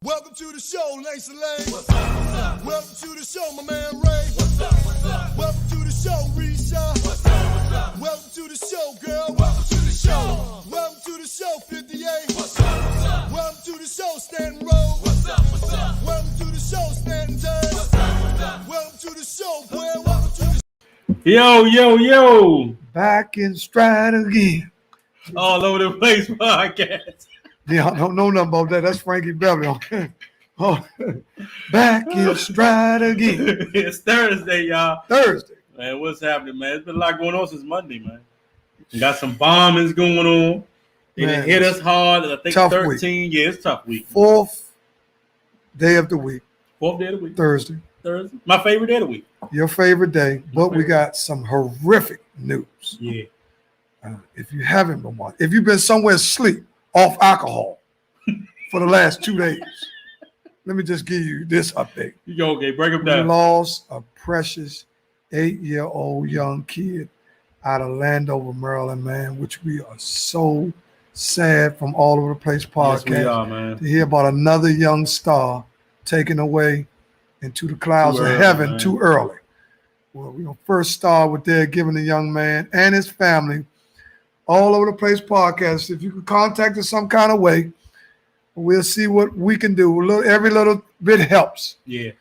Welcome to the show, Lacey Lane. What's up, what's up? Welcome to the show, my man Ray. What's up, what's up? Welcome to the show, Risha. What's up, what's up? Welcome to the show, girl. Welcome to the show. Welcome to the show, 58. What's up, what's up? Welcome to the show, Stanton Road. What's up, what's up? Welcome to the show, Stanton Turn. What's up, what's up? Welcome to the show, boy. Welcome to the Yo. Back in stride again. All over the place podcast. Yeah, I don't know nothing about that. That's Frankie Beverly. Okay. Oh, back in stride again. It's Thursday, y'all. Thursday. Man, what's happening, man? There's been a lot going on since Monday, man. We got some bombings going on. It hit us hard. I think 13. Week. Yeah, it's a tough week. Fourth day of the week. Fourth day of the week. Thursday. My favorite day of the week. Your favorite day. But we got some horrific news. Yeah. If you haven't been watching, if you've been somewhere asleep off alcohol for the last 2 days, let me just give you this update. You go, okay, break them down. We lost a precious 8-year-old young kid out of Landover, Maryland, man, which we are so sad from all over the place podcast. Yes, we are, man. To hear about another young star taken away into the clouds of heaven too early. Well, we're going to first start with there giving the young man and his family all over the place podcast. If you can contact us some kind of way, we'll see what we can do. Every little bit helps. Yeah.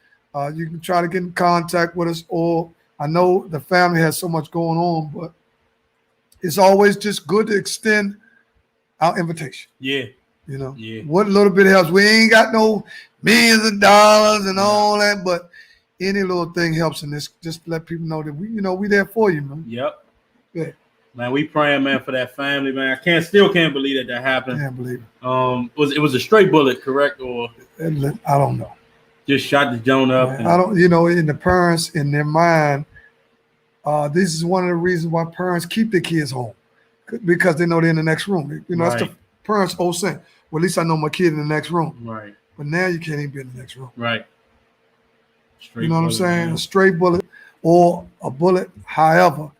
You can try to get in contact with us, or I know the family has so much going on, but it's always just good to extend our invitation. Yeah. You know, yeah. What little bit helps. We ain't got no millions of dollars and all that, but any little thing helps in this. Just let people know that we there for you, man. Yep. Yeah. Man, we praying, man, for that family, man. I still can't believe that happened. Can't believe it. It was a straight bullet, correct? Or I don't know. Just shot the joint up. I don't. In the parents, in their mind, this is one of the reasons why parents keep their kids home, because they know they're in the next room. That's the parents' old saying. Well, at least I know my kid in the next room. Right. But now you can't even be in the next room. Right. Straight you know what I'm saying? Man. A straight bullet or a bullet, however,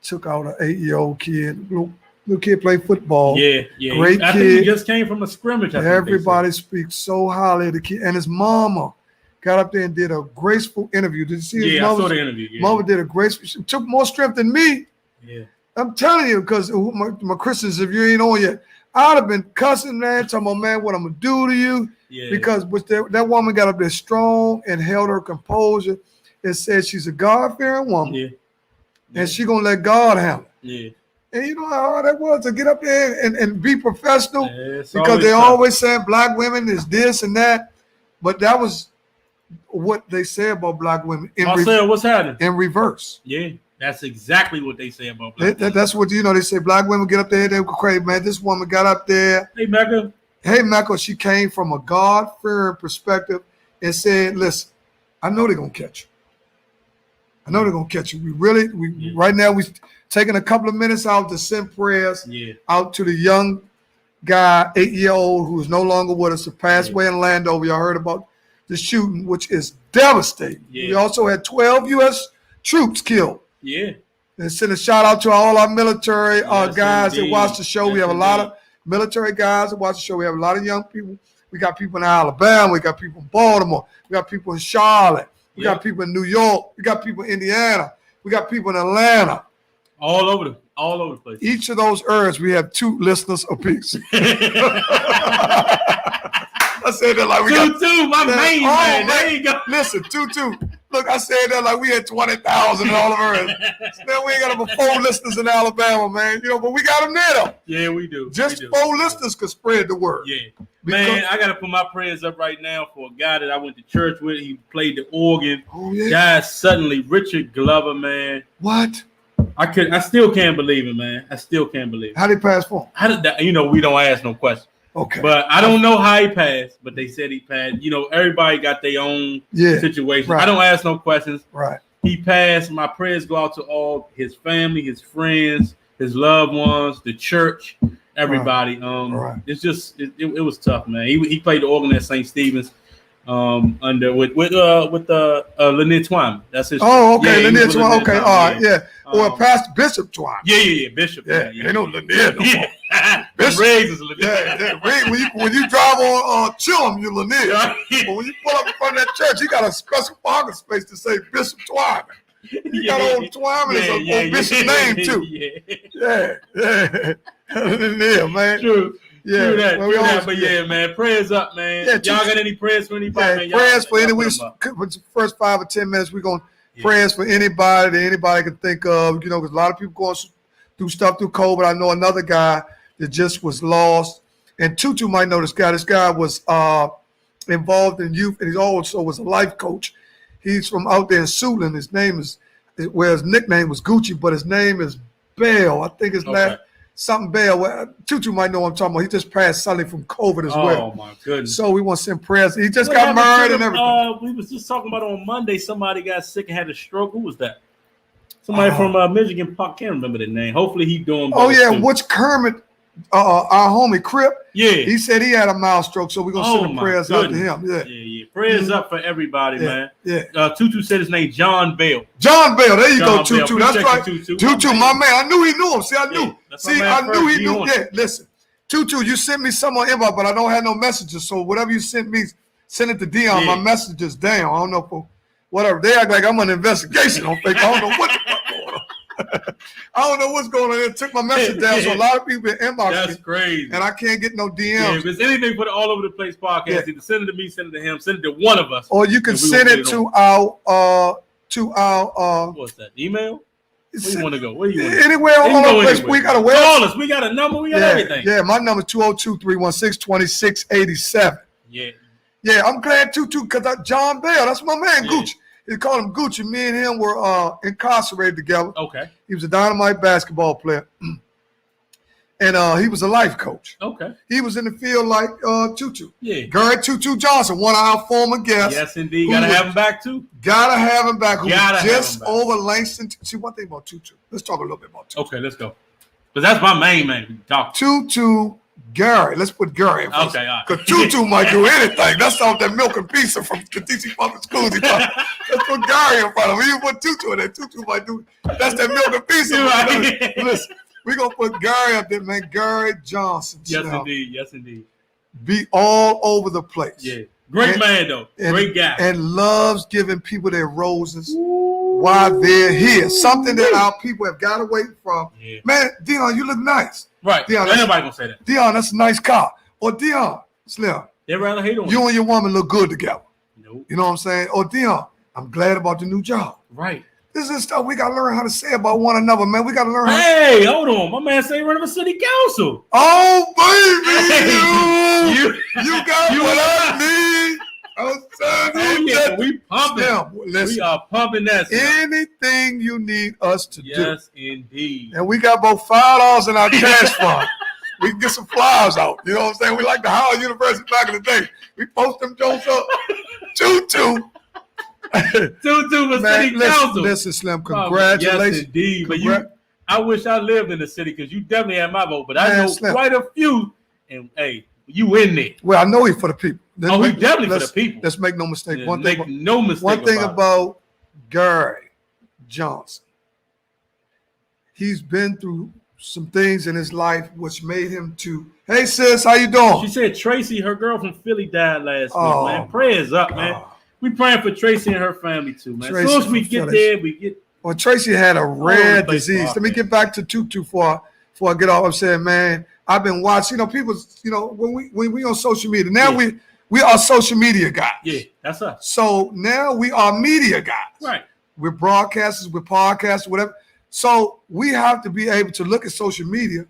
took out an 8-year-old kid. Little kid played football. Yeah. Great I kid. think he just came from a scrimmage. Everybody speaks so highly of the kid. And his mama got up there and did a graceful interview. Did you see his mother? I saw the interview. Yeah. Mama did a graceful. She took more strength than me. Yeah. I'm telling you, because my Christians, if you ain't on yet, I'd have been cussing, man, talking about, man, what I'm going to do to you. Yeah. Because that woman got up there strong and held her composure and said she's a God-fearing woman. Yeah. And she going to let God handle it. Yeah. And you know how hard that was to get up there and be professional, because they tough. always saying black women is this and that. But that was what they say about black women. What's happening? In reverse. Yeah. That's exactly what they say about black women. That's what, they say black women get up there, they go crazy. Man, this woman got up there. Hey, Mecca, she came from a God-fearing perspective and said, listen, I know they're going to catch you. I know they're going to catch you. Right now, we're taking a couple of minutes out to send prayers out to the young guy, 8-year-old, who is no longer with us, who passed away in Landover. Y'all heard about the shooting, which is devastating. Yeah. We also had 12 U.S. troops killed. Yeah. And send a shout out to all our military guys that watch the show. We have a lot of military guys that watch the show. We have a lot of young people. We got people in Alabama. We got people in Baltimore. We got people in Charlotte. We got people in New York. We got people in Indiana. We got people in Atlanta. All over the place. Each of those areas, we have 2 listeners apiece. I said that like we got 2, my main man. There you go. Listen, 2. Look, I said that like we had 20,000 in all of ours. Now we ain't got over 4 listeners in Alabama, man. But we got them there though. Yeah, we do. Just 4 listeners could spread the word. Yeah. Man, I gotta put my prayers up right now for a guy that I went to church with. He played the organ. Oh yeah. Died suddenly. Richard Glover, man. What? I still can't believe it, man. I still can't believe it. How did he pass for? How did that? We don't ask no questions. Okay. But I don't know how he passed, but they said he passed. Everybody got their own situation. Right. I don't ask no questions. Right. He passed. My prayers go out to all his family, his friends, his loved ones, the church, everybody. Right. It's just it was tough, man. He played the organ at St. Stephen's with Lynette Twine. That's his. Oh, okay, Lynette Twine. Okay, all right, yeah. Or Pastor Bishop Twine. Yeah, Bishop. Yeah, ain't no Lanier no more. Bishop. Riggs is Lanier. Yeah. When you drive on Chillum, you Lanier. But when you pull up in front of that church, he got a special parking space to say Bishop Twine. He got old Twine as a Bishop's name too. Yeah. Lanier, man. True. Yeah, true that. But yeah, man, prayers up, man. Yeah, y'all got any prayers for anybody? Yeah, prayers for anybody. For the first 5 or 10 minutes, we're going to prayers for anybody that anybody can think of, because a lot of people going through stuff through COVID. I know another guy that just was lost. And Tutu might know this guy. This guy was involved in youth, and he also was a life coach. He's from out there in Suitland. His name is, his nickname was Gucci, but his name is Bell. I think his last something Bell. Well, Tutu might know what I'm talking about. He just passed Sunday from COVID as well. Oh my goodness! So we want to send prayers. He just got married and everything. We was just talking about on Monday. Somebody got sick and had a stroke. Who was that? Somebody from Michigan Park. Can't remember the name. Hopefully he doing better. Oh yeah, which Kermit, our homie Crip. Yeah, he said he had a mild stroke, so we're gonna send the prayers out to him. Yeah. Prayers up for everybody, man. Yeah. Tutu said his name John Bell. John Bell. There you go, Tutu. That's right. Tutu, my man. I knew he knew him. I knew he knew. Yeah, listen, Tutu, you sent me some on inbox, but I don't have no messages. So whatever you sent me, send it to Deon. My message is down. I don't know for whatever. They act like I'm on an investigation on Facebook. I don't know what the fuck going on. I don't know what's going on. It took my message down, so a lot of people inbox me. That's crazy. And I can't get no DMs. Yeah, if it's anything for the All Over the Place podcast, either send it to me, send it to him, send it to one of us. Or you can send it to our what's that? Email? Where you want to go? Where you want to go? Anywhere all over the place. We got a website. Call us. We got a number. We got everything. Yeah, my number is 202-316-2687. Yeah. Yeah, I'm glad Tutu, because John Bell, that's my man, Gucci. They called him Gucci. Me and him were incarcerated together. Okay. He was a dynamite basketball player. And he was a life coach. Okay. He was in the field like Tutu. Yeah. Gary Tutu Johnson, one of our former guests. Yes, indeed. Gotta have him back, too. Gotta have him back. Who was just over Langston. See, one thing about Tutu. Let's talk a little bit about Tutu. Okay, let's go. Because that's my main man. Talk. Tutu, Gary. Let's put Gary in first. Okay, all right. Because Tutu might do anything. That's all that milk and pizza from the DC Public Schools. Let's put Gary in front of him. You put Tutu in there. Tutu might do. That's that milk and pizza. Right. Listen, we're going to put Gary up there, man. Gary Johnson. Yes, indeed. Yes, indeed. Be all over the place. Yeah. Great man, though. Great guy. And loves giving people their roses while they're here. Something that our people have got away from. Yeah. Man, Deon, you look nice. Right. Deon, nobody gonna say that. Deon, that's a nice car. Or Deon, Slim. They'd rather hate on you and your woman look good together. Nope. You know what I'm saying? Or Deon, I'm glad about the new job. Right. This is stuff we gotta learn how to say about one another, man. We gotta learn. Hey, hold on. My man say running for city council. Oh, baby, you got what I need. We pumping. We are pumping that stuff. Anything you need us to do. Yes, indeed. And we got about $5 in our cash fund. We can get some flyers out. You know what I'm saying? We like the Howard University back in the day. We post them jokes up. Tutu was city council. Listen, Slim, congratulations. Yes, indeed. But I wish I lived in the city because you definitely had my vote. But I know quite a few. And hey, you in there. Well, I know he for the people. He definitely for the people. Let's make no mistake. One thing about Gary Johnson. He's been through some things in his life which made him to. Hey sis, how you doing? She said Tracy, her girl from Philly, died last week, man. Prayers up, man. We praying for Tracy and her family too, man. As soon as we get there, we get. Well, Tracy had a rare disease. Let me get back to Tutu before I get off. I'm saying, man, I've been watching. People, when we on social media now, we are social media guys. Yeah, that's us. So now we are media guys. Right. We're broadcasters, we're podcasters, whatever. So we have to be able to look at social media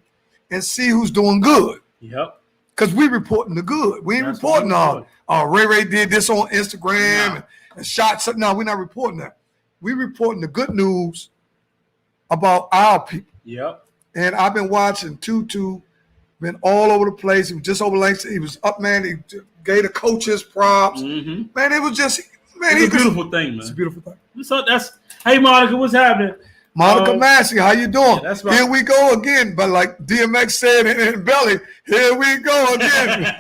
and see who's doing good. Yep. Because we reporting the good. We ain't reporting Ray did this on Instagram and shot something. No, we're not reporting that. We reporting the good news about our people. Yep. And I've been watching Tutu, been all over the place. He was just over Langston. He was up, man. He gave the coaches props. Mm-hmm. Man, it was just, man. It's a beautiful thing, man. It's a beautiful thing. So hey, Monica, what's happening? Monica Massey, how you doing? Yeah, that's right. Here we go again. But like DMX said in Belly, here we go again.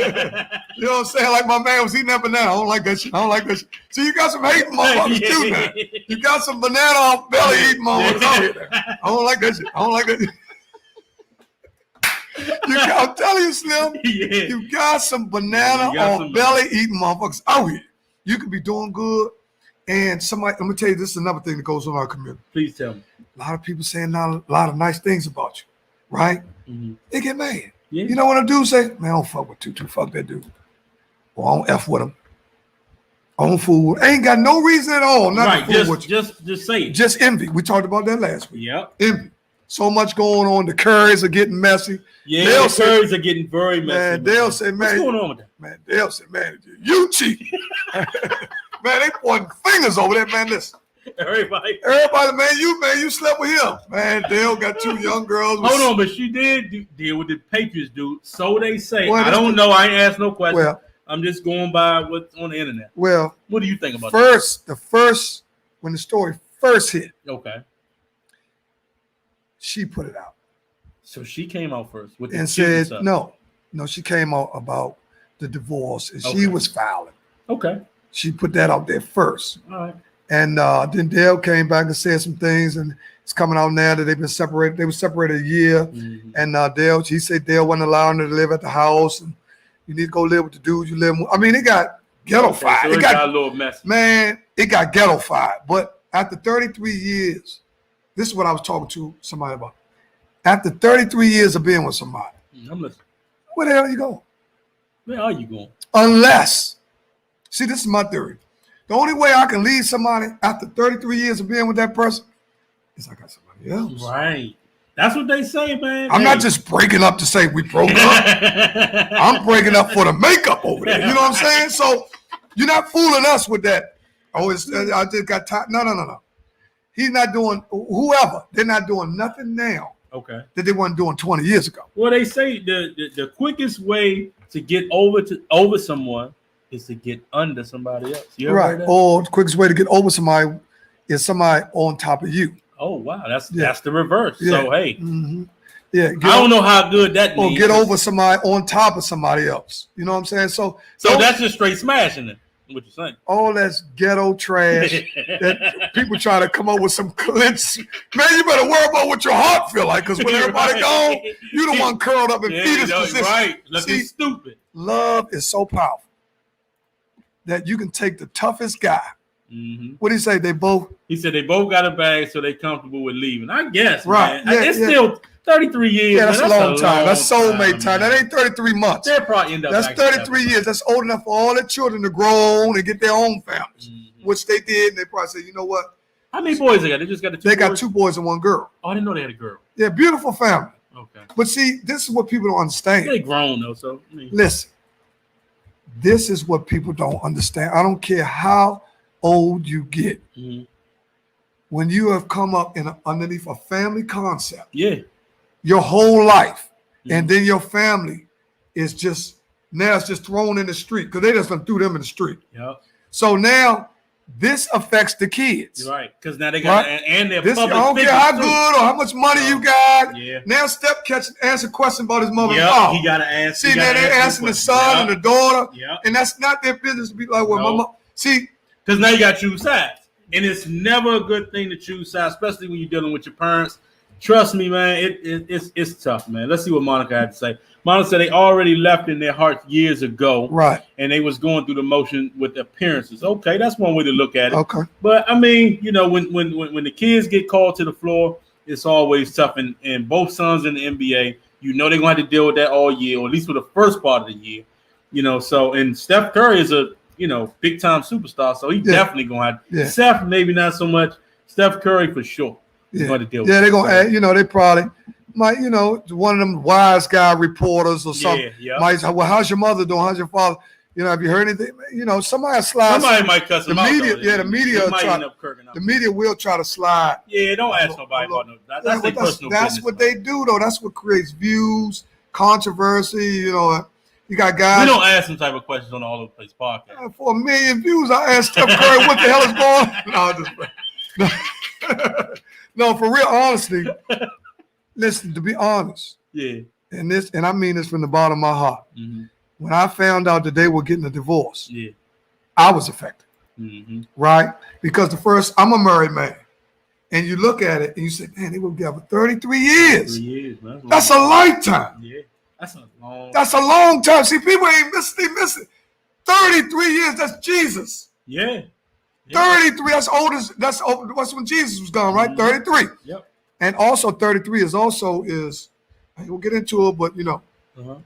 You know what I'm saying? Like my man was eating that banana. I don't like that shit. I don't like that shit. So you got some hating motherfuckers too now. You got some banana off belly eating motherfuckers out here. I don't like that shit. I don't like that shit. I'm telling you, Slim, you got some banana on belly eating motherfuckers out here. You could be doing good. And somebody, let me tell you, this is another thing that goes on in our community. Please tell me. A lot of people saying a lot of nice things about you, right? Mm-hmm. They get mad. Yeah. You know what a dude say? Man, I don't fuck with Tutu. Fuck that dude. Or I don't F with him. I don't fool with him. Ain't got no reason at all not to fool with you. Just say it. Just envy. We talked about that last week. Yep. Envy. So much going on. The Currys are getting messy. Yeah, the Currys are getting very messy. Man, they'll say, man. What's going on with that? Man, they'll say, man, you cheat. Man, they pointing fingers over there, man. Listen. Everybody, man, you slept with him. Man, Dale got 2 young girls. Hold on, but she did deal with the Patriots, dude. So they say. Well, I don't know. I ain't asked no questions. Well, I'm just going by what's on the internet. Well, what do you think about that? When the story first hit. Okay. She put it out. So she came out first with the and said no. She came out about the divorce and she was filing. Okay. She put that out there first. All right. And then Dale came back and said some things, and it's coming out now that they've been separated. They were separated a year, and he said Dale wasn't allowing her to live at the house, and you need to go live with the dude you live with. I mean, it got ghetto-fied. So it got a little messy. Man, it got ghetto-fied. But after 33 years, this is what I was talking to somebody about. After 33 years of being with somebody, I'm listening. Where the hell are you going? Where are you going? Unless, see, this is my theory. The only way I can leave somebody after 33 years of being with that person is I got somebody else. Right. That's what they say, man. I'm not just breaking up to say we broke up. I'm breaking up for the makeup over there. You know what I'm saying? So you're not fooling us with that. Oh, I just got tired. No. He's not doing, whoever, they're not doing nothing now. Okay. That they weren't doing 20 years ago. Well, they say the quickest way to get over someone is to get under somebody else. You ever heard that? Or the quickest way to get over somebody is somebody on top of you. Oh wow, that's the reverse. Yeah. So hey, I don't know how good that means. Or get over somebody on top of somebody else. You know what I'm saying? So that's just straight smashing it. What you saying? All that's ghetto trash that people try to come up with some clinch. Man, you better worry about what your heart feel like, because when everybody gone, you the one curled up in fetus position. Right, looking stupid. Love is so powerful that you can take the toughest guy. Mm-hmm. What did he say? He said they both got a bag, so they comfortable with leaving. I guess, right? Man. It's still 33 years. Yeah, that's a long time. That's soulmate time. That ain't 33 months. They'll probably end up. That's 33 years. That's old enough for all their children to grow and get their own families, which they did. And they probably said, you know what? How many boys they got? They just got They got 2 boys and 1 girl. Oh, I didn't know they had a girl. Yeah, beautiful family. Okay. But see, this is what people don't understand. They grown though, so listen. This is what people don't understand. I don't care how old you get. Mm-hmm. When you have come up underneath a family concept, your whole life, and then your family is just thrown in the street because they just threw them in the street. Yep. So now this affects the kids. You're right, because now they got and their public. I don't care how good or how much money you got. Yeah. Now Step answer a question about his mother and father. He got to ask. See, now they're asking the son and the daughter, and that's not their business to be like, well, mama. See, because now you got to choose sides, and it's never a good thing to choose sides, especially when you're dealing with your parents. Trust me, man, it's tough, man. Let's see what Monica had to say. Monica said they already left in their hearts years ago, right? And they was going through the motion with appearances. Okay, that's one way to look at it. Okay, but I mean, you know, when the kids get called to the floor, it's always tough. And both sons in the NBA, you know, they're going to have to deal with that all year, or at least for the first part of the year. You know, so and Steph Curry is a big time superstar, so he definitely going to have. Yeah. Steph maybe not so much. Steph Curry for sure. Yeah, they're gonna. They probably might. One of them wise guy reporters or something. Might. Well, how's your mother doing? How's your father? Have you heard anything? Somebody slides. Somebody might cuss him out. The media. The media will try to slide. Yeah, don't ask nobody about no. That's what they do, though. That's what creates views, controversy. You got guys. We don't ask some type of questions on the All Over the Place podcast. For 1 million views, I asked Steph Curry, what the hell is going on? No, No, for real, honestly. Listen, to be honest, Yeah. and I mean this from the bottom of my heart. Mm-hmm. When I found out that they were getting a divorce, Yeah. I was affected, Mm-hmm. right? Because I'm a married man, and you look at it and you say, man, they were together 33 years. 3 years, man. That's a lifetime. Yeah. That's a long. That's a long time. See, people ain't missing. 33 years. That's Jesus. Yeah. Yeah. 33. That's when Jesus was gone, right? Mhm. 33. Yep. And also 33 is I ain't gonna get into it, but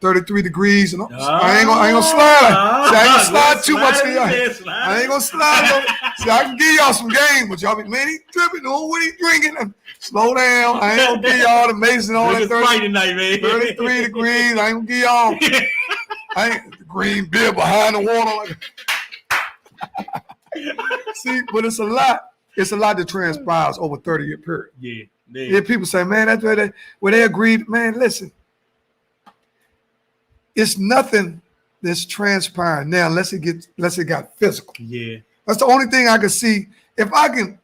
33 degrees, and I ain't gonna slide. See, I ain't gonna slide too much. I ain't gonna slide. See, I can give y'all some game, but y'all be, man, he tripping. Oh, what he drinking? And slow down. I ain't gonna give y'all the amazing all that 33 degrees. I ain't gonna give y'all. I ain't the green beer behind the water. See, but it's a lot. It's a lot that transpires over a 30-year period. Yeah. Yeah, people say, man, that's where they agreed. Man, listen, it's nothing that's transpiring now unless it got physical. Yeah. That's the only thing I can see. If I can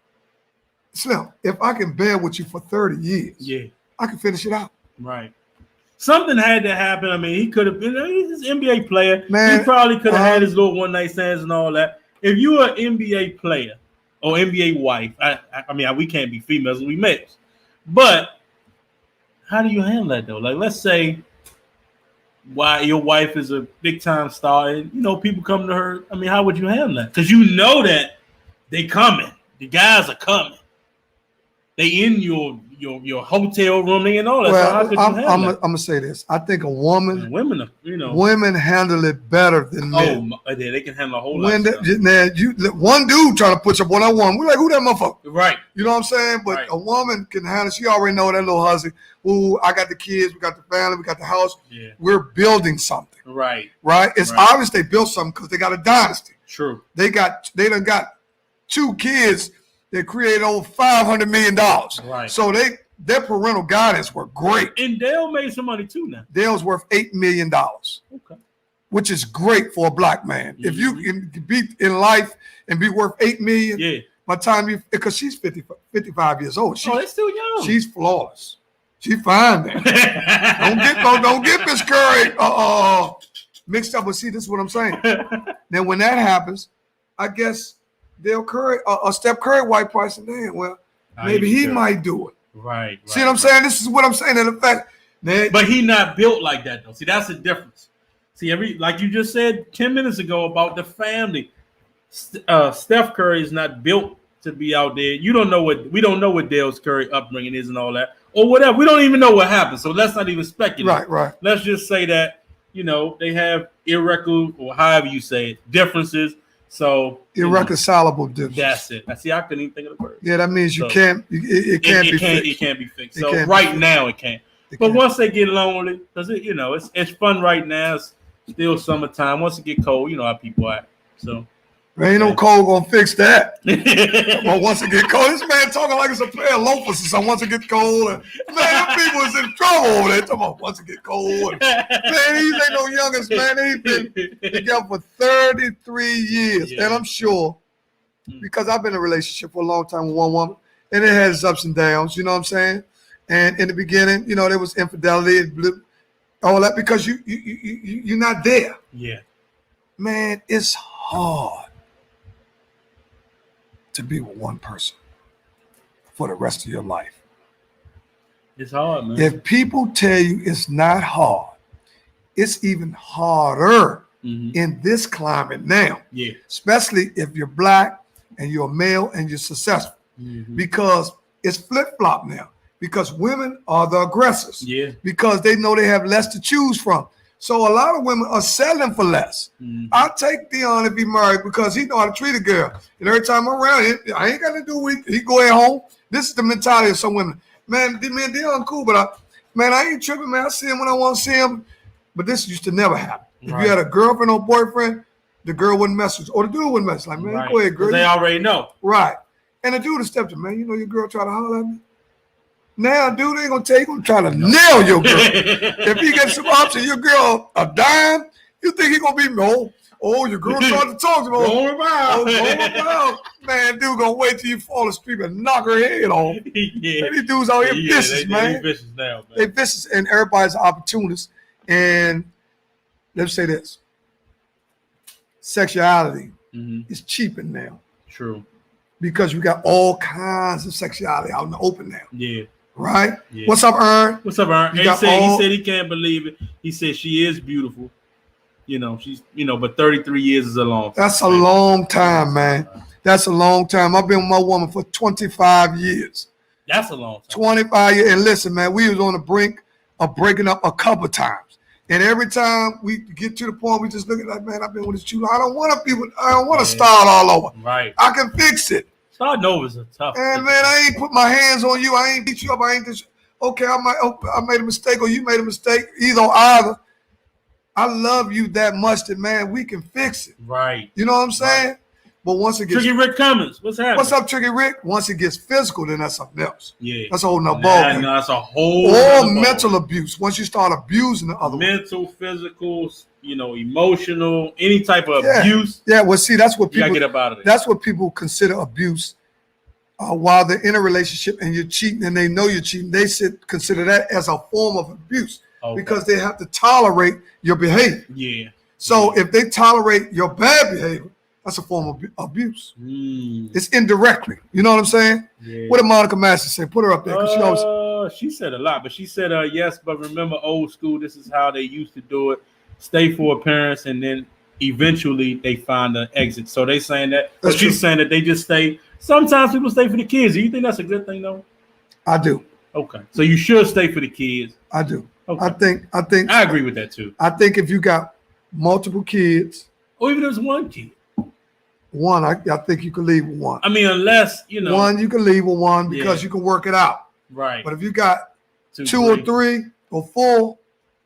bear with you for 30 years, Yeah. I can finish it out. Right. Something had to happen. I mean, he could have been. He's an NBA player. Man, he probably could have had his little one night stands and all that. If you're an NBA player or NBA wife, I mean, we can't be females, we males. But how do you handle that though? Like, let's say why your wife is a big time star, and people come to her. I mean, how would you handle that? Because you know that they coming. The guys are coming. They in your hotel room and all that. Well, so how could you handle that? I'm gonna say this. I think a woman, And women, women handle it better than men. Oh, yeah, they can handle a whole lot. One dude trying to put you up on that woman. We're like, who that motherfucker? Right. You know what I'm saying? But Right. a woman can handle. She already know that little husband. Ooh, I got the kids. We got the family. We got the house. Yeah. We're building something. Right. Right. It's Right. obvious they built something because they got a dynasty. True. They done got 2 kids that created over $500 million. Right. So their parental guidance were great. And Dale made some money too now. Dale's worth $8 million, Okay. which is great for a black man. Mm-hmm. If you can be in life and be worth $8 million, Yeah. by the time because she's 55 years old. They're still young. She's flawless. She's fine there. don't get Miss Curry mixed up. But see, this is what I'm saying. Then when that happens, I guess Dale Curry or Steph Curry white person, damn, well, maybe he might do it. Right. See what I'm saying? This is what I'm saying. In effect, man, But he not built like that though. See, that's the difference. See, like you just said 10 minutes ago about the family. Steph Curry is not built to be out there. We don't know what Dale Curry upbringing is and all that, or whatever. We don't even know what happened. So let's not even speculate. Right. Let's just say that they have irreconcilable, or however you say it, differences. So irreconcilable difference. That's it. See, I couldn't even think of the word. Yeah, that means you So, can't. It can't be fixed. It can't be fixed. It So can't be right fixed. now it can't. But once they get lonely, because it's fun right now. It's still summertime. Once it get cold, you know how people act. So There ain't no cold gonna fix that. But once it get cold, this man talking like it's a pair of loafers or something. Once it get cold, and man, them people is in trouble over there. Talking about once it get cold. And, man, these ain't no youngest, man. They've been together for 33 years. Yeah. And I'm sure, because I've been in a relationship for a long time with one woman, and it has its ups and downs, you know what I'm saying? And in the beginning, there was infidelity, all that, because you're not there. Yeah. Man, it's hard to be with one person for the rest of your life. It's hard, man. If people tell you it's not hard, it's even harder in this climate now. Yeah. Especially if you're black and you're a male and you're successful. Because it's flip-flop now. Because women are the aggressors. Yeah. Because they know they have less to choose from. So a lot of women are selling for less. I'll take Deon if he married because he know how to treat a girl. And every time I'm around him, I ain't got to do with he go at home. This is the mentality of some women. Man, me and Deon cool, but I ain't tripping, man. I see him when I want to see him. But this used to never happen. If you had a girlfriend or boyfriend, the girl wouldn't mess with you. Or the dude wouldn't mess with you. Like, man, go ahead, girl. They already know. Right. And the dude would step to me, man, your girl try to holler at me. Now, dude ain't gonna tell you, gonna try to nail your girl. If he gets some option, your girl a dime, you think he gonna be no? Oh, your girl tried to talk to me. Going around. Going around. Man, dude gonna wait till you fall asleep and knock her head off. Yeah. Man, these dudes out here vicious, man. They vicious now, man. They vicious, and everybody's an opportunist. And let's say this. Sexuality is cheapened now. True. Because we got all kinds of sexuality out in the open now. Yeah. Right? Yeah. What's up, Ern? What's up, Ern? You He got said he can't believe it. He said she is beautiful. You know, she's, you know, but 33 years is a long time. That's a long time, man. That's a long time. I've been with my woman for 25 years. That's a long time. 25 years. And listen, man, we was on the brink of breaking up a couple of times. And every time we get to the point, we just look at like, man, I've been with this too long. I don't want to start all over. Right. I can fix it. Starting over is a tough. And man, I ain't put my hands on you. I ain't beat you up. I ain't this. Okay, I made a mistake or you made a mistake. Either. I love you that much that, man, we can fix it. Right. You know what I'm saying? Right. But once it gets Tricky Rick Cummins, what's happening? What's up, Tricky Rick? Once it gets physical, then that's something else. Yeah. That's a whole nother ball. No, that's a whole or mental abuse. Once you start abusing the other mental, physical, you know, emotional, any type of abuse. Yeah, well, see, that's what people get up out of it. That's what people consider abuse. While they're in a relationship and you're cheating and they know you're cheating, they consider that as a form of abuse. Okay. Because they have to tolerate your behavior. Yeah. So if they tolerate your bad behavior, that's a form of abuse. It's indirectly. You know what I'm saying? Yeah. What did Monica Masters say? Put her up there. She said a lot, but she said, yes, but remember old school, this is how they used to do it. Stay for appearance, and then eventually they find an exit. So they saying that, but she's saying that they just stay. Sometimes people stay for the kids. Do you think that's a good thing, though? I do. Okay. So you should stay for the kids. I do. Okay. I think I agree with that too. I think if you got multiple kids, or even if there's one kid, I think you can leave with one. I mean, unless you know one, you can leave with one because you can work it out. Right. But if you got two or three or four,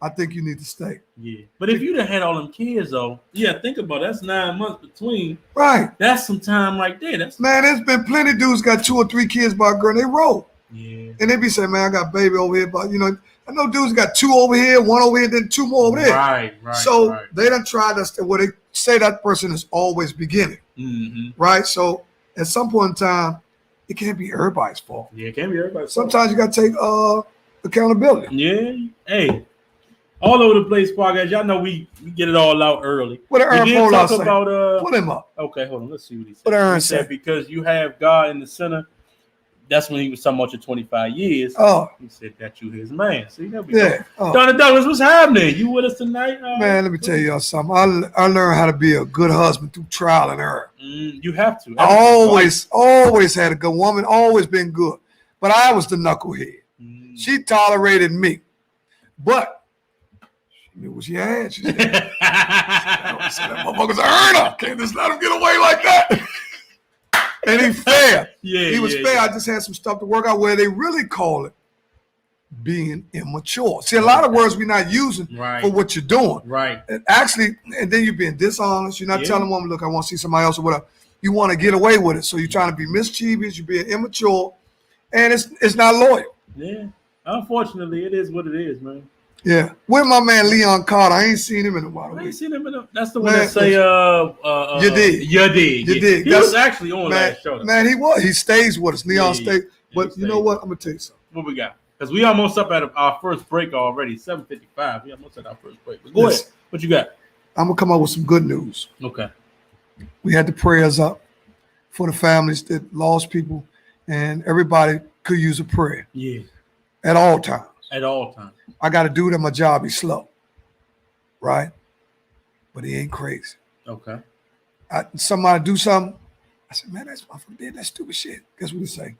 I think you need to stay. Yeah. But if you'd have had all them kids though, think about it, that's 9 months between. Right. That's some time right there. Man, there's been plenty of dudes got 2 or 3 kids by a girl, and they roll. Yeah. And they be saying, man, I got baby over here, but you know, I know dudes got 2 over here, 1 over here, then 2 more over there. Right. So they done tried to, well, they say that person is always beginning. Right? So at some point in time, it can't be everybody's fault. Yeah, it can't be everybody's fault. Sometimes you got to take accountability. Yeah. Hey, all over the place, podcast. Y'all know we get it all out early. What did Aaron Paul say? Put him up. Okay, hold on. Let's see what he said. What Aaron said? Because you have God in the center. That's when he was talking about your 25 years. Oh. He said that you his man. See, that we Donna Douglas, what's happening? You with us tonight? Man, let me tell y'all something. I learned how to be a good husband through trial and error. You have to. I always had a good woman, always been good. But I was the knucklehead. She tolerated me. But she knew what she had. She said, that motherfucker's an earner. Can't just let him get away like that. And he fair. He was fair. I just had some stuff to work out where they really call it being immature. See, a lot of words we're not using for what you're doing. Right. And actually, and then you're being dishonest. You're not telling woman, look, I want to see somebody else or whatever. You want to get away with it. So you're trying to be mischievous. You're being immature. And it's not loyal. Yeah. Unfortunately, it is what it is, man. Yeah. Where my man Leon Carter? I ain't seen him in a while. I ain't seen him in a that's the one that say you did. You did. He was actually on last show. Man, he was. He stays with us. Leon stays. But you know what? I'm gonna tell you something. What we got? Because we almost up at our first break already. 7:55. We almost at our first break. But go ahead. What you got? I'm gonna come up with some good news. Okay. We had the prayers up for the families that lost people, and everybody could use a prayer. Yeah. At all times. At all times. I got to do that. My job. He's slow, right? But he ain't crazy. Okay. Somebody do something. I said, man, that's motherfucker did that stupid shit. Guess what he say?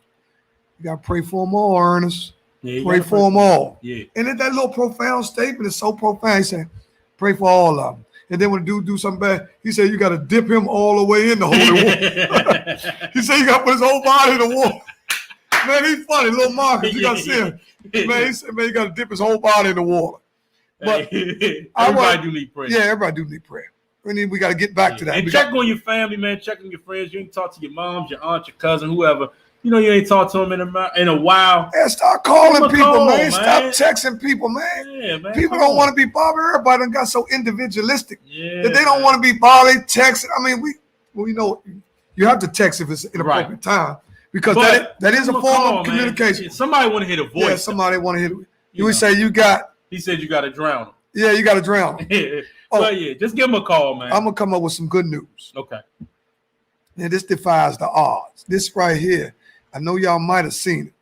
You got to pray for them all, Ernest. Yeah, pray for them all. Yeah. And then that little profound statement is so profound. He said, pray for all of them. And then when a dude do something bad, he said, you got to dip him all the way in the holy water. He said, you got to put his whole body in the water. Man, he's funny, little Marcus. You got to see him. Man, he said, man, you got to dip his whole body in the water. But everybody do need prayer. Yeah, everybody do need prayer. We got to get back to that. And check on your family, man. Check on your friends. You can talk to your moms, your aunt, your cousin, whoever. you ain't talked to him in a while. Man, start calling people, call, man. man. Stop texting people, man. Yeah, man. People don't want to be bothered. Everybody done got so individualistic Yeah, that they don't want to be bothered. Texting. I mean, we know you have to text if it's inappropriate time because that is a form of communication. Somebody want to hear the voice. Yeah, somebody want to hear. You would know. say you got. He said you got to drown him. Yeah, you got to drown him. Yeah. But yeah, just give him a call, man. I'm gonna come up with some good news. Okay. And this defies the odds. This right here, I know y'all might have seen it,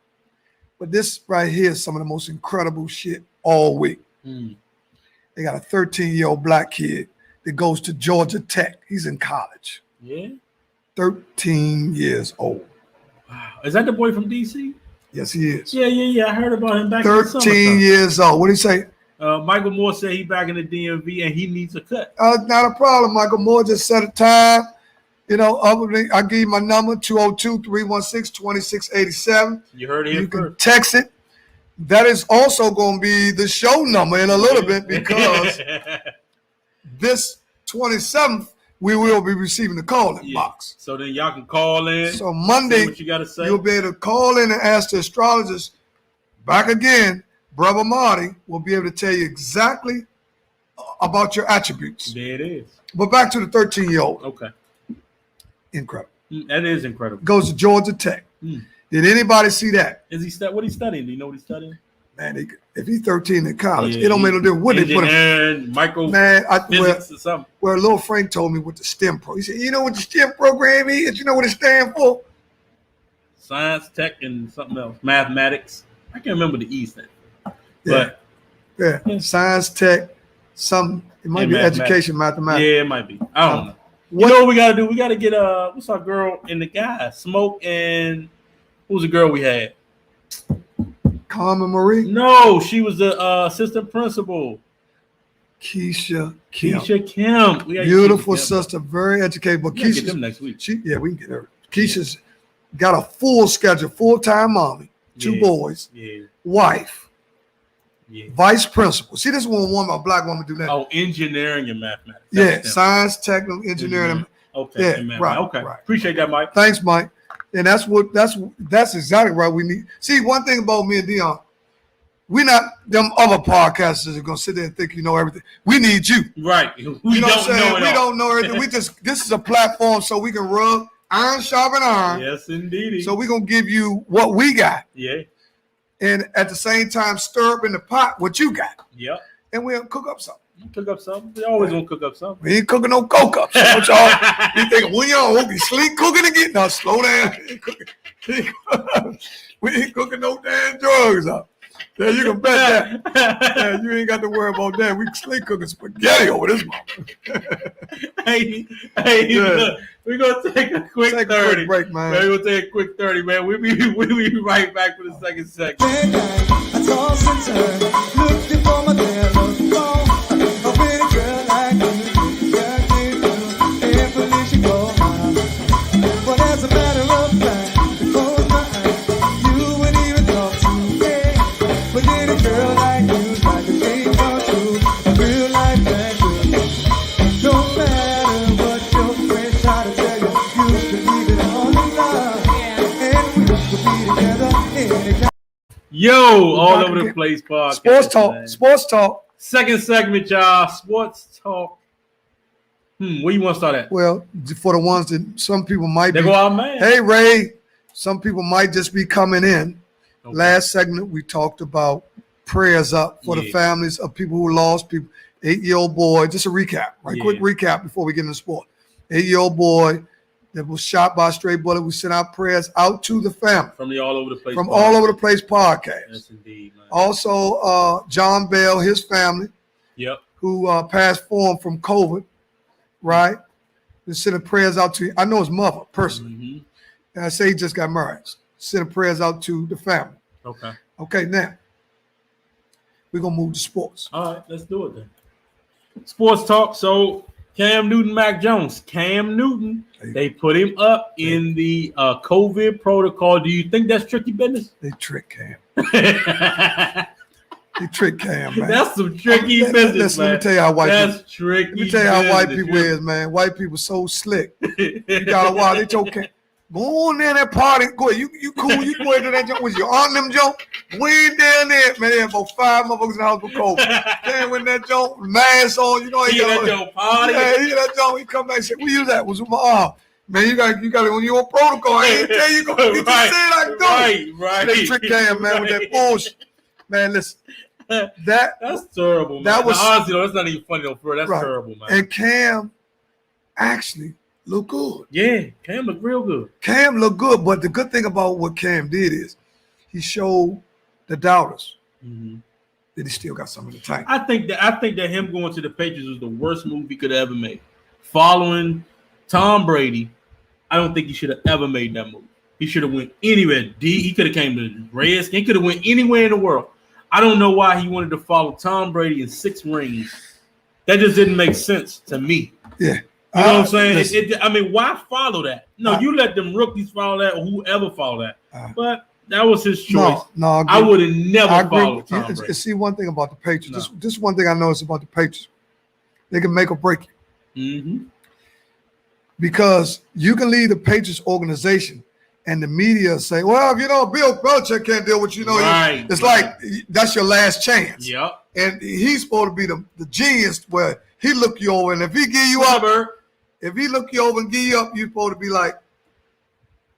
but this right here is some of the most incredible shit all week. They got a 13-year-old black kid that goes to Georgia Tech. He's in college. Yeah. 13 years old. Wow. Is that the boy from DC? Yes, he is. Yeah. I heard about him back in the summer. 13 years old. What did he say? Michael Moore said he back in the DMV and he needs a cut. Not a problem. Michael Moore just set a time. I'll give you my number, 202-316-2687. You heard it here first. You can text it. That is also going to be the show number in a little bit because this 27th, we will be receiving the call-in box. So then y'all can call in. So Monday, what you got to say. You'll be able to call in and ask the astrologist back again. Brother Marty will be able to tell you exactly about your attributes. There it is. But back to the 13-year-old. Okay. Incredible. That is incredible. Goes to Georgia Tech. Did anybody see that? Is he what he's studying? Do you know what he's studying? Man, if he's 13 in college, it don't make no difference what they put him. Physics or something. Well, little Frank told me what the STEM he said, you know what the STEM program is? You know what it stands for? Science, tech, and something else. Mathematics. I can't remember the E stand. Yeah. Science, tech, it might be education, mathematics. Yeah, it might be. I don't know. You know what we gotta do? We gotta get what's our girl and the guy? Smoke and who's the girl we had? Carmen Marie? No, she was the assistant principal. Keisha Kim. Beautiful sister, very educated. But Keisha, get them next week. We can get her. Keisha's got a full schedule, full-time mommy, 2 boys, wife. Vice principal. See, this one a black woman do that. Oh, engineering and mathematics. Science, technical, engineering. Okay. Right. Appreciate that, Mike. Thanks, Mike. And that's exactly right. We need. See, one thing about me and Deon, we're not them other podcasters are gonna sit there and think you know everything. We need you. Right. We don't know everything. This is a platform so we can rub iron sharpen iron. Yes, indeed. So we're gonna give you what we got. Yeah. And at the same time, stir up in the pot what you got. Yep. And we'll cook up something. We always gonna cook up something. We ain't cooking no coke-ups. Don't y'all you think when y'all won't be Slink cooking again? Now slow down. We ain't cooking no damn drugs up. Yeah, you can bet that. You ain't got to worry about that. We Slink cooking spaghetti over this month. Hey, look, we're gonna take a quick 30 break, man. We're gonna take a quick 30, man. We'll be right back for the second segment. I tossed and turned, looking for my dad was gone. A pretty girl like you, and Felicia go high. But as a matter of fact, close my eyes, you wouldn't even talk to me. But did a girl like you like a dream come true? A real life that good. No matter what your friends try to tell you, you believe it all in love. And we could be together anytime. Yo, all over the place podcast. Sports talk. Second segment, y'all. Sports talk. Where you want to start at? Well, for the ones that some people might There go our man. Hey, Ray. Some people might just be coming in. Okay. Last segment, we talked about prayers up for the families of people who lost people. 8-year-old boy. Just a recap. Quick recap before we get into sport. 8-year-old boy that was shot by a stray bullet. We sent our prayers out to the family. From the All Over the Place All Over the Place podcast. Yes, indeed, man. Also, John Bell, his family, who passed form from COVID, right? We're sending prayers out to, I know his mother personally. And I say he just got married. Sending prayers out to the family. Okay, now, we're going to move to sports. All right, let's do it then. Sports talk. So, Cam Newton, Mac Jones. Cam Newton, they put him up in the COVID protocol. Do you think that's tricky business? They trick Cam. They trick Cam, man. That's some tricky business, man. Let me tell you how white people. Let me tell you how white people is, man. White people so slick. You got a while. They told Cam, Go on there that party. Go ahead. You cool. You go into that joint. Was your aunt them joint? We ain't down there. Man, they had about 5 motherfuckers in the house with COVID. Then when that joint, mask on, you know, he that joint party. Yeah, he that joint. He come back and say, "Where you at? Was with my arm." Man, you got it when you on protocol. I ain't tell you go get your shit like that. Right. They trick Cam, man, with that bullshit. Man, listen. That's terrible, man. That was honestly, though, that's not even funny though, bro. That's right. terrible, man. And Cam actually looked good. Yeah, Cam looked real good. Cam looked good, but the good thing about what Cam did is he showed the doubters that he still got some in the tank. I think that him going to the Patriots was the worst move he could have ever made. Following Tom Brady, I don't think he should have ever made that move. He should have went anywhere. He could have came to the Redskins. He could have went anywhere in the world. I don't know why he wanted to follow Tom Brady in 6 rings. That just didn't make sense to me. Yeah. You know what I'm saying? I mean, why follow that? No, you let them rookies follow that or whoever follow that. But that was his choice. No, I would have never followed Tom Brady. See, one thing about the Patriots. This one thing I noticed about the Patriots. They can make or break you. Because you can lead the Patriots organization and the media say, well, if you know, Bill Belichick can't deal with you, know, it's like that's your last chance. Yep. And he's supposed to be the genius where he look you over, and if he give you up, if he look you over and give you up, you're supposed to be like,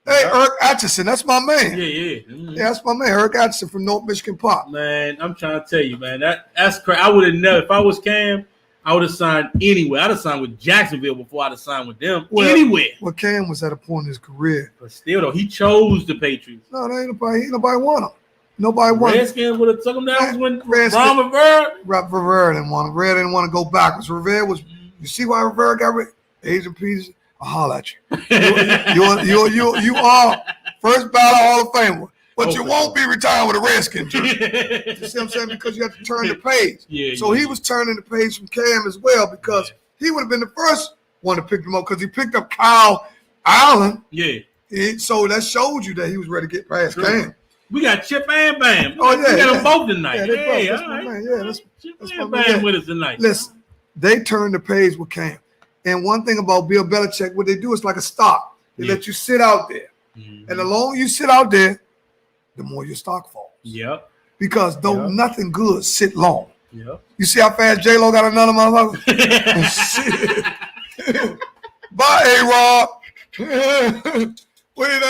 hey, Eric Atchison, that's my man. Yeah, that's my man, Eric Atchison from North Michigan Park. Man, I'm trying to tell you, man, that's crazy. I would have never, if I was Cam, I would have signed anywhere. I'd have signed with Jacksonville before I'd have signed with them. Anywhere. Well, Cam was at a point in his career. But still, though, he chose the Patriots. No, ain't nobody want him. Nobody wanted. Redskins would have took him down when Ron Rivera didn't want him. Rivera didn't want to go backwards. Rivera was. You see why Rivera got rid? Adrian Peterson. I'll holler at you. You are first ballot Hall of Famer, but you won't be retired with a Redskin jersey. You see what I'm saying? Because you have to turn the page. So he was turning the page from Cam as well because he would have been the first one to pick him up because he picked up Kyle Allen. So that showed you that he was ready to get past Cam. We got Chip and Bam. We got them both tonight. Chip and Bam with us tonight. Listen, they turned the page with Cam. And one thing about Bill Belichick, what they do is like a stock. They let you sit out there. And the longer you sit out there, the more your stock falls. Because though nothing good sit long. You see how fast J-Lo got another motherfucker? Bye, A-Rob. Wait,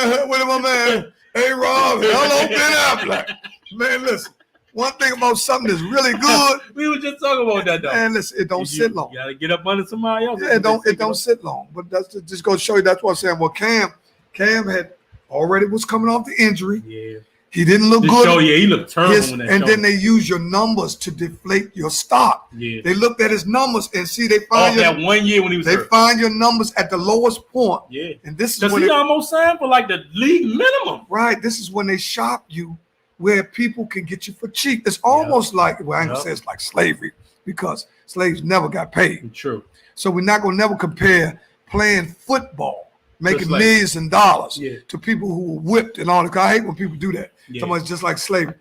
my man. Hey, Rob, hello, Ben Affleck. Man, listen, one thing about something that's really good. We were just talking about that, though. Man, listen, it don't sit long. You got to get up under somebody else. Yeah, it don't sit long. But that's just going to show you, that's what I'm saying. Well, Cam had already was coming off the injury. He didn't look good. He looked terrible. And then they use your numbers to deflate your stock. They looked at his numbers and see they find that 1 year when he was hurt. Find your numbers at the lowest point. And this is when he almost signed for like the league minimum. Right. This is when they shop you where people can get you for cheap. It's almost like, well, I ain't gonna say it's like slavery because slaves never got paid. True. So we're not gonna never compare playing football, making millions of dollars to people who were whipped and all that. I hate when people do that. Someone's just like slavery.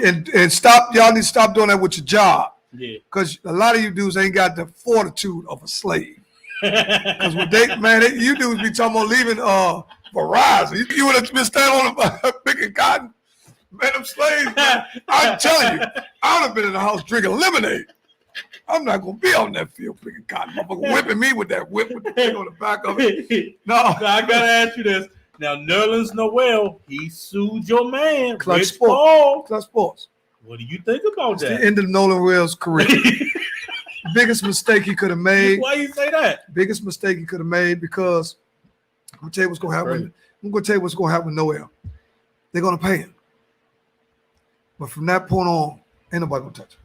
And stop, y'all need to stop doing that with your job. Because a lot of you dudes ain't got the fortitude of a slave. Because you dudes be talking about leaving Verizon. You would have been standing on picking cotton. Man, them slaves, man, I'm telling you, I would have been in the house drinking lemonade. I'm not gonna be on that field picking cotton. Motherfucker whipping me with that whip with the thing on the back of it. No, I gotta ask you this. Now, Nerlens Noel, he sued your man, Clutch Rich Paul. Clutch Sports. What do you think about that? The end of Nolan Wells' career. Biggest mistake he could have made. Why you say that? Biggest mistake he could have made because I'm gonna tell you what's gonna happen. I'm gonna tell you what's gonna happen with Noel. They're gonna pay him. But from that point on, ain't nobody gonna touch him.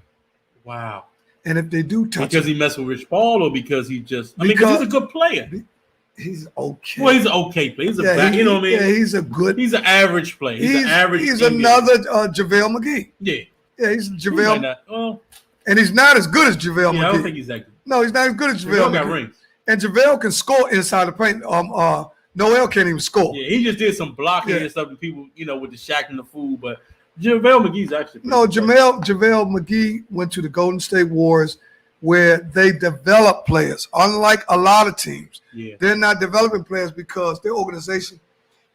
Wow. And if they do touch because him, he messed with Rich Paul, or because he just because he's a good player. He's okay. Well, he's an okay player. He's you know what I mean? Yeah, he's an average player. He's an average. He's another JaVale McGee. Yeah, he's JaVale. And he's not as good as JaVale McGee. I don't think he's that good. No, he's not as good as JaVale got McGee. rings. And JaVale can score inside the paint. Noel can't even score. Yeah, he just did some blocking and stuff, and people, with the Shaq and the fool, but JaVale McGee's actually JaVale McGee went to the Golden State Warriors where they develop players. Unlike a lot of teams, they're not developing players because their organization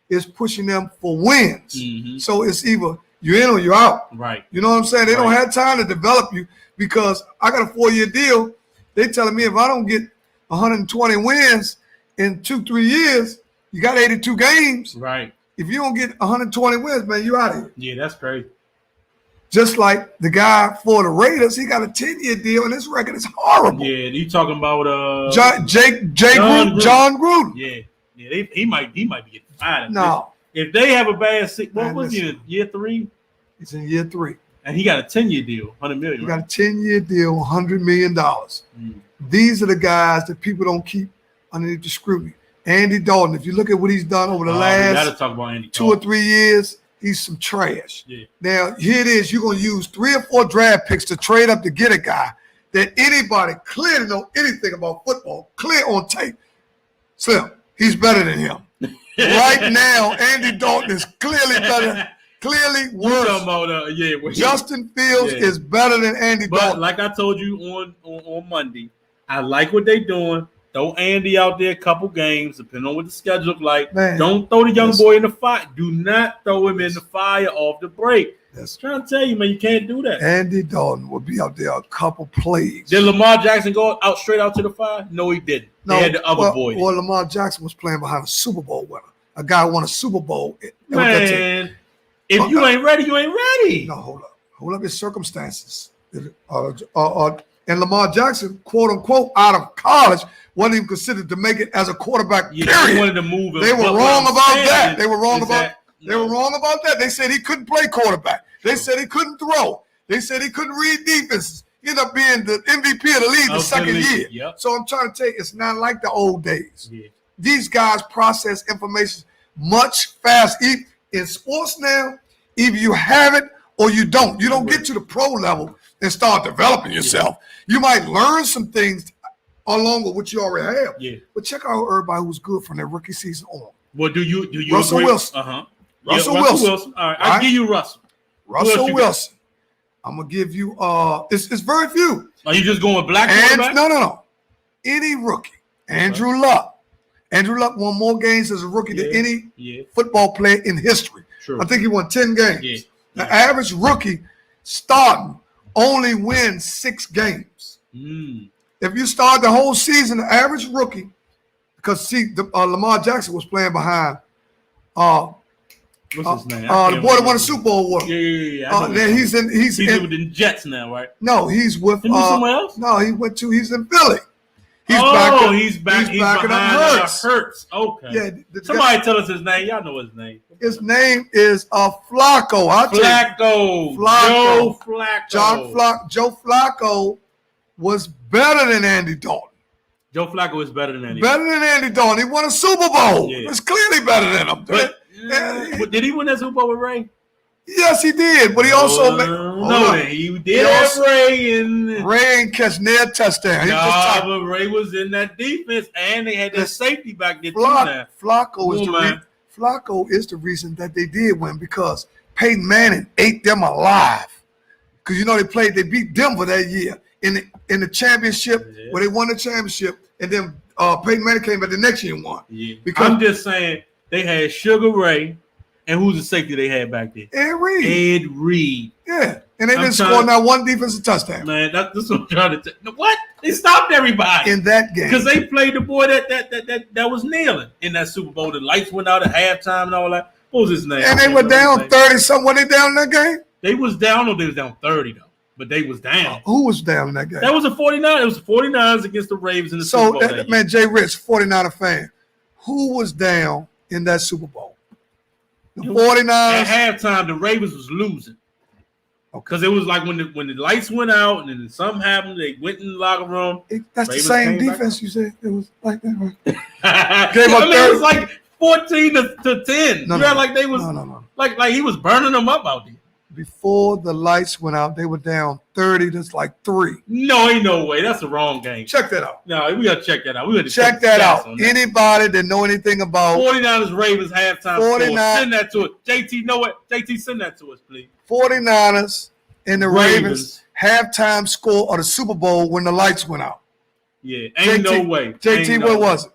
is pushing them for wins. Mm-hmm. So it's either you're in or you're out. Right. You know what I'm saying? They don't have time to develop you because I got a 4-year deal. They telling me if I don't get 120 wins in 2-3 years, you got 82 games. Right. If you don't get 120 wins, man, you out of here. Yeah, that's crazy. Just like the guy for the Raiders, he got a 10-year deal, and his record is horrible. Yeah, you talking about John Gruden. Yeah. He might be getting fired. No. If they have a bad what was he in year 3? He's in year 3. And he got a 10-year deal, $100 million. He got a 10-year deal, $100 million. These are the guys that people don't keep underneath the scrutiny. Andy Dalton, if you look at what he's done over the last talk about Andy 2 or 3 years, he's some trash. Yeah. Now, here it is. You're going to use 3 or 4 draft picks to trade up to get a guy that anybody clearly know anything about football, clear on tape. Slim, he's better than him. Right now, Andy Dalton is clearly better, clearly worse. Justin Fields is better than Andy Dalton. But like I told you on Monday, I like what they're doing. Throw Andy out there a couple games, depending on what the schedule look like. Man, don't throw the young boy in the fire. Do not throw him in the fire off the break. I'm trying to tell you, man, you can't do that. Andy Dalton will be out there a couple plays. Did Lamar Jackson go out straight out to the fire? No, he didn't. They had the other boy. Well, Lamar Jackson was playing behind a Super Bowl winner. A guy who won a Super Bowl. Man, if you ain't ready, you ain't ready. No, hold up. Hold up his circumstances. And Lamar Jackson, quote unquote, out of college, wasn't even considered to make it as a quarterback. Yeah, period. They wanted to move him. They were wrong about that. They were wrong about that. They were wrong about that. They said he couldn't play quarterback. They said he couldn't throw. They said he couldn't read defenses. He ended up being the MVP of the league the second year. Yep. So I'm trying to tell you, it's not like the old days. Yeah. These guys process information much faster. In sports now, either you have it or you don't. You don't get to the pro level and start developing yourself. You might learn some things along with what you already have. Yeah. But check out everybody who's good from their rookie season on. Well, do you Russell agree? Wilson. Russell Wilson. All right, I'll give you Russell. Russell Wilson. I'm gonna give you it's very few. Are you just going with black quarterback? No. Any rookie. Andrew Luck. Andrew Luck won more games as a rookie than any football player in history. True. I think he won 10 games. Yeah. The average rookie starting only wins 6 games. If you start the whole season, the average rookie, because Lamar Jackson was playing behind what's his name? The boy that won the Super Bowl with him. Yeah. Then he's with the Jets now, right? No, he's with somewhere else. No, he's in Philly. He's back. He's backing up Hurts. Okay. Yeah. Somebody tell us his name. Y'all know his name. His name is Flacco. Joe Flacco. Joe Flacco was better than Andy Dalton. Joe Flacco is better than Andy. He won a Super Bowl. Yeah. It's clearly better than him. But did he win that Super Bowl with Ray? Yes, he did. But he also he did have Ray and Ray ain't catch near a touchdown. But Ray was in that defense, and they had that safety back there. Flacco is the reason that they did win, because Peyton Manning ate them alive. Because they beat Denver that year in the championship where they won the championship, and then Peyton Manning came back the next year and won. Yeah. Because I'm just saying they had Sugar Ray, and who's the safety they had back there? Ed Reed. Yeah, and they didn't score not one defensive touchdown. Man, that's what I'm trying to tell. What? They stopped everybody in that game because they played the boy that was kneeling in that Super Bowl. The lights went out at halftime and all that. What was his name? And they were down 30 something. Were they down in that game? They was down, or they was down 30 though. But they was down. Who was down in that game? That was a 49. It was the 49ers against the Ravens in the Super Bowl. So, man, Jay Rich, 49er fan. Who was down in that Super Bowl? The 49ers. At halftime, the Ravens was losing. Because it was like when the lights went out and then something happened, they went in the locker room. That's the same defense you said. It was like that, right? It was like 14 to 10. Like they was like he was burning them up out there. Before the lights went out, they were down 30 to like 3. No, ain't no way. That's the wrong game. Check that out. No, we gotta check that out. We gotta check that out. Anybody that know anything about 49ers Ravens halftime score, send that to us. JT, know what? JT, send that to us, please. 49ers and the Ravens halftime score of the Super Bowl when the lights went out. Yeah, ain't no way. JT, what was it?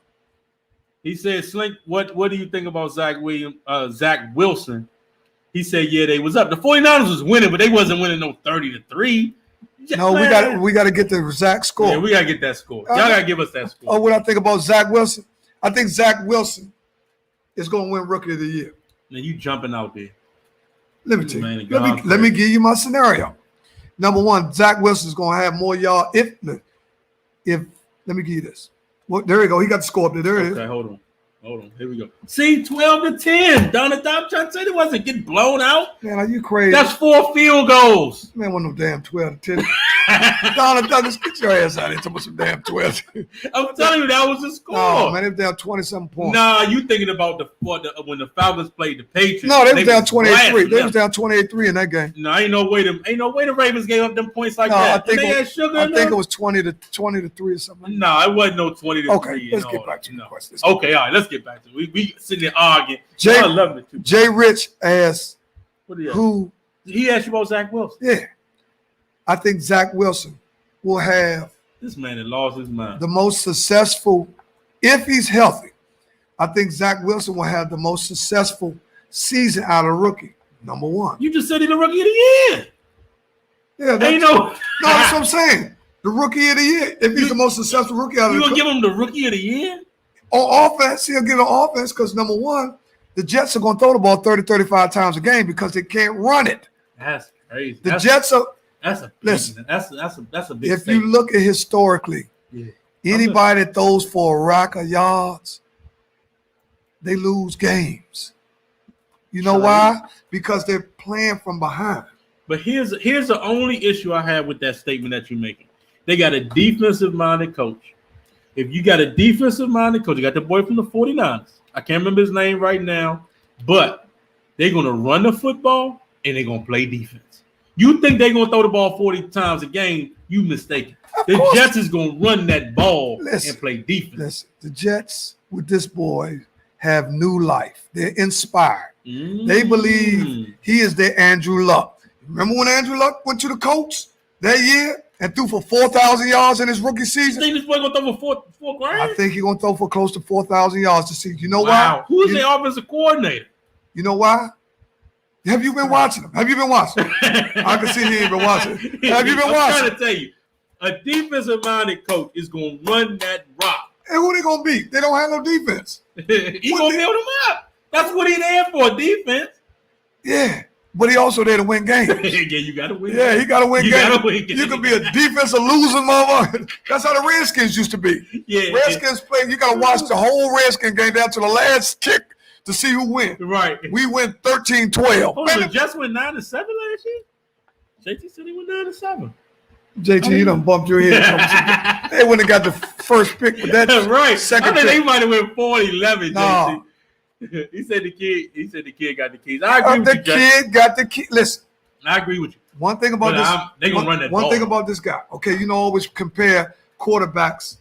He said, Slink, what do you think about Zach Wilson? He said, yeah, they was up. The 49ers was winning, but they wasn't winning no 30-3. No, we got to get the Zach score. Yeah, we got to get that score. Y'all got to give us that score. Oh, what I think about Zach Wilson? I think Zach Wilson is going to win Rookie of the Year. Now you jumping out there. Let me tell you. Let me give you my scenario. Number one, Zach Wilson is going to have more yards. If let me give you this. Well, there you go. He got the score up there. There it is. Okay, hold on. Here we go. See, 12-10. Donald Trump said it wasn't getting blown out. Man, are you crazy? That's 4 field goals. Man, wasn't no damn 12-10. Donald Douglas, get your ass out of here. Talking about some damn 12. I'm telling you, that was the score. Oh, man, they were down 20-something points. Nah, you thinking about when the Falcons played the Patriots. No, they was down 28-3. They was down 28-3 in that game. No, ain't no way the Ravens gave up them points like that. I think it was 20-3 or something. No, it wasn't no 20-3. Okay, let's get back to the question. Okay, all right, let's get back to it. We sitting there arguing. Jay, I love it too. Jay Rich asked who he asked you about Zach Wilson. Yeah. I think Zach Wilson will have this man had lost his mind. The most successful, if he's healthy. I think Zach Wilson will have the most successful season out of rookie. Number one. You just said he's the rookie of the year. Yeah, that's what I'm saying. The rookie of the year. If he's the most successful rookie out of the year. You gonna give him the rookie of the year? On offense, he'll get an offense because number one, the Jets are going to throw the ball 30, 35 times a game because they can't run it. That's crazy. Jets are. That's a big. If statement. you look at historically, anybody that throws for a rack of yards, they lose games. You know why? Because they're playing from behind. But here's the only issue I have with that statement that you're making. They got a defensive-minded coach. If you got a defensive-minded coach, you got the boy from the 49ers. I can't remember his name right now, but they're going to run the football and they're going to play defense. You think they're going to throw the ball 40 times a game, you mistaken. The Jets is going to run that ball and play defense. Listen, the Jets with this boy have new life. They're inspired. They believe he is their Andrew Luck. Remember when Andrew Luck went to the Colts that year and threw for 4,000 yards in his rookie season? You think this boy going to throw for four grand? I think he's going to throw for close to 4,000 yards this season. You know why? Who's their offensive coordinator? You know why? Have you been watching him? I can see he ain't been watching. Have you been watching? I'm trying to tell you, a defensive-minded coach is going to run that rock. And who they going to beat? They don't have no defense. He's going to build them up. That's what he's there for, defense. Yeah. But he also there to win games. Yeah, you got to win. Yeah, he got to win games. You can be a defensive losing motherfucker. That's how the Redskins used to be. Yeah, Redskins play. You got to watch the whole Redskin game down to the last kick to see who win. Right. We win 13-12. Oh, the Jets went 9-7 last year? JT said he went 9-7. JT, he done bumped your head. They wouldn't have got the first pick with that right. second pick. They might have went 4-11, no. JT. He said the kid got the keys. I agree with you, the kid got the key. Listen. I agree with you. One thing about they're gonna run that ball. One thing about this guy, okay, always compare quarterbacks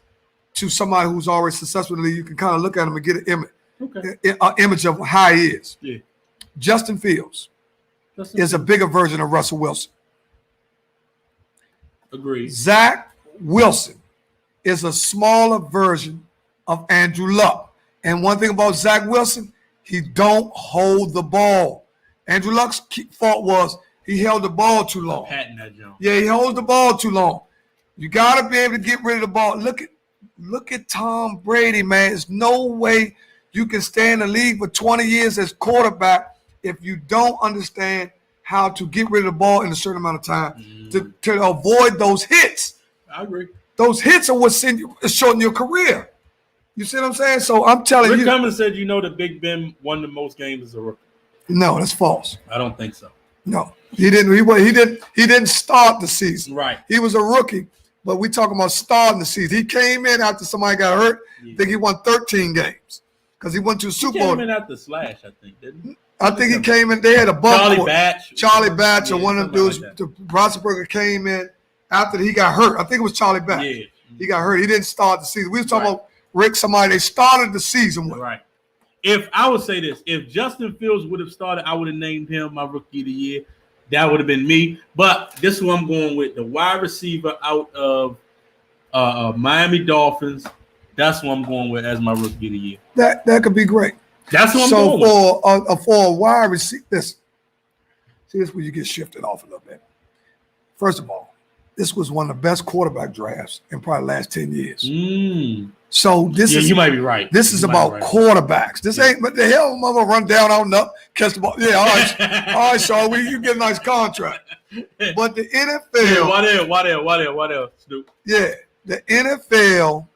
to somebody who's already successful in the league. You can kind of look at him and get an image of how he is. Yeah. Justin Fields is a bigger version of Russell Wilson. Agreed. Zach Wilson is a smaller version of Andrew Luck. And one thing about Zach Wilson, he don't hold the ball. Andrew Luck's fault was he held the ball too long. Yeah, he holds the ball too long. You got to be able to get rid of the ball. Look at Tom Brady, man. There's no way you can stay in the league for 20 years as quarterback if you don't understand how to get rid of the ball in a certain amount of time to avoid those hits. I agree. Those hits are what's shortening your career. You see what I'm saying? So I'm telling you. Rick Cummins said, that Big Ben won the most games as a rookie. No, that's false. I don't think so. No, he didn't. He didn't start the season. Right. He was a rookie, but we talking about starting the season. He came in after somebody got hurt. I think he won 13 games because he went to a Super Bowl. He came in after Slash, I think, didn't he? I think he came in. They had a bump. Charlie Batch, or one of them dudes. Like Roethlisberger came in after he got hurt. I think it was Charlie Batch. Yeah. He got hurt. He didn't start the season. We was talking about Rick, somebody they started the season with. Right. If I would say this, if Justin Fields would have started, I would have named him my rookie of the year. That would have been me. But this is what I'm going with. The wide receiver out of Miami Dolphins, That's what I'm going with as my rookie of the year. That could be great. That's what I'm going with. For a wide receiver, this is where you get shifted off a little bit. First of all, this was one of the best quarterback drafts in probably the last 10 years. So you might be right. This is about quarterbacks. This ain't, but the hell, I'm gonna run down, out and up, catch the ball. Yeah, all right, Shaw, you get a nice contract. But the NFL. What else, Snoop? Yeah, the NFL.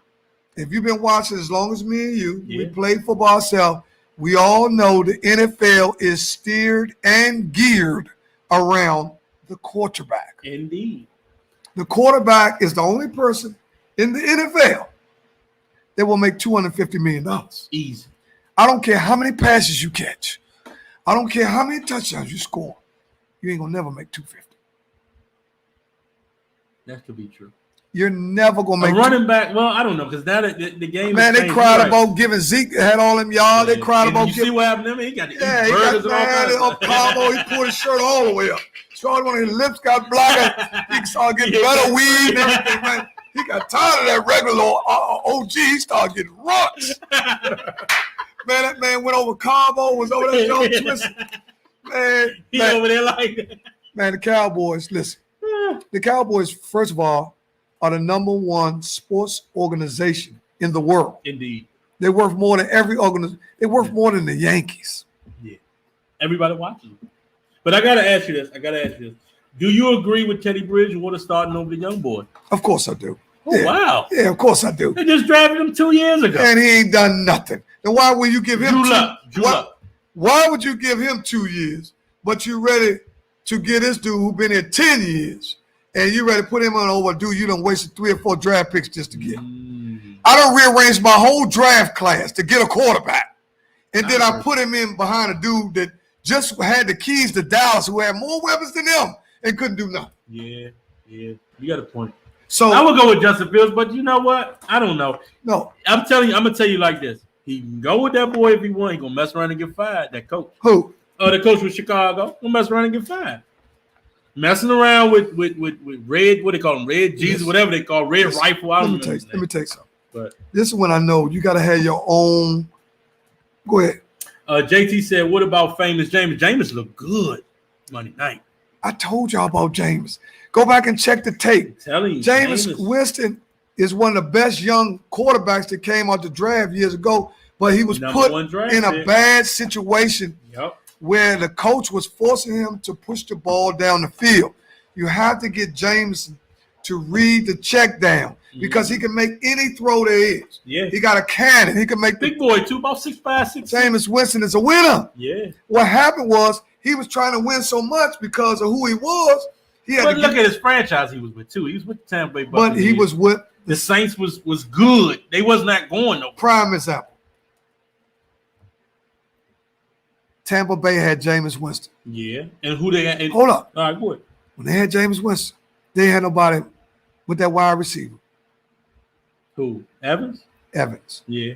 If you've been watching as long as me and you, we played football ourselves. We all know the NFL is steered and geared around the quarterback. Indeed. The quarterback is the only person in the NFL that will make $250 million. Easy. I don't care how many passes you catch. I don't care how many touchdowns you score. You ain't gonna never make $250. That could be true. You're never gonna make a running back. Well, I don't know because now the game. Man, they cried about giving Zeke had all them yards. They cried about. You see what happened to him? He got the burgers and all that. Pablo, he pulled his shirt all the way up. Started when his lips got black. He started getting better weed and everything. Man, he got tired of that regular OG. He started getting rocks. Man, that man went over Cabo. Was over there, Joe Twist. Man, over there like that. Man, the Cowboys. Listen, the Cowboys. First of all, are the #1 sports organization in the world. Indeed. They're worth more than every organization. They're worth more than the Yankees. Yeah. Everybody watches them. But I got to ask you this. Do you agree with Teddy Bridgewater starting over the young boy? Of course I do. Oh, yeah. Wow. Yeah, of course I do. They just drafted him 2 years ago. And he ain't done nothing. Then why would you give him Why would you give him 2 years, but you ready to get this dude who been here 10 years? And you ready to put him on over, dude, you done wasted 3 or 4 draft picks just to get him. I done rearranged my whole draft class to get a quarterback. And then I put him in behind a dude that just had the keys to Dallas, who had more weapons than him and couldn't do nothing. Yeah. You got a point. So I would go with Justin Fields, but you know what? I don't know. No. I'm gonna tell you like this. He can go with that boy if he want. He gonna mess around and get fired. That coach. Who? The coach with Chicago. Gonna mess around and get fired. Messing around with red, what they call them, red Jesus, whatever they call red rifle. Let me tell you something. But this is when I know you got to have your own. Go ahead. JT said, "What about famous James? James looked good Monday night." I told y'all about James. Go back and check the tape. James Winston is one of the best young quarterbacks that came out the draft years ago, but he was put in a bad situation. Yep. Where the coach was forcing him to push the ball down the field. You have to get James to read the check down because he can make any throw there is. Yeah. He got a cannon. He can make big boy too, about 6'5", 6'6". James Winston is a winner. Yeah. What happened was he was trying to win so much because of who he was. But look at his franchise he was with too. He was with the Tampa Bay Buccaneers. But he was with the Saints was good. They was not going nowhere. Prime example. Tampa Bay had Jameis Winston. Yeah. And who they had? Hold up. All right, go ahead. When they had Jameis Winston, they had nobody with that wide receiver. Who? Evans? Evans. Yeah.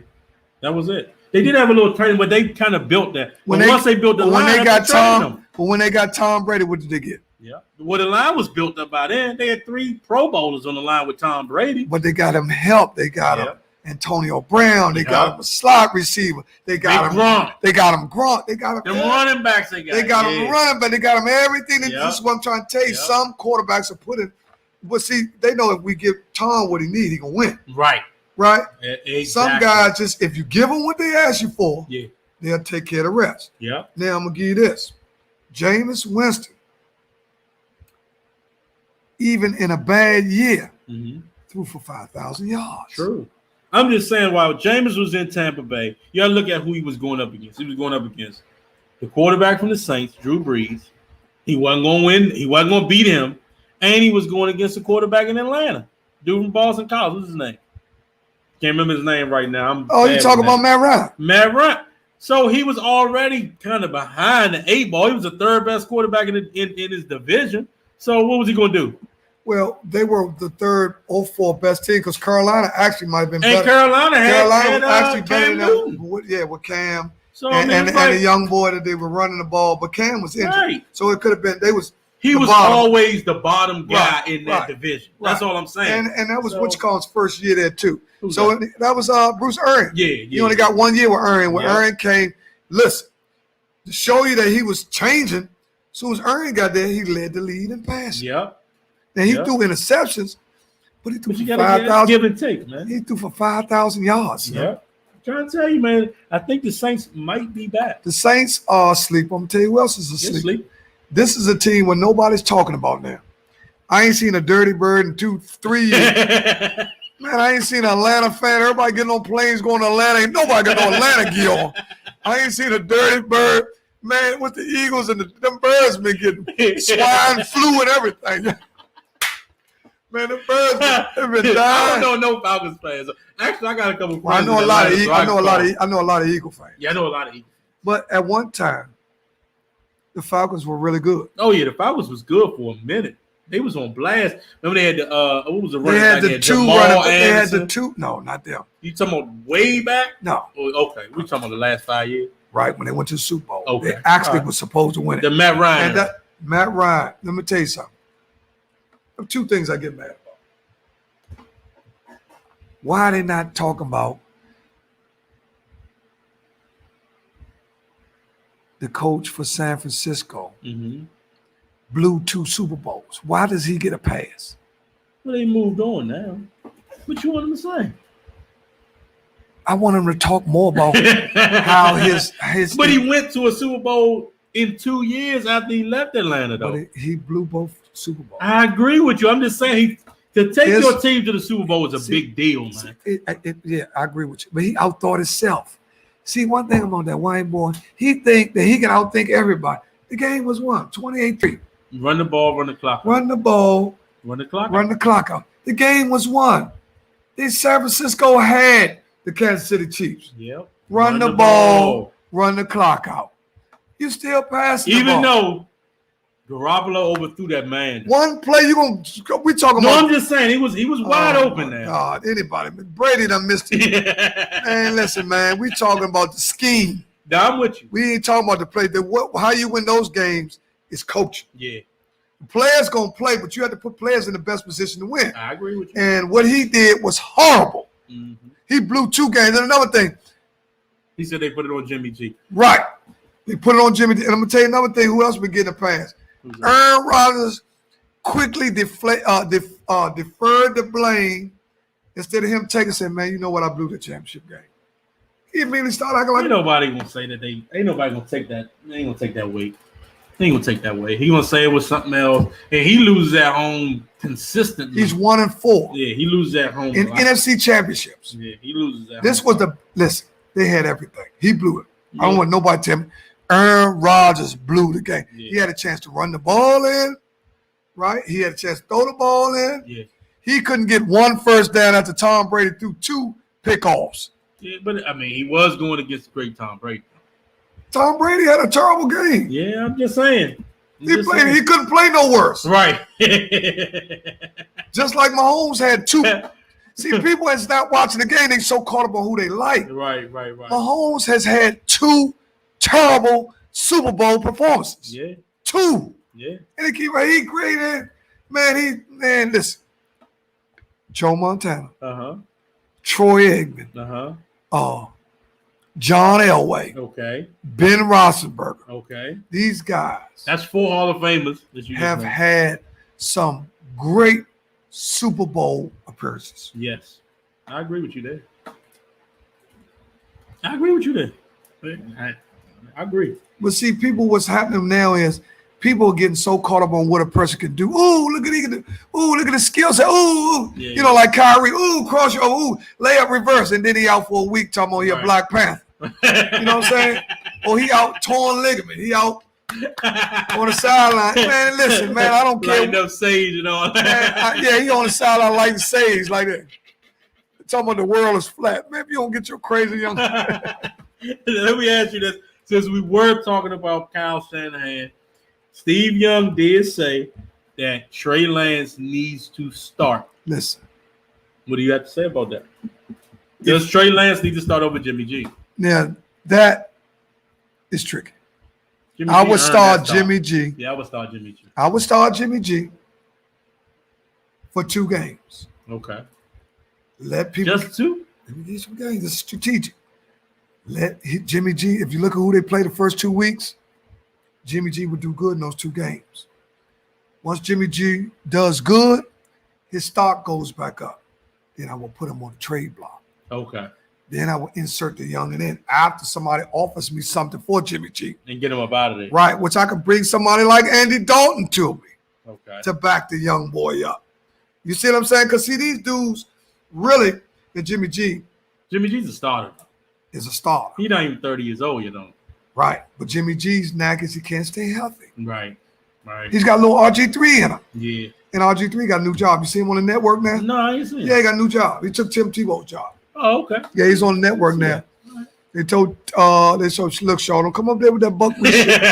That was it. They did have a little training, but they kind of built that. Once they built the line, when they got Tom Brady, what did they get? Yeah. Well, the line was built up by then. They had 3 Pro Bowlers on the line with Tom Brady. But they got him help. They got him Antonio Brown. They got him a slot receiver. They got him Grunt. They got him Grunt. They got him running backs. They got him running, but they got him everything. This is what I'm trying to tell you. Some quarterbacks are putting, but see, they know if we give Tom what he needs, he can win. Right. Exactly. Some guys just, if you give them what they ask you for, they'll take care of the rest. Yeah. Now I'm gonna give you this. Jameis Winston, even in a bad year, threw for 5,000 yards. True. I'm just saying, while Jameis was in Tampa Bay, you got to look at who he was going up against. He was going up against the quarterback from the Saints, Drew Brees. He wasn't going to win. He wasn't going to beat him. And he was going against the quarterback in Atlanta, dude from Boston College. What's his name? Can't remember his name right now. You talking about Matt Ryan? Matt Ryan. So he was already kind of behind the 8 ball. He was the 3rd best quarterback in his division. So what was he going to do? Well, they were the 3rd or 4th best team because Carolina actually might have been better. And Carolina was actually better than with Cam. So and the young boy that they were running the ball, but Cam was injured. Right. So it could have been He was always the bottom guy in that division. That's all I'm saying. And that was What Call's first year there too. So that? that was Bruce Arians. Yeah. He only got 1 year with Arians. When Arians came, listen, to show you that he was changing, as soon as Arians got there, he led the lead in passing. Yep. Now he threw interceptions, but he threw for 5,000. Give and take, man. He threw for 5,000 yards. Yeah. I'm trying to tell you, man. I think the Saints might be back. The Saints are asleep. I'm gonna tell you who else is asleep. This is a team where nobody's talking about now. I ain't seen a Dirty Bird in 2-3 years. Man, I ain't seen an Atlanta fan. Everybody getting on planes going to Atlanta. Ain't nobody got no Atlanta gear on. I ain't seen a Dirty Bird. Man, with the Eagles and them birds been getting swine flu and everything. Man, the birds have been dying. I don't know no Falcons fans. Actually, I got a couple friends. I know a lot of Eagle fans. Yeah, I know a lot of Eagles. But at one time, the Falcons were really good. Oh yeah, the Falcons was good for a minute. They was on blast. Remember they had the what was the running back? They had the two. No, not them. You talking about way back? No. Oh, okay, we talking about the last 5 years. Right when they went to the Super Bowl. Okay. They actually was supposed to win it. The Matt Ryan. And Matt Ryan. Let me tell you something. There are two things I get mad about. Why are they not talking about the coach for San Francisco blew 2 Super Bowls? Why does he get a pass? Well, they moved on now. What you want him to say? I want him to talk more about how his. But he went to a Super Bowl in 2 years after he left Atlanta, though. But he blew both Super Bowls. I agree with you. I'm just saying to take your team to the Super Bowl is a big deal, man. Yeah, I agree with you. But he outthought himself. See, one thing about that Wayne boy, he think that he can outthink everybody. The game was won, 28-3. Run the ball, run the clock. Run the ball. Run the clock. Run the clock out. The game was won. San Francisco had the Kansas City Chiefs. Yep. Run the ball, run the clock out. You still passing the ball. Even though Garoppolo overthrew that man. One play, we talking about. No, I'm just saying he was wide open there. God, anybody. Brady done missed it. Man, listen, man. We talking about the scheme. Now, I'm with you. We ain't talking about the play. How you win those games is coaching. Yeah. The players gonna play, but you have to put players in the best position to win. I agree with you. And what he did was horrible. Mm-hmm. He blew 2 games. And another thing. He said they put it on Jimmy G. Right. They put it on Jimmy G. And I'm gonna tell you another thing. Who else been getting a pass? Aaron Rodgers quickly deferred the blame instead of him taking, saying, "Man, you know what? I blew the championship game." He immediately started acting like. Ain't nobody gonna say that ain't nobody gonna take that. They ain't gonna take that weight. He ain't gonna take that way. He gonna say it was something else, and he loses at home consistently. He's 1-4. Yeah, he loses at home in NFC championships. Yeah, he loses at this home. Listen. They had everything. He blew it. Yeah. I don't want nobody to tell me. Aaron Rodgers blew the game. Yeah. He had a chance to run the ball in, right? He had a chance to throw the ball in. Yeah. He couldn't get 1 first down after Tom Brady threw 2 pickoffs. Yeah, but I mean, he was going against great Tom Brady. Tom Brady had a terrible game. Yeah, I'm just saying. He couldn't play no worse. Right. Just like Mahomes had 2. See, people that's not watching the game, they so caught up on who they like. Right. Mahomes has had 2 terrible Super Bowl performances. Yeah. 2. Yeah. And he graded, man, listen. Joe Montana. Uh-huh. Troy Aikman. Uh-huh. John Elway. Okay. Ben Roethlisberger. Okay. These guys. That's 4 Hall of Famers that you have had some great Super Bowl appearances. Yes. I agree with you there. I agree. But see, what's happening now is people are getting so caught up on what a person can do. Ooh, look at the skill set. Ooh, yeah, you know, like Kyrie. Ooh, cross your. Ooh, layup reverse, and then he out for a week talking about he a Black Panther. You know what I'm saying? Or he out torn ligament. He out on the sideline. Man, listen, man, I don't care. Lighting up sage and all that. Man, he on the sideline lighting sage like that. Talking about the world is flat. Man, if you don't get your crazy young. Let me ask you this. Since we were talking about Kyle Shanahan, Steve Young did say that Trey Lance needs to start. Listen. What do you have to say about that? Does Trey Lance need to start over Jimmy G? Now, that is tricky. I would start Jimmy G. Yeah, I would start Jimmy G. I would start Jimmy G for 2 games. Okay. Let people just 2. Let me get some games. This is strategic. Jimmy G. If you look at who they play the first 2 weeks, Jimmy G would do good in those 2 games. Once Jimmy G does good, his stock goes back up. Then I will put him on the trade block. Okay. Then I will insert the youngin in after somebody offers me something for Jimmy G. And get him up out of there. Right, which I could bring somebody like Andy Dalton to me. Okay. To back the young boy up. You see what I'm saying? Because see, these dudes really, and Jimmy G's a starter. Is a starter. He's not even 30 years old, you know. Right. But Jimmy G's knack is he can't stay healthy. Right. He's got a little RG3 in him. Yeah. And RG3 got a new job. You see him on the network now? No, I ain't seen him. Yeah, he got a new job. He took Tim Tebow's job. Oh, okay. Yeah, he's on the network now. They told they showed, look, Shaw, don't come up there with that buckwheat shit.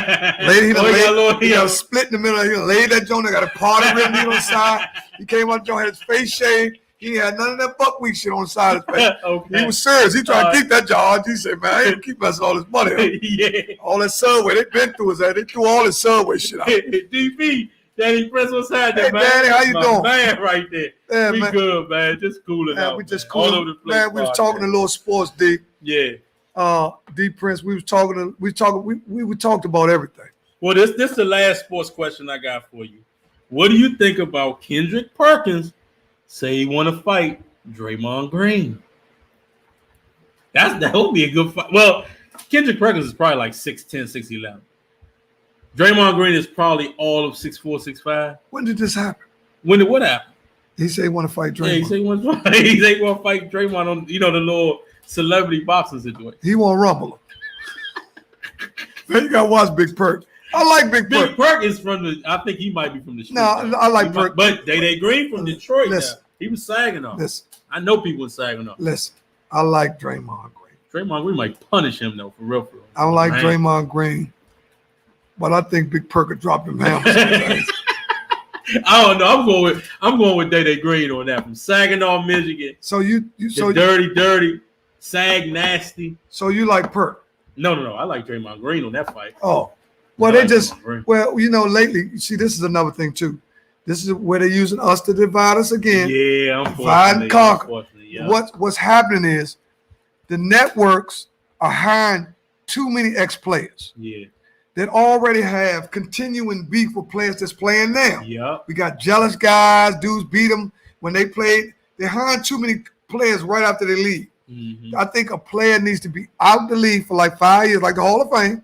Lady, he split in the middle. He laid that joint. They got a party written on the side. He came out the joint, had his face shaved. He had none of that buckwheat shit on the side of his face. Okay. He was serious. He tried to keep that job. He said, man, I ain't keep messing all this money. Yeah. All that Subway. They been through his ass. They threw all his Subway shit out. DP. Danny Prince was had there, man. Daddy, how you doing? Man, right there. Yeah, we man. Good, man. Just cooling out. We just cool. All over the place. Man, we was talking a little sports, D. Yeah. D Prince. We talked about everything. Well, this is the last sports question I got for you. What do you think about Kendrick Perkins say he want to fight Draymond Green? That would be a good fight. Well, Kendrick Perkins is probably like 6'10", 6'11". Draymond Green is probably all of 6'4", 6'5". When did this happen? What happened? He said he want to fight Draymond. Yeah, he said he want to fight Draymond on the little celebrity boxing situation. He want to rumble him. Man, you gotta watch Big Perk. I like Big Perk. Big Perk is I think he might be from the street. No, I like Perk. But Day Green from Detroit. Listen, he was sagging off. Listen, I know people were sagging off. Listen, I like Draymond Green. Draymond Green might punish him though, for real. I don't like Draymond Green, but I think Big Perk could drop him down. I don't know. I'm going with Day Green on that from Saginaw, Michigan. So you dirty, sag nasty. So you like Perk? No. I like Draymond Green on that fight. Oh, well, lately, you see, this is another thing too. This is where they're using us to divide us again. Yeah, divide and conquer. Yeah. What's happening is the networks are hiring too many ex-players. Yeah. That already have continuing beef with players that's playing now. Yeah. We got jealous guys, dudes beat them when they played. They're hiring too many players right after they leave. Mm-hmm. I think a player needs to be out the league for like 5 years, like the Hall of Fame,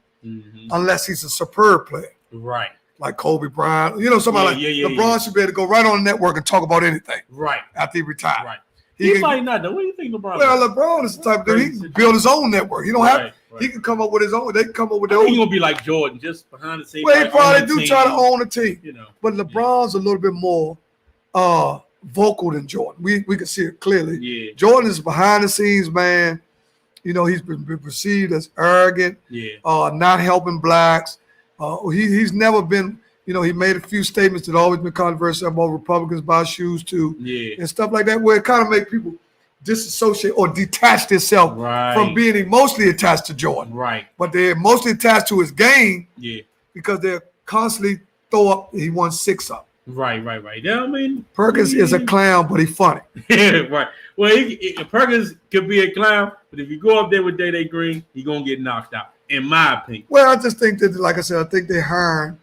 unless he's a superb player. Right. Like Kobe Bryant. Somebody LeBron should be able to go right on the network and talk about anything. Right. After he retired. Right. He might not though. What do you think LeBron? Well, LeBron is the type of dude, he can build his own network. He don't have. Right. He can come up with his own. They can come up with their own. He's gonna be like Jordan, just behind the scenes. Well, he probably do try to own a team. But LeBron's a little bit more vocal than Jordan. We can see it clearly. Yeah. Jordan is behind the scenes, man. He's been perceived as arrogant. Yeah. Not helping blacks. He's never been. He made a few statements that always been controversial about Republicans buy shoes too, and stuff like that, where it kind of make people disassociate or detach themselves from being emotionally attached to Jordan. Right. But they're emotionally attached to his game. Yeah. Because they're constantly throw up. He won 6 up. Right. Yeah, I mean, Perkins is a clown, but he's funny. Right. Well, Perkins could be a clown, but if you go up there with Day Green, he's gonna get knocked out, in my opinion. Well, I just think that, like I said, I think they're hiring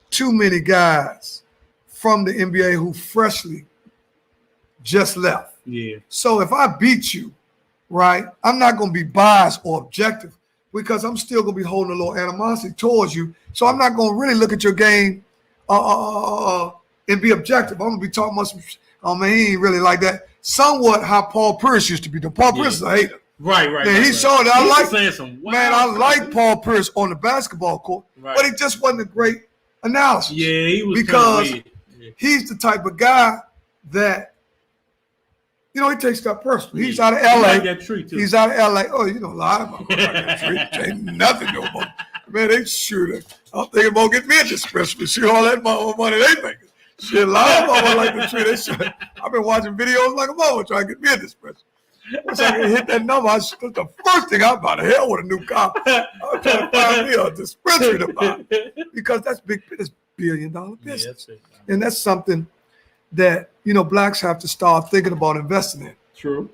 too many guys from the NBA who freshly just left. Yeah. So if I beat you, right, I'm not going to be biased or objective because I'm still going to be holding a little animosity towards you. So I'm not going to really look at your game and be objective. I'm going to be talking about some, oh man, he ain't really like that. Somewhat how Paul Pierce used to be. Paul Pierce is a hater. Right. Man, he showed that. I like Paul Pierce on the basketball court, but he just wasn't a great analysis. Yeah, he was because he's the type of guy that he takes stuff personally. He's out of LA. Like that tree too. He's out of LA. Oh, a lot of them like that tree. Ain't nothing no more. Man, they shoot it. I'm thinking about getting me a dispensary. See all that money they making. Shit, a lot of them like the tree. I've been watching videos like a mother trying to get me a dispensary. Once I can hit that number, that's the first thing I'm about. Hell with a new car. I'm trying to find me a dispensary to buy because that's big. It's billion-dollar business, and that's something that blacks have to start thinking about investing in. True.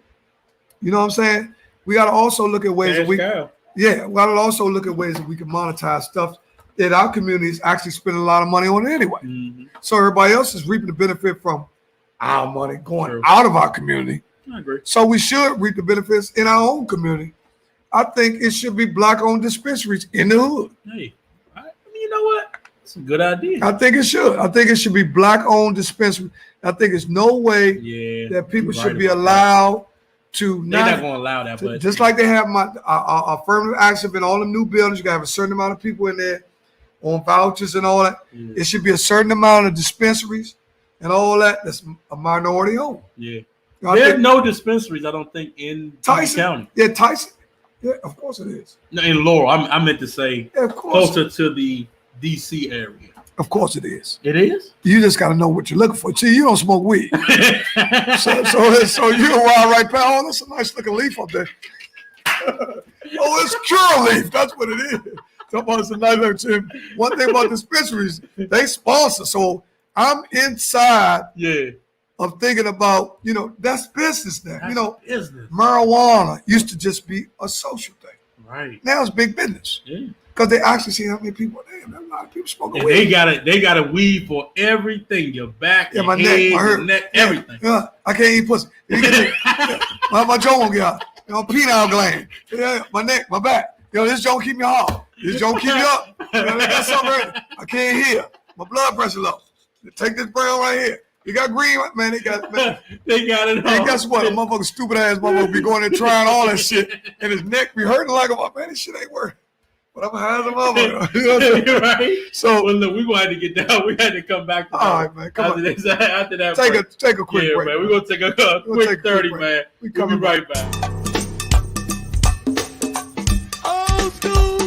You know what I'm saying? We got to also look at ways that we got to also look at ways that we can monetize stuff that our community is actually spending a lot of money on anyway. Mm-hmm. So everybody else is reaping the benefit from our money going out of our community. I agree. So we should reap the benefits in our own community. I think it should be black-owned dispensaries in the hood. Hey, you know what? It's a good idea. I think it should. I think it should be black-owned dispensaries. I think there's no way that people should be allowed to. They're not going to allow that. But just like they have affirmative action in all the new buildings, you got to have a certain amount of people in there on vouchers and all that. Yeah. It should be a certain amount of dispensaries and all that that's a minority owned. Yeah. There's no dispensaries, I don't think, in Tyson County. Yeah, Tyson. Yeah, of course it is. No, in Laurel. I meant to say closer to the DC area. Of course it is. It is? You just got to know what you're looking for. See, you don't smoke weed. so you're a wild right pal. Oh, that's a nice looking leaf up there. Oh, it's cure leaf. That's what it is. It's a nice looking. One thing about dispensaries, they sponsor. So I'm inside of thinking about, that's business now. That's business. Marijuana used to just be a social thing. Right. Now it's big business. Yeah. Because they actually see how many people there. A lot of people smoking weed. They got a weed for everything. Your back, your my head, neck, your neck, everything. Yeah, I can't eat pussy. My jaw won't get out. Penile gland. Yeah, my neck, my back. This joint keep me hard. This joint keep me up. They got something right. I can't hear. My blood pressure low. Take this brown right here. You got green, man. They got it. And guess what? A motherfucker, stupid ass motherfucker, be going and trying all that shit, and his neck be hurting like man, this shit ain't working. But I'm high as a motherfucker. You know what I'm saying? Right. So, we're going to have to get down. We had to come back. All right, man. Come on. After that, take a quick break. Man. We're going to take a quick 30, man. We'll be right back. Old school.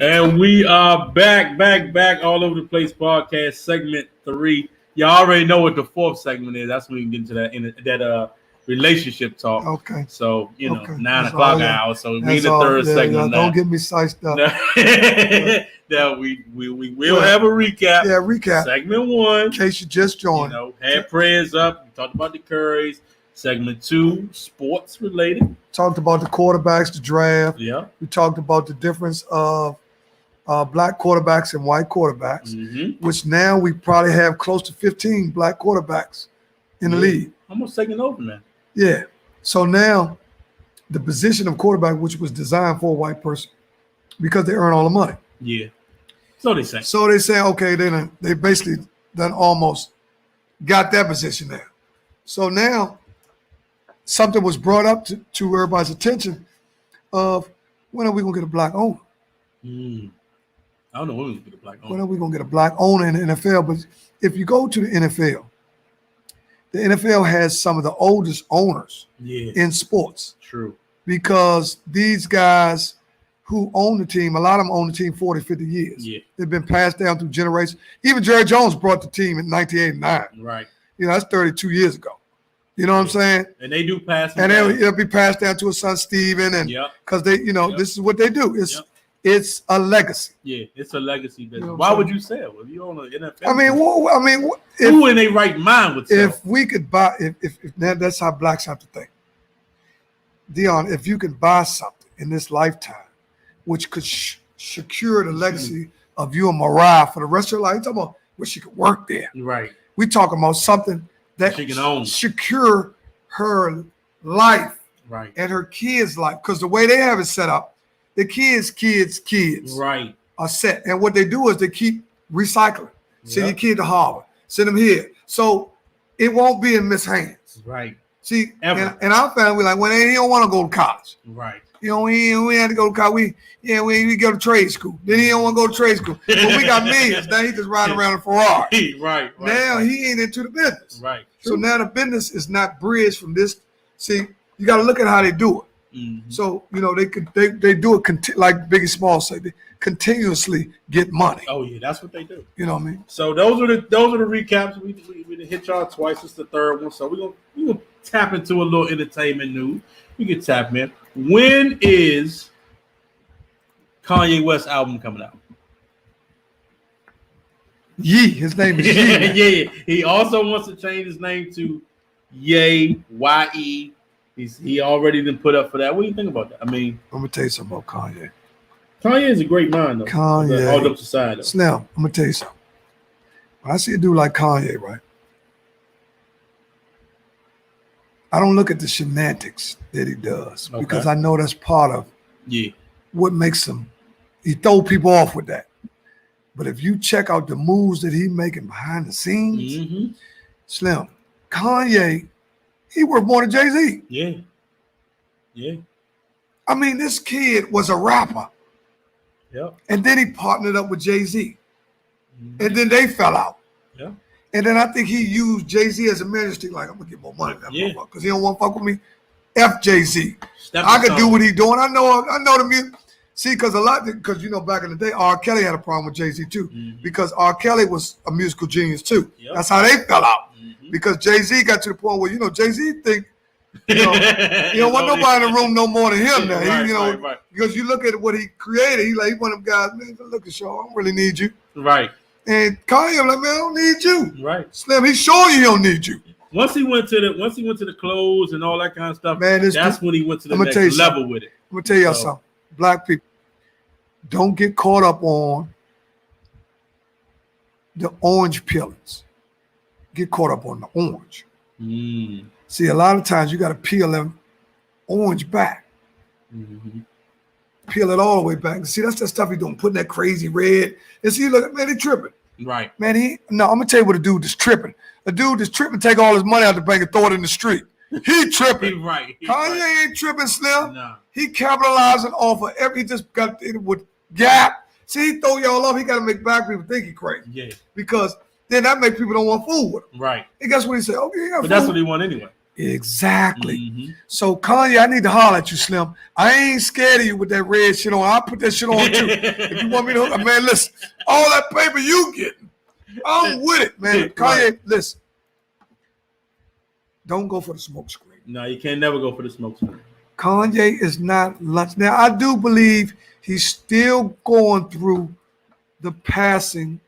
And we are back all over the place. Podcast segment 3. Y'all already know what the 4th segment is. That's when we get into that relationship talk. Okay. So 9 o'clock hour. So we in the 3rd segment now. Don't get me sized up. Now we will have a recap. Yeah, recap. Segment 1. In case you just joined. Had prayers up. We talked about the Currys. Segment 2, sports related. Talked about the quarterbacks, the draft. Yeah. We talked about the difference of black quarterbacks and white quarterbacks, which now we probably have close to 15 black quarterbacks in the league. Almost taking over, man. Yeah. So now the position of quarterback, which was designed for a white person, because they earn all the money. Yeah. So they say. So they say, okay, they basically done almost got that position there. So now something was brought up to everybody's attention of when are we going to get a black owner? I don't know when we're going to get a black owner. When are we going to get a black owner in the NFL? But if you go to the NFL has some of the oldest owners in sports. True. Because these guys who own the team, a lot of them own the team 40, 50 years. Yeah. They've been passed down through generations. Even Jerry Jones brought the team in 1989. Right. That's 32 years ago. You know what I'm saying? And they do pass. And it'll be passed down to his son Steven, and because they, this is what they do. It's a legacy. Yeah, it's a legacy business. Why would you sell if you own an NFL? Who in their right mind would sell? If we could buy, if that's how blacks have to think. Deon, if you could buy something in this lifetime, which could secure the legacy of you and Mariah for the rest of your life, you're talking about where she could work there. Right. We talking about something that she can own, secure her life, right, and her kids' life. Because the way they have it set up, the kids, right, are set. And what they do is they keep recycling. Send your kid to Harvard. Send them here. So it won't be in mishands. Right. See, in our family, like when he don't want to go to college. Right. You know, we had to go to college. We go to trade school. Then he don't want to go to trade school. But we got millions. Now he just riding around in Ferrari. Right. Now he ain't into the business. Right. So now the business is not bridged from this. See, you got to look at how they do it. Mm-hmm. So they do it like Biggie Smalls say. They continuously get money. Oh yeah, that's what they do. You know what I mean? So those are the recaps. We done hit y'all twice. It's the third one. So we gonna tap into a little entertainment news. We can tap in. When is Kanye West album coming out? Yee, his name is Yee. Yeah. He also wants to change his name to Ye, Y-E. He already been put up for that. What do you think about that? I mean, I'm gonna tell you something about Kanye. Kanye is a great mind, though. Kanye, all jokes aside, though. Slim, I'm gonna tell you something. When I see a dude like Kanye, right? I don't look at the shenanigans that he does because I know that's part of what makes him. He throw people off with that. But if you check out the moves that he making behind the scenes, Slim, Kanye, he worth more than Jay-Z. Yeah. I mean, this kid was a rapper. Yep. And then he partnered up with Jay-Z. And then they fell out. Yeah. And then I think he used Jay-Z as a ministry, like, I'm gonna get more money than that motherfucker because he don't want to fuck with me. F Jay-Z. I could do what he doing. I know the music. See, because back in the day, R. Kelly had a problem with Jay-Z too, because R. Kelly was a musical genius too. Yep. That's how they fell out. Because Jay-Z got to the point where Jay-Z think you don't want nobody in the room no more than him now. Right. Because you look at what he created, he one of them guys, man, look at y'all, I don't really need you. Right. And Kanye like, man, I don't need you. Right. Slim, he's showing you he don't need you. Once he went to the clothes and all that kind of stuff, man, that's when he went to the next level with it. I'm gonna tell y'all something. Black people, don't get caught up on the orange peelings. Get caught up on the orange. See, a lot of times you got to peel them orange back. Peel it all the way back. See, that's the stuff he doing, putting that crazy red. And see, look, man, he tripping. Right. Man, I'm going to tell you what a dude is tripping. A dude that's tripping, take all his money out the bank and throw it in the street. He tripping. Right. Kanye ain't tripping, Slim. No. He capitalizing off of he just got it with Gap. See, he throw y'all off. He got to make black people think he crazy. Yeah. Because then that make people don't want food with him. Right. And guess what he said? Okay, you got but food. That's what he want anyway. Exactly. So Kanye, I need to holler at you, Slim. I ain't scared of you with that red shit on. I'll put that shit on too. If you want me to, man, listen. All that paper you getting, I'm with it, man. Kanye, listen. Don't go for the smoke screen. No, you can't never go for the smoke screen. Kanye is not lunch. Now, I do believe he's still going through the passing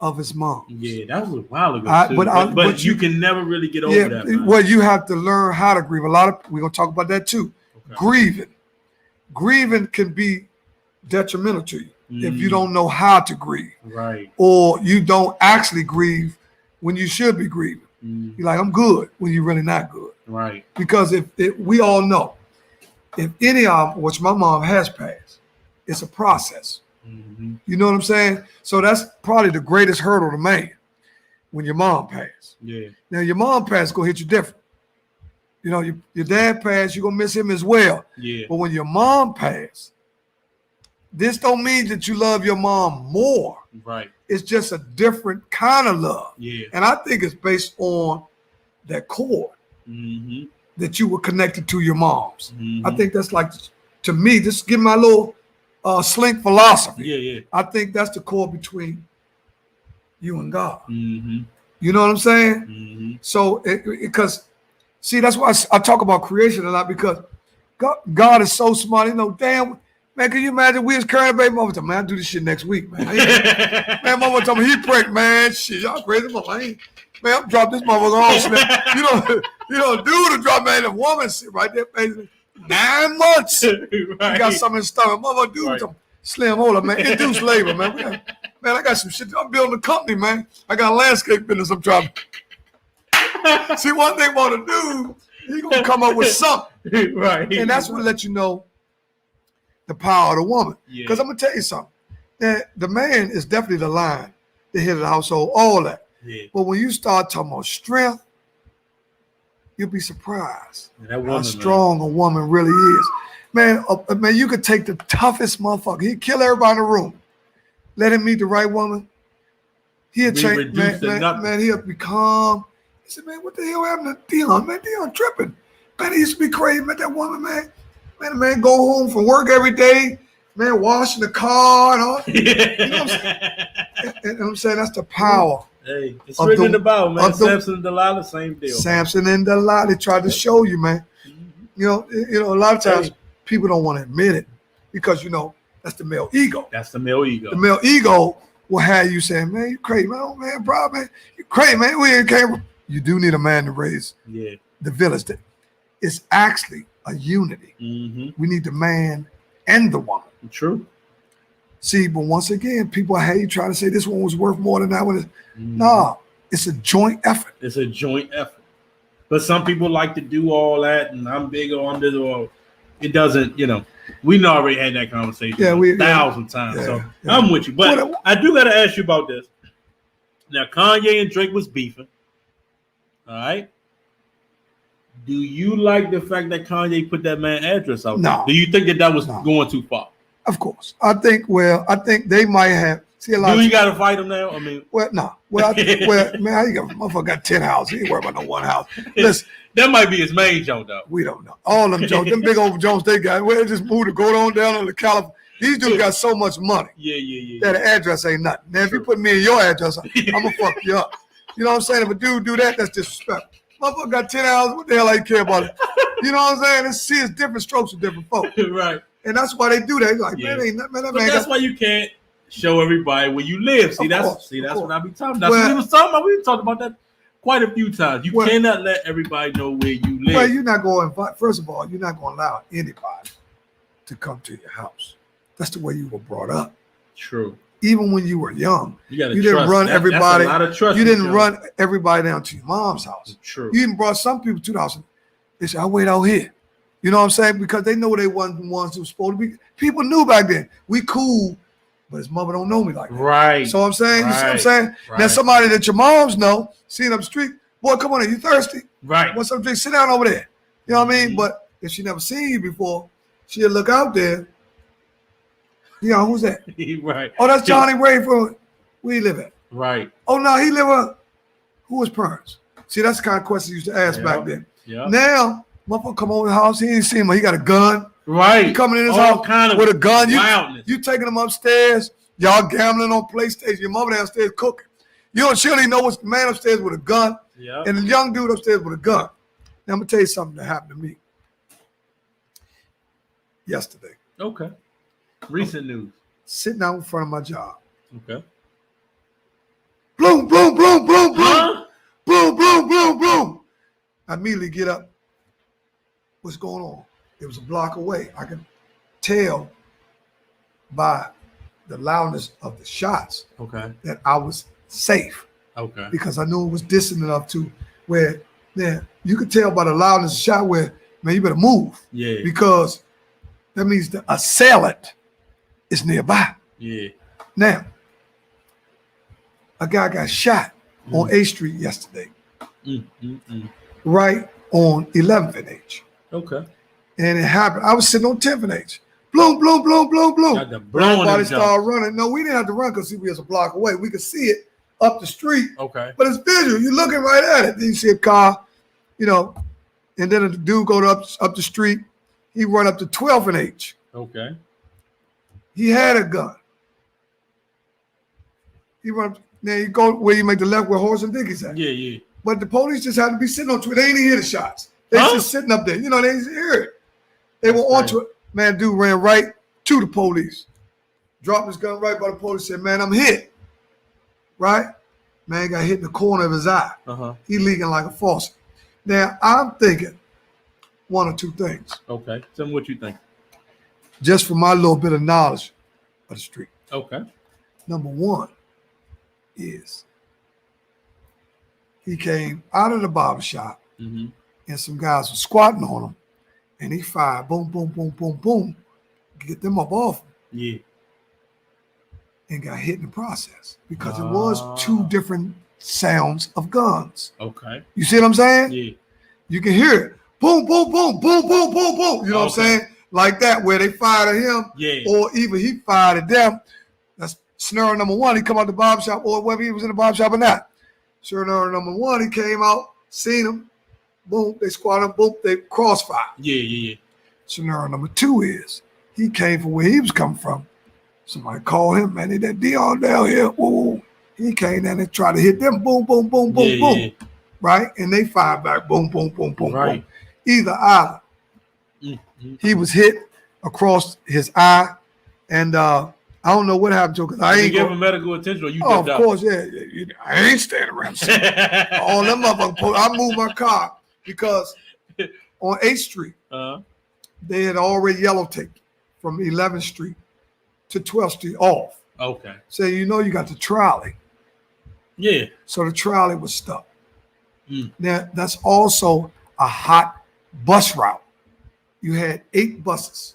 of his mom. Yeah, that was a while ago. But you can never really get over that. Man. Well, you have to learn how to grieve. We're gonna talk about that too. Okay. Grieving can be detrimental to you if you don't know how to grieve. Right. Or you don't actually grieve when you should be grieving. You're like, I'm good when you're really not good. Right. Because if we all know, if any of which my mom has passed, it's a process. You know what I'm saying? So that's probably the greatest hurdle to man when your mom passed. Yeah. Now your mom passed gonna hit you different. Your dad passed, you're gonna miss him as well. Yeah. But when your mom passed, this don't mean that you love your mom more. Right. It's just a different kind of love. Yeah. And I think it's based on that cord that you were connected to your mom's. I think that's like, to me, just give my little Slink philosophy. Yeah. I think that's the core between you and God. You know what I'm saying? So, because, see, that's why I talk about creation a lot, because God is so smart. Damn, man, can you imagine we was carrying a baby? Mama told me, man, I'll do this shit next week, man. Man, mama told me he pregnant, man. Shit, y'all crazy, mama. Man, I'm drop this motherfucker off. You don't do the drop, man. The woman sit right there, facing 9 months. Right. You got something in the stomach. Mother, dude, right. Slim, hold up, man. Induced labor, man. Man, I got some shit. I'm building a company, man. I got a landscape business I'm trying. See, one thing about a dude, he gonna come up with something. Right. And that's what let you know the power of the woman. Because I'm gonna tell you something. The man is definitely the line, the head of the household, all that. Yeah. But when you start talking about strength, you'll be surprised how strong a woman really is. Man, you could take the toughest motherfucker. He'd kill everybody in the room. Let him meet the right woman. He'd change, man, he'll be calm. He said, man, what the hell happened to Deon? Man, Deon tripping. Man, he used to be crazy. Man, that woman, man. Man, the man go home from work every day. Man, washing the car and all. You know what I'm saying? And I'm saying that's the power. Hey, it's written in the Bible, man. Samson and Delilah, same deal. Samson and Delilah, they tried to show you, man. You know, a lot of times people don't want to admit it because, that's the male ego. That's the male ego. The male ego will have you saying, man, you crazy, man. Oh, man, bro, man. You crazy, man. We ain't came. You do need a man to raise the village. It's actually a unity. Mm-hmm. We need the man and the woman. True. See, but once again, people hate trying to say this one was worth more than that one. Mm-hmm. No, it's a joint effort. It's a joint effort. But some people like to do all that, and I'm big on this, or it doesn't, we already had that conversation 1,000 times. So I'm with you. But I do got to ask you about this. Now, Kanye and Drake was beefing. All right. Do you like the fact that Kanye put that man's address out there? Do you think that was going too far? Of course. I think they might have. See, a lot. Do you got to fight him now? I mean, no. Well, man, how you got motherfucker got 10 houses. He ain't worried about no one house. Listen, that might be his main joke, though. We don't know. All them jokes, them big old Jones State guys, they just moved to go on down to California. These dudes got so much money. Yeah. That the address ain't nothing. Now, if you put me in your address, I'm gonna fuck you up. You know what I'm saying? If a dude do that, that's disrespectful. Motherfucker got 10 houses. What the hell I care about it? You know what I'm saying? It's different strokes for different folks. Right. And that's why they do that. Like, man, ain't nothing. But that's why you can't show everybody where you live. See, that's what I be talking about. That's what we was talking about. We talked about that quite a few times. You cannot let everybody know where you live. Well, you're not going. First of all, you're not going to allow anybody to come to your house. That's the way you were brought up. True. Even when you were young, you didn't run everybody. That's a lot of trust. You didn't run everybody down to your mom's house. True. You even brought some people to the house. They said, "I wait out here." You know what I'm saying? Because they know they wasn't the ones who were supposed to be. People knew back then. We cool, but his mother don't know me like that. Right. So I'm saying, you see what I'm saying? Right. Now somebody that your moms know, seeing up the street, boy, come on in, you thirsty? Right. Want some drink? Sit down over there. You know what I mean? Mm-hmm. But if she never seen you before, she'll look out there. Who's that? Right. Oh, that's Johnny Ray from where he live at. Right. Oh, no, he live at who was parents? See, that's the kind of questions you used to ask back then. Yeah. Now, motherfucker come over the house, he ain't seen him. He got a gun. Right. He coming in his house with a gun. You taking him upstairs. Y'all gambling on PlayStation. Your mother downstairs cooking. You don't surely know what's the man upstairs with a gun and the young dude upstairs with a gun. Now, I'm going to tell you something that happened to me yesterday. Okay. Recent news. Sitting out in front of my job. Okay. Boom, boom, boom, boom, boom. Huh? Boom, boom, boom, boom. I immediately get up. What's going on? It was a block away. I could tell by the loudness of the shots that I was safe. Okay. Because I knew it was distant enough to where, man, you could tell by the loudness of the shot where, man, you better move. Yeah. Because that means the assailant is nearby. Yeah. Now, a guy got shot on 8th Street yesterday. Right on 11th and H. Okay. And it happened. I was sitting on 10th and H. Bloom, bloom, bloom, bloom, bloom. Everybody started running. No, we didn't have to run because we was a block away. We could see it up the street. Okay. But it's visual. You're looking right at it. Then you see a car, and then the dude go up the street. He run up to 12th and H. Okay. He had a gun. He run up. Now you go where you make the left where Horse and Dickies at. Yeah. But the police just had to be sitting on to it. They ain't hear the shots. They just sitting up there. They didn't hear it. They were onto it. Man, dude ran right to the police. Dropped his gun right by the police. Said, man, I'm hit. Right? Man got hit in the corner of his eye. He leaking like a faucet. Now, I'm thinking one or two things. Okay. Tell me what you think. Just from my little bit of knowledge of the street. Okay. Number one is he came out of the barbershop and some guys were squatting on him and he fired boom, boom, boom, boom, boom, get them up off him. Yeah. And got hit in the process because it was two different sounds of guns. Okay. You see what I'm saying? Yeah. You can hear it. Boom, boom, boom, boom, boom, boom, boom. You know what I'm saying? like that, where they fired at him, or even he fired at them. That's scenario number one. He come out the barbershop, or whether he was in the barbershop or not. Scenario number one, he came out, seen him, boom, they squatted him, boom, they crossfire. Yeah. Scenario number two is he came from where he was coming from. Somebody called him, man, that Deon down here. Woo. He came down and tried to hit them, boom, boom, boom, boom, boom. Yeah. Right? And they fired back, boom, boom, boom, boom, boom. Either he was hit across his eye, and I don't know what happened to him, because I ain't give him medical attention, or you of course, yeah. I ain't standing around. All them motherfuckers, I moved my car because on 8th Street, they had already yellow taped from 11th Street to 12th Street off. Okay. So you got the trolley. Yeah. So the trolley was stuck. Now, that's also a hot bus route. You had 8 buses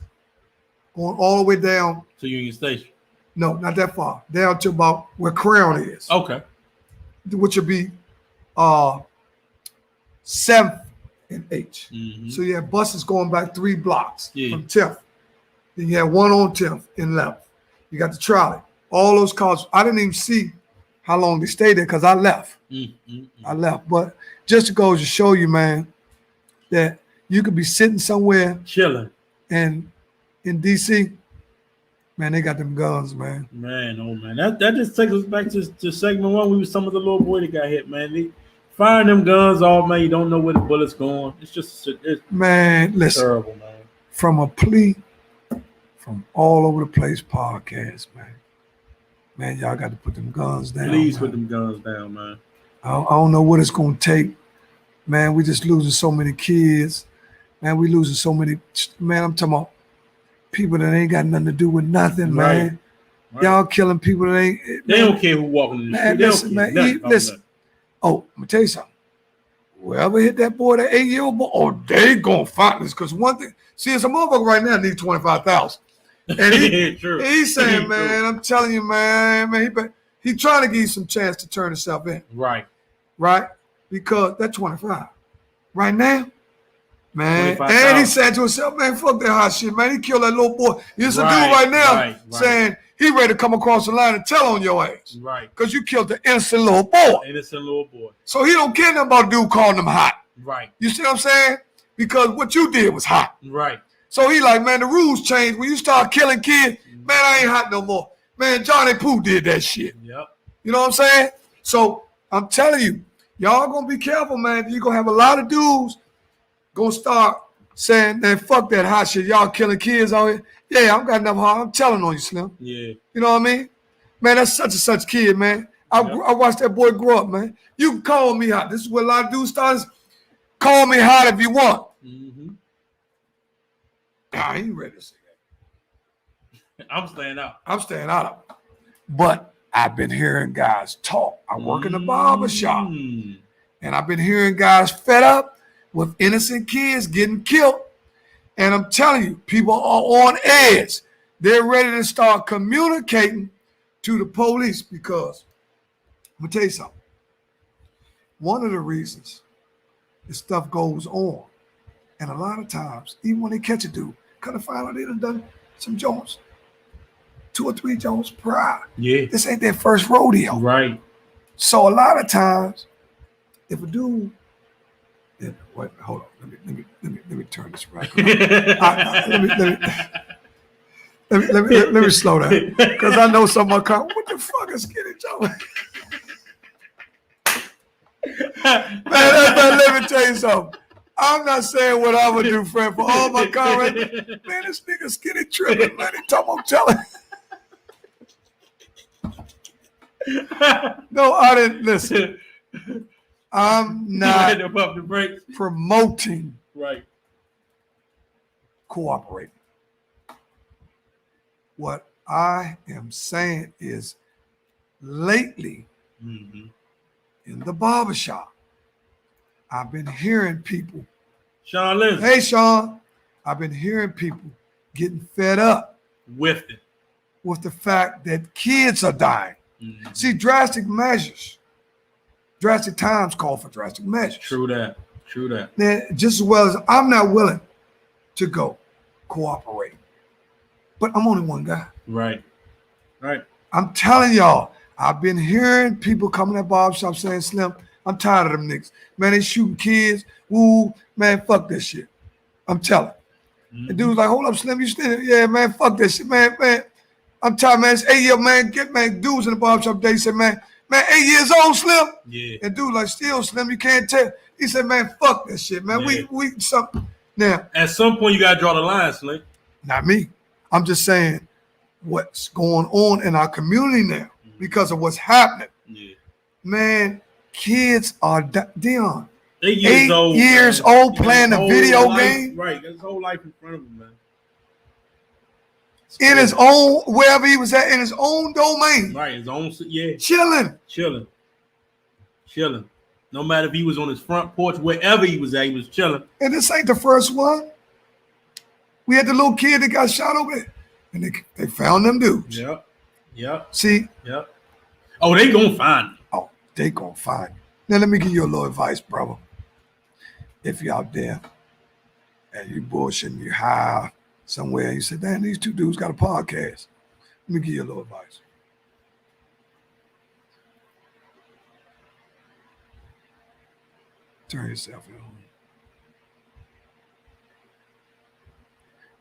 going all the way down to Union Station. No, not that far. Down to about where Crown is. Okay. Which would be 7th and H. So you have buses going back 3 blocks from 10th. Then you have one on 10th and 11th. You got the trolley. All those cars. I didn't even see how long they stayed there because I left. I left. But just to go to show you, man, that you could be sitting somewhere chilling, and in DC, man, they got them guns, man. Man, oh man, that just takes us back to segment 1. We was some of the little boy that got hit, man. They firing them guns off, man. You don't know where the bullets going. It's just man, listen, terrible, man. From a plea, from all over the place podcast, man, y'all got to put them guns down. Please put them guns down, man. I don't know what it's gonna take, man. We just losing so many kids, man. We losing so many, man. I'm talking about people that ain't got nothing to do with nothing, man. Right. Y'all killing people that ain't. They don't care who walking in the street. Listen, man. Listen. Oh, I'm gonna tell you something. Whoever hit that boy, that 8-year-old boy, they gonna fight this. Because one thing, see, it's a motherfucker right now need 25,000, and he's saying, man, I'm telling you, man, he trying to give you some chance to turn himself in. Right. Because that's 25. Right now. Man, and he said to himself, man, fuck that hot shit, man. He killed that little boy. There's a dude right now saying he ready to come across the line and tell on your ass. Right. Because you killed the innocent little boy. So he don't care nothing about a dude calling him hot. Right. You see what I'm saying? Because what you did was hot. Right. So he like, man, the rules changed. When you start killing kids, man, I ain't hot no more. Man, Johnny Pooh did that shit. Yep. You know what I'm saying? So I'm telling you, y'all gonna be careful, man. You're gonna have a lot of dudes gonna start saying, man, fuck that hot shit. Y'all killing kids out here. Yeah, I've got enough heart. I'm telling on you, Slim. Yeah. You know what I mean? Man, that's such and such kid, man. I watched that boy grow up, man. You can call me hot. This is what a lot of dudes start. Call me hot if you want. I ain't ready to say that. I'm staying out. I'm staying out of it. But I've been hearing guys talk. I work in the barber shop. And I've been hearing guys fed up with innocent kids getting killed. And I'm telling you, people are on edge. They're ready to start communicating to the police because, I'm going to tell you something. One of the reasons this stuff goes on, and a lot of times, even when they catch a dude, kind of find out they done some joints, 2 or 3 joints prior. Yeah. This ain't their first rodeo. Right. So a lot of times, if a dude, wait, hold on. Let me turn this right. Let me slow down because I know someone come. What the fuck is Skinny Joe? Man, let me tell you something. I'm not saying what I would do, friend, for all my comments. Man, this nigga Skinny tripping, man. He talking about telling. No, I didn't listen. I'm not promoting cooperating. What I am saying is lately in the barbershop, I've been hearing people. Sean, listen. Hey, Sean. I've been hearing people getting fed up with it. With the fact that kids are dying. See, drastic times call for drastic measures. True that. Now, just as well as I'm not willing to go cooperate. But I'm only one guy. Right. I'm telling y'all, I've been hearing people coming at barbershop saying, Slim, I'm tired of them niggas. Man, they shooting kids. Woo, man, fuck this shit. I'm telling. The dude's like, hold up, Slim, you still? Yeah, man, fuck this shit, man. I'm tired, man. It's 8 years, man. Dudes in the barbershop day said, man, 8 years old, Slim. Yeah. And dude like, still, Slim, you can't tell. He said, man, fuck this shit, man. Yeah. We something. Now, at some point, you gotta draw the line, Slink. not me. I'm just saying what's going on in our community now because of what's happening. Yeah. Man, kids are Deon. 8 years old. 8 years man. old playing a video game. Right. His whole life in front of him, man. In his own, wherever he was at, in his own domain. Right. His own. Yeah. Chilling. No matter if he was on his front porch, wherever he was at, he was chilling. And this ain't the first one. We had the little kid that got shot over there. And they found them dudes. Yep. See? Yep. Oh, they gonna find him. Oh, they gonna find him. Now, let me give you a little advice, brother. If you're out there and you bullshitting, you high somewhere, and you say, damn, these two dudes got a podcast. Let me give you a little advice. Turn yourself in.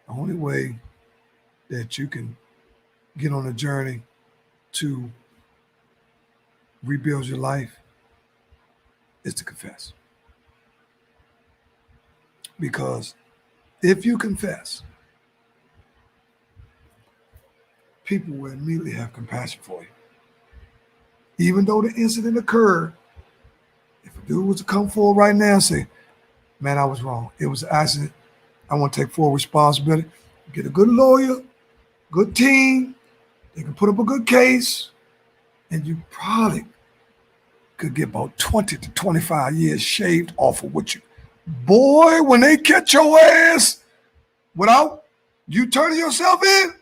The only way that you can get on a journey to rebuild your life is to confess. Because if you confess, people will immediately have compassion for you. Even though the incident occurred, if a dude was to come forward right now and say, man, I was wrong. It was an accident. I want to take full responsibility. Get a good lawyer, good team. They can put up a good case. And you probably could get about 20 to 25 years shaved off of what you. Boy, when they catch your ass without you turning yourself in,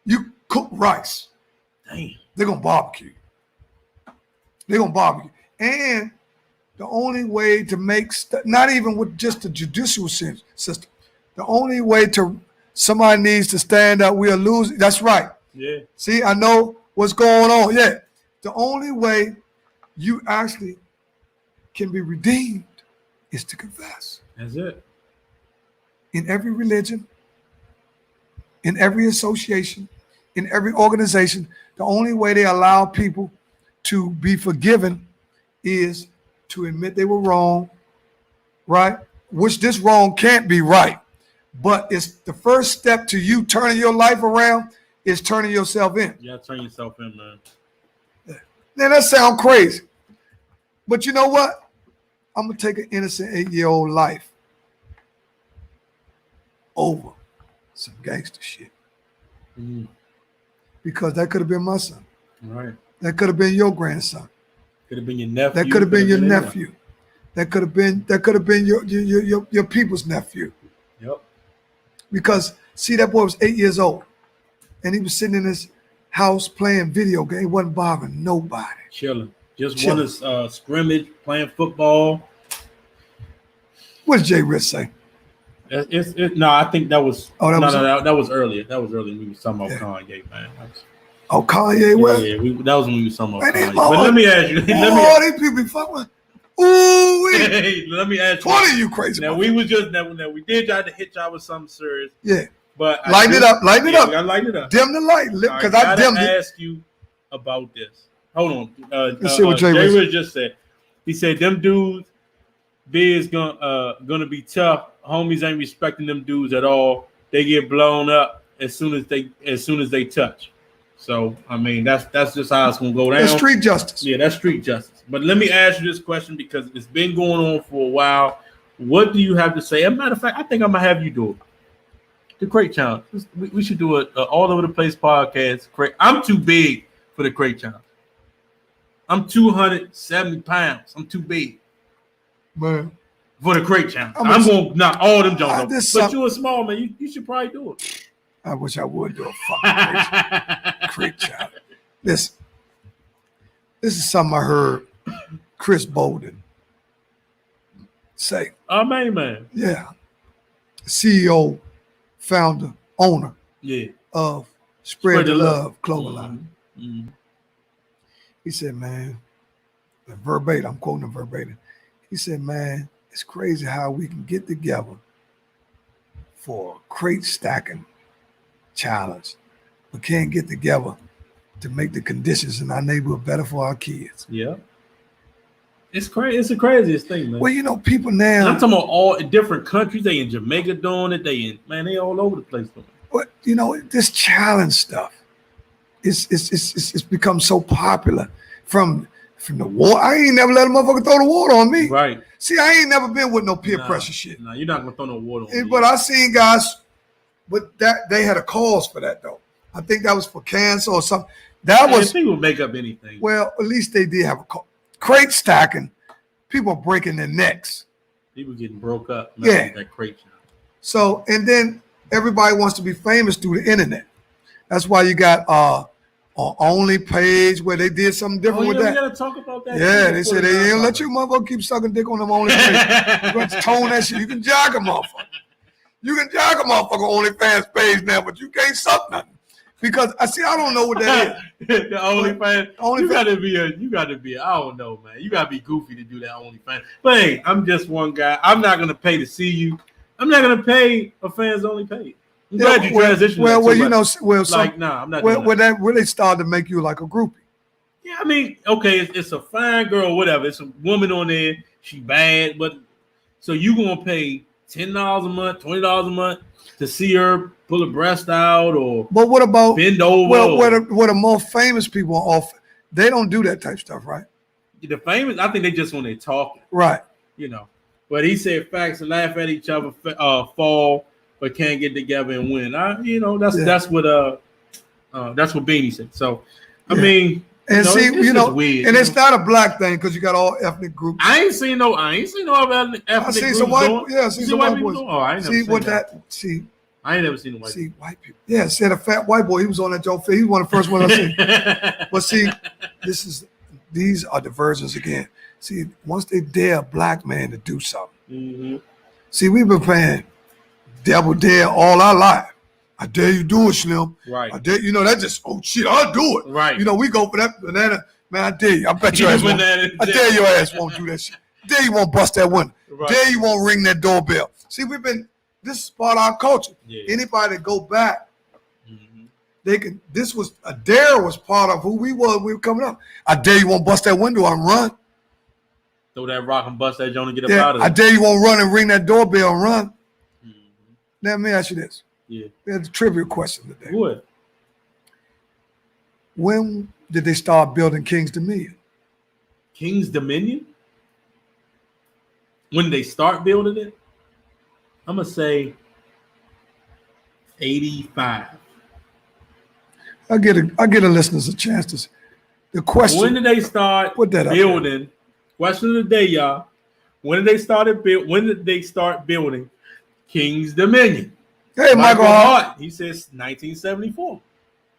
you cook rice. Damn. They're going to barbecue. And the only way to make, not even with just the judicial system, the only way to, somebody needs to stand up. We are losing. That's right. Yeah. See, I know what's going on. Yeah. The only way you actually can be redeemed is to confess. That's it. In every religion, in every association, in every organization, the only way they allow people to be forgiven is to admit they were wrong, right? Which this wrong can't be right. But it's the first step to you turning your life around is turning yourself in. You gotta turn yourself in, man. Now that sounds crazy. But you know what? I'm gonna take an innocent 8-year-old life over some gangster shit. Because that could have been my son. Right. That could have been your grandson. Could have been your nephew. That could have been your nephew. That could have been your people's nephew. Yep. Because see, that boy was 8 years old, and he was sitting in his house playing video game. He wasn't bothering nobody. Chilling. Just won a scrimmage, playing football. What did Jay Rich say? No, I think that was. That was earlier. That was earlier. We were talking about Kanye, man. Oh, Kanye, what? Yeah, that was when we were talking about Man, Kanye. But let me ask you. These people be fucking. Ooh, hey, let me ask you. 20, you crazy. Now we was just now we did try to hit y'all with something serious. Yeah. But lighten it up. We gotta lighten it up. Dim the light, because I dimmed it. Ask you about this. Hold on. Let's see what Jay Rich just said. He said them dudes, Biz gonna be tough. Homies ain't respecting them dudes at all. They get blown up as soon as they touch. So I mean that's just how it's gonna go down. That's street justice. Yeah, that's street justice. But let me ask you this question because it's been going on for a while. What do you have to say? As a matter of fact, I think I'm gonna have you do it. The Crate Challenge. We should do a all over the place podcast. I'm too big for the Crate Challenge. I'm 270 pounds. I'm too big. Man. For the Crate Challenge. I'm going to knock all them jokes off. But you're a small man. You should probably do it. I wish I would do a fucking Crate Challenge. Listen, this is something I heard Chris Bolden say. Man. Yeah. CEO founder, owner of Spread the Love clothing line. Mm-hmm. He said, man, verbatim, I'm quoting him verbatim. He said, man, it's crazy how we can get together for a crate stacking challenge, but can't get together to make the conditions in our neighborhood better for our kids. Yeah. It's crazy. It's the craziest thing, man. Well, you know, people now. And I'm talking about all different countries. They in Jamaica doing it. They all over the place doing it. But you know, this challenge stuff, it's become so popular from the war. I ain't never let a motherfucker throw the water on me. Right. See, I ain't never been with no peer pressure shit. No, you're not gonna throw no water on me. But I seen guys, but that they had a cause for that though. I think that was for cancer or something. That was people make up anything. Well, at least they did have a cause. Crate stacking, people breaking their necks. People getting broke up. Yeah. That crate shop. So, and then everybody wants to be famous through the internet. That's why you got an Only page where they did something different with that. We gotta talk about that. Yeah, they said they ain't let you motherfucker keep sucking dick on them OnlyFans. You got to tone that shit. You can jog a motherfucker. You can jog a motherfucker OnlyFans page now, but you can't suck nothing. Because I don't know what that is. The OnlyFans. You gotta be I don't know, man. You gotta be goofy to do that OnlyFans. But hey, I'm just one guy. I'm not gonna pay to see you. I'm not gonna pay a fans only page. I'm glad you transitioned. I'm not. Well, that really started to make you like a groupie. Yeah, I mean, okay, it's a fine girl, whatever. It's a woman on there. She bad, but so you gonna pay $10 a month, $20 a month to see her pull a breast out or but what about bend over? Well, what are more famous people off? They don't do that type stuff, right? The famous, I think they just when they talking, right? You know. But he said facts and laugh at each other, fall, but can't get together and win. That's what Beanie said. So I mean, and it's weird, and it's not a black thing because you got all ethnic groups. I ain't seen no ethnic groups. I seen some white, I seen some white boys. Oh, I ain't never seen that. I ain't never seen the white. See, white people. Yeah, said a fat white boy. He was on that Joe. He was one of the first ones I seen. But see, these are diversions again. See, once they dare a black man to do something. Mm-hmm. See, we've been playing devil dare all our life. I dare you do it, Slim. Right. I dare that just I'll do it. Right. We go for that banana. Man, I dare you. I bet your ass won't. I dare your ass won't do that shit. Dare you won't bust that window. Right. Dare you won't ring that doorbell. See, this is part of our culture. Yeah. Anybody that go back, they can. A dare was part of who we were. We were coming up. I dare you won't bust that window and run. Throw that rock and bust that joint and get up out of it. I dare you won't run and ring that doorbell and run. Mm-hmm. Now, let me ask you this. Yeah. There's a trivia question today. What? When did they start building King's Dominion? King's Dominion? When did they start building it? I'm going to say 85. I'll get a listeners a chance to. The question. When did they start building? Question of the day, y'all. When did they start building King's Dominion? Hey, Michael Hart. He says 1974.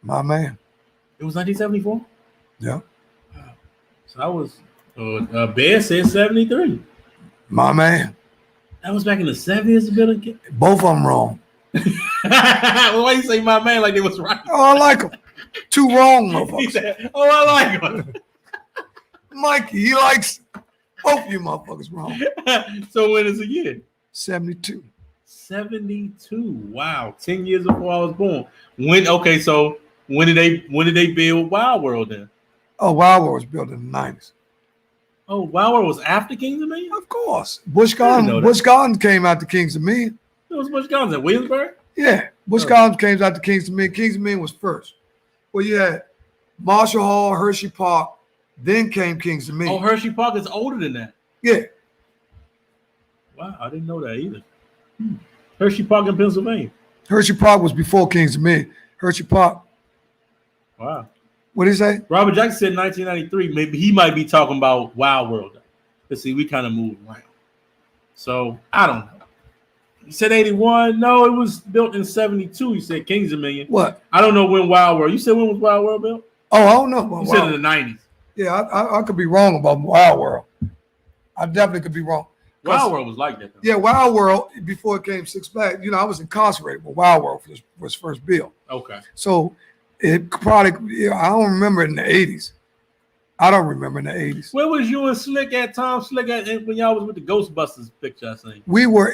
My man. It was 1974? Yeah. So I was Bear said 73. My man. That was back in the 70s the building King? Both of them wrong. Why you say my man like they was right? Oh, I like them. Two wrong motherfuckers. He said, I like them. Mikey, he likes both of you motherfuckers wrong. So when is the year? 72. 72. Wow. 10 years before I was born. So when did they build Wild World then? Oh, Wild World was built in the 90s. Oh, Wild World was after King's Dominion? Of course. Busch Gardens came out to King's Dominion. It was Busch Gardens at Williamsburg? Yeah. Busch Gardens came out to King's Dominion. King's Dominion was first. Well, you had Marshall Hall, Hershey Park, then came King's Dominion. Oh, Hershey Park is older than that. Yeah. Wow, I didn't know that either. Hershey Park in Pennsylvania. Hershey Park was before King's Dominion. Hershey Park. Wow. What did he say? Robert Jackson said 1993. Maybe he might be talking about Wild World. Let's see, we kind of moved around. So I don't know. He said 81. No, it was built in 72. He said King's Dominion. What? I don't know when Wild World. You said when was Wild World built? Oh, I don't know. You said in the 90s. Yeah, I could be wrong about Wild World. I definitely could be wrong. Wild World was like that. Though. Yeah, Wild World, before it came Six Flags, I was incarcerated when Wild World was first built. Okay. So it probably, I don't remember it in the 80s. I don't remember in the 80s. Where was you and Slick at, Tom Slick, when y'all was with the Ghostbusters picture, I think? We were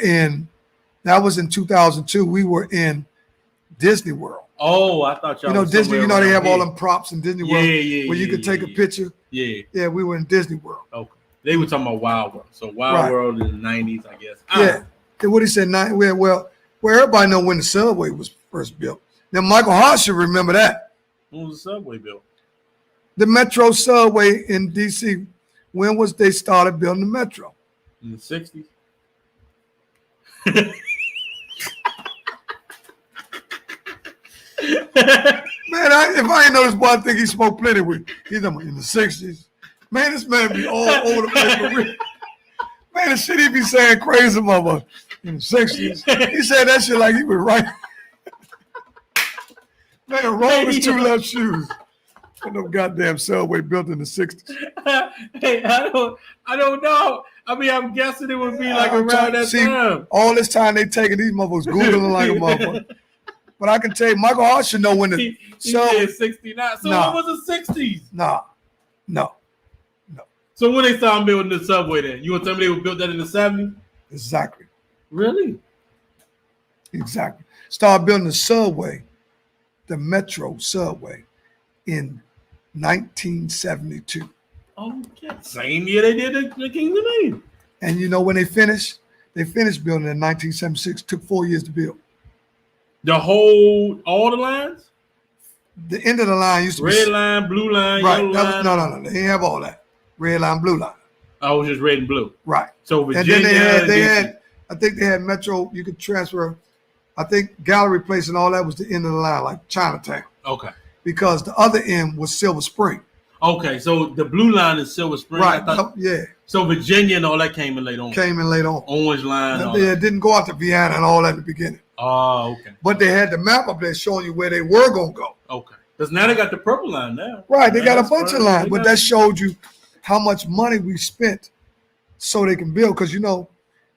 that was in 2002. We were in Disney World. Oh, I thought y'all Disney, they have all them props in Disney World where you could take a picture. Yeah. Yeah, we were in Disney World. Okay. They were talking about Wild World. So Wild World in the 90s, I guess. Yeah. And what he said, where everybody know when the subway was first built. Now, Michael Hart should remember that. When was the subway built? The Metro subway in D.C., when was they started building the Metro? In the 60s. Man, if I ain't know this boy, I think he smoked plenty weed. He's in the 60s. Man, this man be all over the place for real. Man, the shit he be saying crazy, mother. In the 60s. He said that shit like he was right. Man, wrong with two left shoes. And no goddamn subway built in the 60s. Hey, I don't know. I mean, I'm guessing it would be like around that time. All this time they taking these motherfuckers Googling like a motherfucker. But I can tell you, Michael Hart should know when the he said 69. So what was the 60s? No. So when they started building the subway then? You want to tell me they were built that in the 70s? Exactly. Really? Exactly. Started building the subway, the Metro subway, in 1972. Okay. Same year they did the King's Dominion. And when they finished? They finished building in 1976. Took 4 years to build. All the lines? The end of the line used to be red line, blue line, right. Yellow line. No. They didn't have all that. Red line, blue line. Oh, it was just red and blue. Right. So Virginia. And then they had. I think they had Metro. You could transfer. I think Gallery Place and all that was the end of the line, like Chinatown. Okay. Because the other end was Silver Spring. Okay, so the blue line is Silver Spring. Right. Yeah. So Virginia and all that came in later on. Orange line. They didn't go out to Vienna and all that in the beginning. Oh, okay. But they had the map up there showing you where they were going to go. Okay. Because now they got the purple line now. Right. They got a bunch of lines. But that showed you how much money we spent so they can build. Because,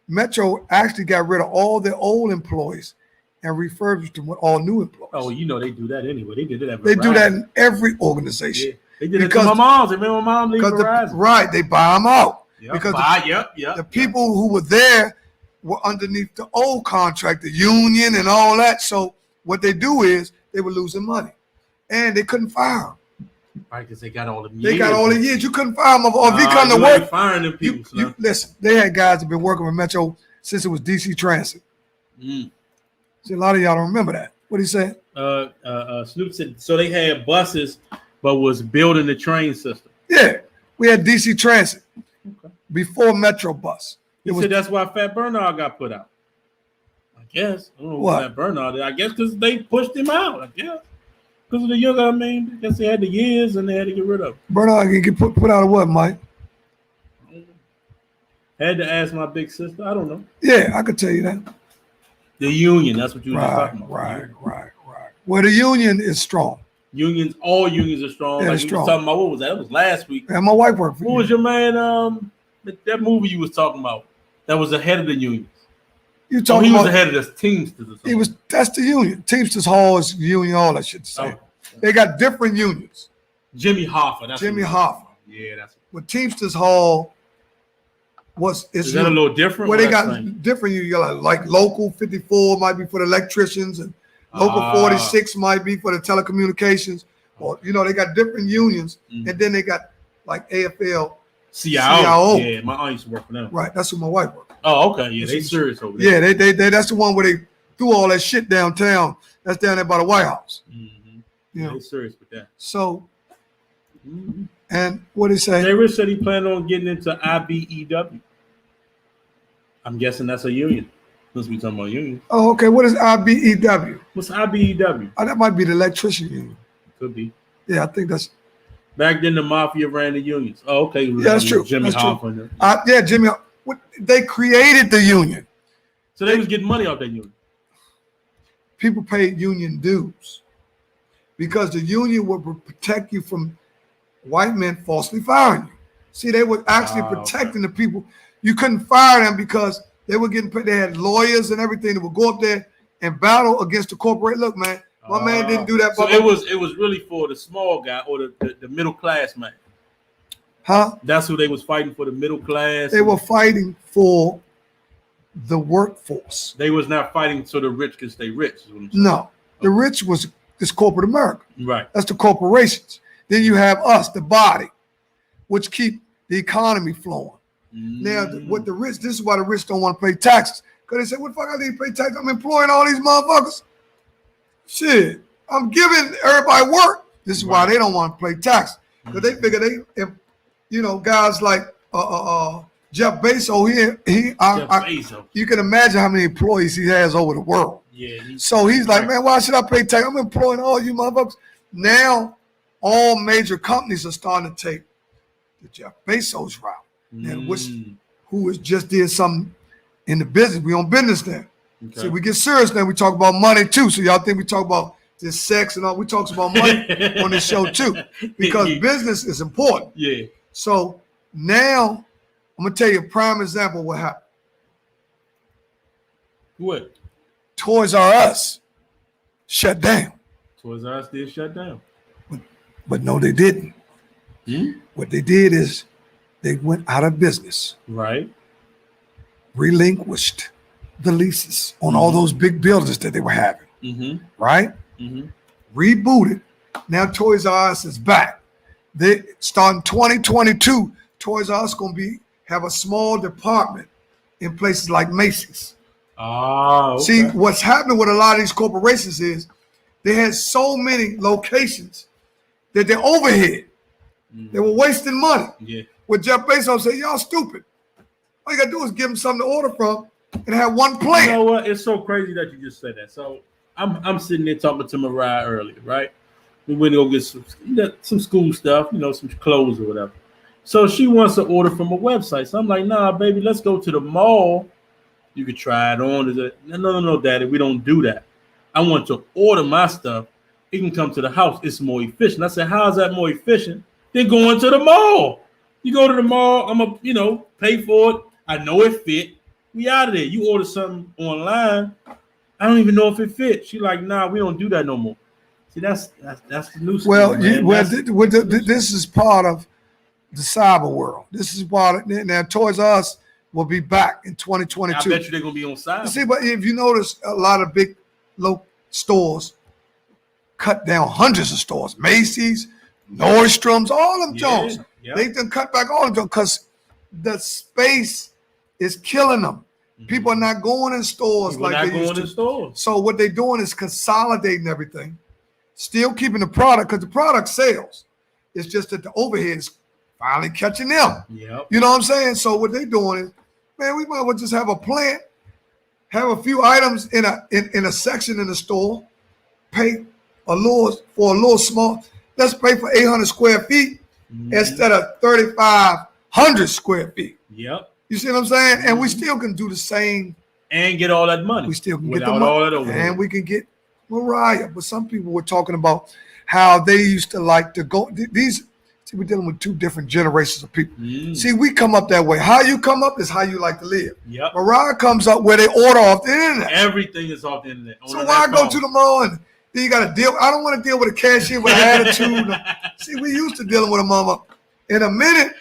Metro actually got rid of all their old employees and refurbished them with all new employees. Oh, they do that anyway. They did that. They do that in every organization. Yeah. They did it to my mom's. Remember my mom leave Verizon. Right. They buy them out. Yep, because the people who were there were underneath the old contract, the union and all that. So what they do is they were losing money. And they couldn't fire them. Right, because they got all the years. They got all the years. You couldn't fire them. Or if you come to work. Firing them people. Listen, they had guys that been working with Metro since it was DC Transit. See, a lot of y'all don't remember that. What he said? Snoop said, so they had buses, but was building the train system. Yeah, we had DC Transit before Metro Bus. He said that's why Fat Bernard got put out. I guess. I don't know what Fat Bernard did. I guess because they pushed him out. I guess. Because of the younger, I guess they had the years and they had to get rid of him. Bernard can get put out of what, Mike? Had to ask my big sister. I don't know. Yeah, I could tell you that. The union, that's what you were just talking about. Right. Well, the union is strong. All unions are strong. Yeah, like we was talking about, what was that? It was last week. And my wife worked for What was your man, that movie you was talking about? That was the head of the unions. You talking he was about, the head of the Teamsters or something. That's the union. Teamsters Hall is union, all that shit the same. They got different unions. Jimmy Hoffa. Jimmy Hoffa. Yeah, that's what Teamsters Hall is that a little different? Well, they got different. You got like local 54 might be for the electricians, and local 46 might be for the telecommunications. Or they got different unions, and then they got like AFL, CIO. Yeah, my aunt used to work for them. Right, that's who my wife worked. Oh, okay. Yeah, they serious over there. Yeah, they that's the one where they threw all that shit downtown. That's down there by the White House. They serious with that. So, and what did he say? Jay Rich said he planned on getting into IBEW. I'm guessing that's a union. Since we talking about unions. Oh, okay. What is IBEW? What's IBEW? Oh, that might be the electrician union. Could be. Yeah, I think that's. Back then, the mafia ran the unions. Oh, okay. Yeah, that's true. Jimmy Hoffa. Yeah, Jimmy. They created the union. So they was getting money off that union. People paid union dues because the union would protect you from white men falsely firing you. See, they were actually protecting the people. You couldn't fire them because they were getting paid. They had lawyers and everything that would go up there and battle against the corporate. Look, man, my man didn't do that. So it was really for the small guy or the middle class man. Huh? That's who they was fighting for, the middle class. They were fighting for the workforce. They was not fighting so the rich can stay rich. No, the rich was this corporate America. Right. That's the corporations. Then you have us, the body, which keep the economy flowing. Now, what the rich, this is why the rich don't want to pay taxes. Because they say, what the fuck I need to pay taxes? I'm employing all these motherfuckers. Shit, I'm giving everybody work. This is why they don't want to pay taxes. Because they figure guys like Jeff Bezos, Bezos. You can imagine how many employees he has over the world. Yeah. So he's like, man, why should I pay tax? I'm employing all you motherfuckers. Now, all major companies are starting to take the Jeff Bezos route. Now, who has just did something in the business. We on business now. Okay. So we get serious now. We talk about money too. So y'all think we talk about this sex and all? We talk about money on this show too, because business is important. Yeah. So now I'm gonna tell you a prime example of what happened. What? Toys R Us shut down. Toys R Us did shut down. But no, they didn't. What they did is they went out of business. Right. Relinquished the leases on all those big buildings that they were having. Right? Rebooted. Now Toys R Us is back. They starting 2022. Toys R Us gonna have a small department in places like Macy's. Okay. See, what's happening with a lot of these corporations is they had so many locations that they're overhead. They were wasting money. Yeah. What Jeff Bezos said, y'all stupid. All you gotta do is give them something to order from and have one plan. You know what? It's so crazy that you just said that. So I'm sitting there talking to Mariah earlier, right? We went to go get some school stuff, some clothes or whatever. So she wants to order from a website. So I'm like, nah, baby, let's go to the mall. You could try it on. No, daddy, we don't do that. I want to order my stuff. It can come to the house. It's more efficient. I said, how is that more efficient than going to the mall? You go to the mall, I'm going to, pay for it. I know it fit. We out of there. You order something online, I don't even know if it fits. She like, nah, we don't do that no more. See, that's the new stuff. This is part of the cyber world. This is part of, now Toys R Us will be back in 2022. I bet you they're going to be on cyber. See, but if you notice, a lot of big low stores cut down hundreds of stores. Macy's, Nordstrom's, all of them Jones. Yeah. They done cut back all of them because the space is killing them. People are not going in stores like they used to. So what they're doing is consolidating everything, still keeping the product because the product sells. It's just that the overhead is finally catching them. Yep. You know what I'm saying? So what they're doing is, man, we might as well just have a plant, have a few items in a section in the store, pay for a little small. Let's pay for 800 square feet instead of 3,500 square feet. Yep. You see what I'm saying? And we still can do the same. And get all that money. We still can get the money. And we can get Mariah. But some people were talking about how they used to like to go. See, we're dealing with two different generations of people. See, we come up that way. How you come up is how you like to live. Yep. Mariah comes up where they order off the internet. Everything is off the internet. So why go to the mall and then you got to deal? I don't want to deal with a cashier with an attitude. See, we used to dealing with a mama. In a minute,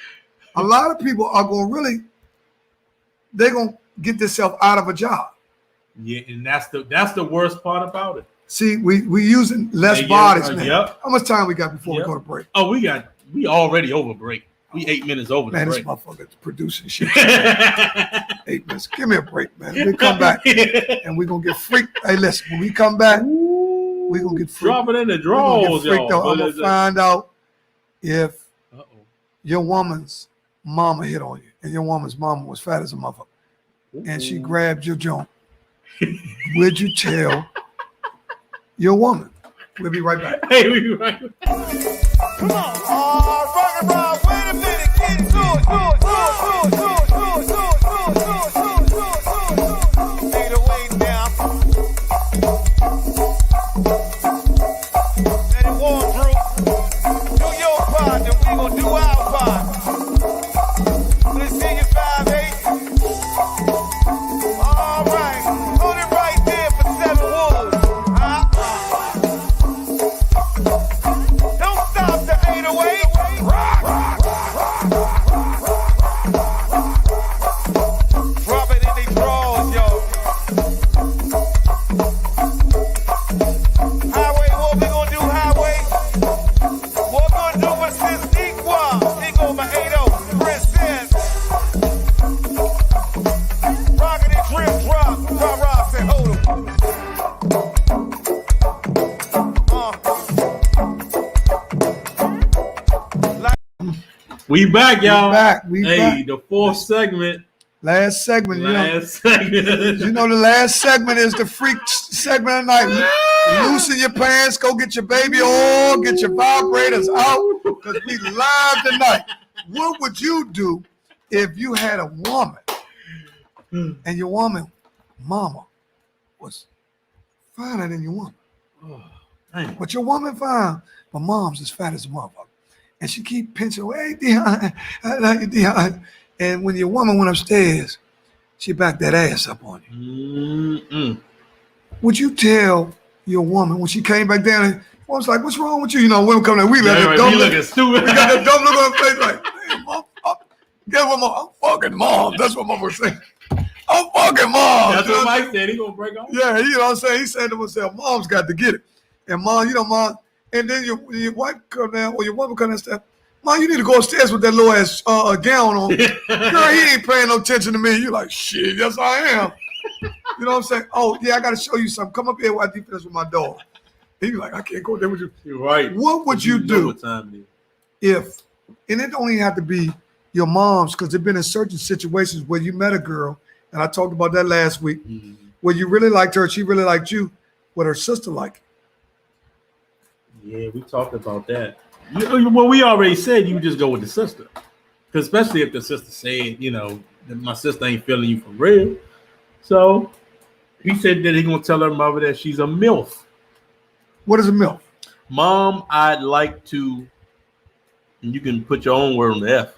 a lot of people are going they're going to get themselves out of a job. Yeah, and that's the worst part about it. See, we using less bodies now. Yep. How much time we got before we go to break? Oh, we already over break. We 8 minutes over the break. Man, this motherfucker's producing shit. 8 minutes. Give me a break, man. We come back and we're going to get freaked. Hey, listen, when we come back, we're going to get freaked. Drop it in the drawers, y'all. I'm going to find out if your woman's mama hit on you and your woman's mama was fat as a motherfucker and she grabbed your joint. Would you tell your woman? We'll be right back. Hey, we'll be right back. Come on. Rock and roll. Wait a minute. Get to it. Take the weight down. Let it warm through. Do your part, then we gonna do our part. Let's see you 5'8". We back, y'all. We hey, back. The fourth segment. Last segment. Segment. You know the last segment is the freak segment of the night. Loosen your pants, go get your baby oil, get your vibrators out, because we live tonight. What would you do if you had a woman and your woman, mama, was finer than your woman? But your woman fine, but mom's as fat as a motherfucker. And she keep pinching away, Deon, I like you, Deon. And when your woman went upstairs, she backed that ass up on you. Mm-mm. Would you tell your woman when she came back down and was like, what's wrong with you? You know, women come in, we let it dumb look. Stupid. We got that dumb look on our face like, hey, mom, get one more. I'm fucking mom. That's what mom was saying. I'm fucking mom. That's what Mike said. He gonna break off. Yeah, you know what I'm saying? He said to himself, mom's got to get it. And mom, mom, and then your wife come down or your woman come down and say, mom, you need to go upstairs with that little ass gown on. Girl, he ain't paying no attention to me. You like, shit, yes I am. You know what I'm saying? Oh, yeah, I got to show you something. Come up here while I do this with my dog. And you're like, I can't go there with you. You're right. What would you do what time it if, and it don't even have to be your mom's, because there've been in certain situations where you met a girl, and I talked about that last week, where you really liked her, she really liked you, what her sister liked. Yeah, we talked about that. Well, we already said you just go with the sister. Because especially if the sister said, that my sister ain't feeling you for real. So he said that he's going to tell her mother that she's a MILF. What is a MILF? Mom, I'd like to, and you can put your own word on the F.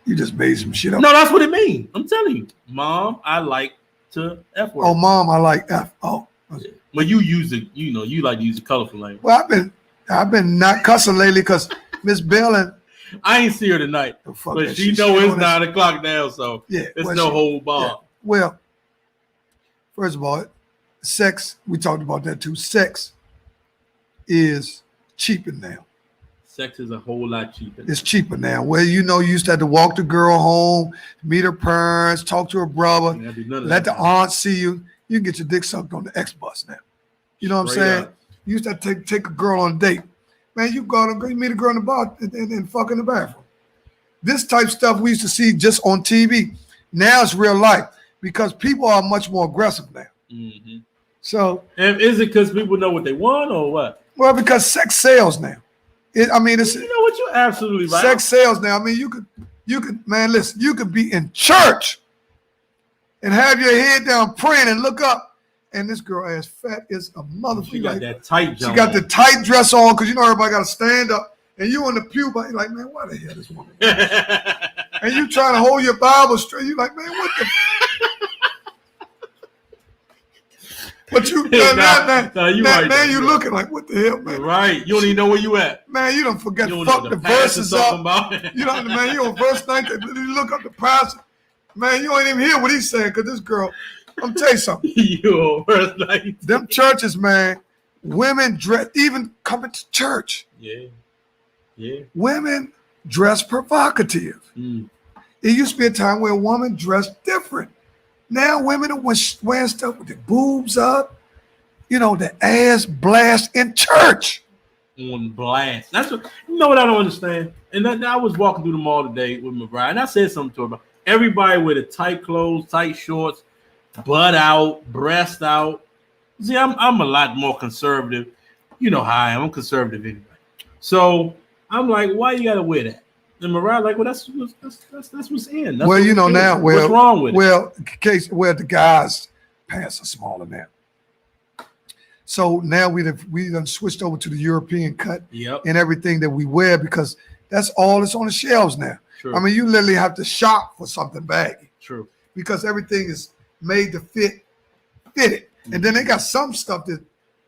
You just made some shit up. No, that's what it means. I'm telling you. Mom, I like to F word. Oh, mom, I like F. Oh. Yeah. Well, you use it, you like to use the colorful language. Well, I've been not cussing lately because Miss Bellin. I ain't see her tonight, but she know it's 9 o'clock now, so yeah, it's no whole bar. Yeah. Well, first of all, sex, we talked about that too. Sex is cheaper now. Sex is a whole lot cheaper. It's cheaper now. Where you used to have to walk the girl home, meet her parents, talk to her brother, let the aunt see you. You can get your dick sucked on the X bus now. You know what I'm saying? You used to have to take a girl on a date. Man, you meet a girl in the bar and fuck in the bathroom. This type of stuff we used to see just on TV. Now it's real life because people are much more aggressive now. Mm-hmm. So, and is it because people know what they want or what? Well, because sex sells now. It's you know what, you're absolutely right. Sex sells now. I mean, you could, man, listen, you could be in church and have your head down praying and look up, and this girl as fat as a motherfucker. She got that tight jump. She got the tight dress on because everybody got to stand up, and you in the pew, but you're like, man, why the hell this woman? And you trying to hold your Bible straight. You like, man, what the? But you, man, you looking like, what the hell, man? Right. You don't even know where you at. Man, you don't forget to fuck the verses up. You know, man, you on verse 19, you look up the pastor. Man, you ain't even hear what he's saying, because this girl, I'm tell you something. You on verse 19. Them churches, man, women dress, even coming to church. Yeah. Yeah. Women dress provocative. It used to be a time where a woman dressed different. Now women are wearing stuff with their boobs up, the ass blast in church. On blast. That's what what I don't understand. And I was walking through the mall today with my bride, and I said something to her about everybody with the tight clothes, tight shorts, butt out, breast out. See, I'm a lot more conservative. You know how I am. I'm conservative anyway. So I'm like, why you gotta wear that? And Mariah, like, well, that's what's in. That's well, now, what's wrong with it? Well, the guys' pants are smaller now. So now we done switched over to the European cut and everything that we wear because that's all that's on the shelves now. True. I mean, you literally have to shop for something baggy. True. Because everything is made to fit it. And then they got some stuff that,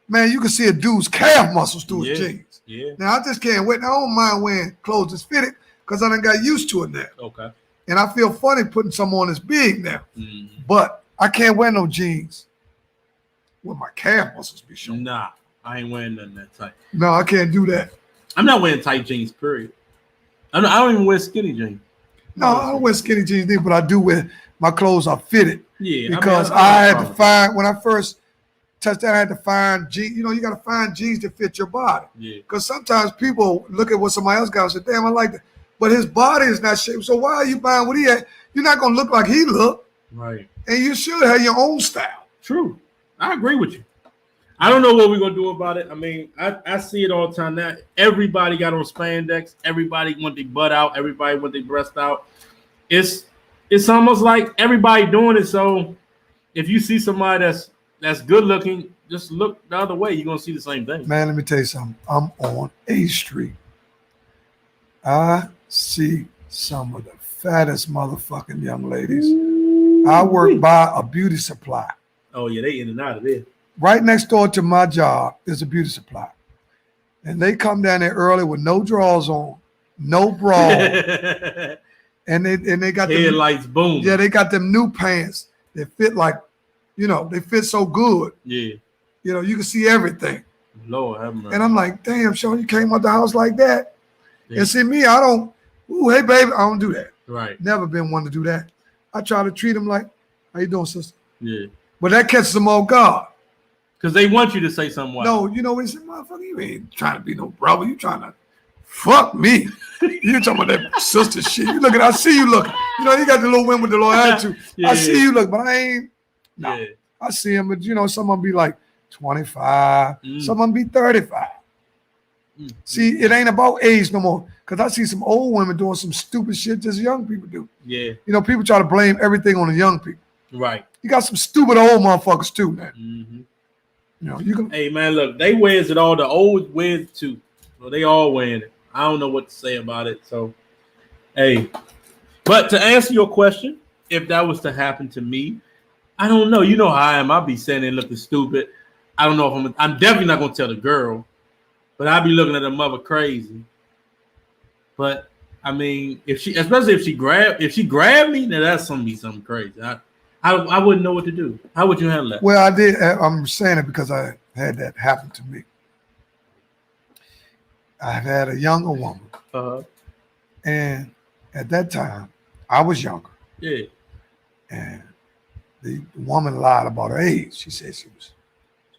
man, you can see a dude's calf muscles through his jeans. Yeah. Now, I just can't wait. Now, I don't mind wearing clothes that's fitted because I done got used to it now. Okay. And I feel funny putting some on that's big now. Mm-hmm. But I can't wear no jeans with my calf muscles be showing. Nah, I ain't wearing nothing that tight. No, I can't do that. I'm not wearing tight jeans, period. I don't even wear skinny jeans. No, I don't wear skinny jeans either, but I do wear, my clothes are fitted. Yeah. Because I had to find, when I first touched that, I had to find jeans. You got to find jeans that fit your body. Yeah. Because sometimes people look at what somebody else got and say, damn, I like that. but his body is not shaped. So why are you buying what he had? You're not gonna look like he looked, Right. and you should have your own style. True. I agree with you. I don't know what we're gonna do about it. I mean, I see it all the time now. Everybody got on spandex. Everybody want their butt out. Everybody want their breast out. It's almost like everybody doing it. So if you see somebody that's good looking, just look the other way. You're gonna see the same thing. Man, let me tell you something. I'm on A Street. I see some of the fattest motherfucking young ladies. I work by a beauty supply. Oh yeah, they in and out of there. Right next door to my job is a beauty supply. And they come down there early with no drawers on, no bra. and they got headlights boom. Yeah, they got them new pants that fit like, they fit so good. Yeah. You can see everything. Lord have mercy. And I'm like, damn, Sean, you came out the house like that. Yeah. And see me, I don't, hey baby, I don't do that. Right. Never been one to do that. I try to treat them like, how you doing, sister? Yeah. But that catches them off guard. Because they want you to say something wild. No, you know what he said, motherfucker, you ain't trying to be no brother. You trying to fuck me. You talking about that sister shit. You looking, I see you looking. You got the little women with the little attitude. Yeah, I see you look, but I ain't. No. Yeah. I see him, but some of them be like 25. Some of them be 35. See, it ain't about age no more. Because I see some old women doing some stupid shit just young people do. Yeah. People try to blame everything on the young people. Right. You got some stupid old motherfuckers too, man. Mm-hmm. You can. Hey man, look, they wears it all. The old wears it too. So they all wearing it. I don't know what to say about it. So, hey, but to answer your question, if that was to happen to me, I don't know. You know how I am. I'll be sitting there looking stupid. I don't know if I'm definitely not gonna tell the girl, but I'll be looking at the mother crazy. But I mean, especially if she grabbed me, then that's gonna be something crazy. I wouldn't know what to do. How would you handle that? Well, I did. I'm saying it because I had that happen to me. I've had a younger woman, and at that time, I was younger. Yeah. And the woman lied about her age. She said she was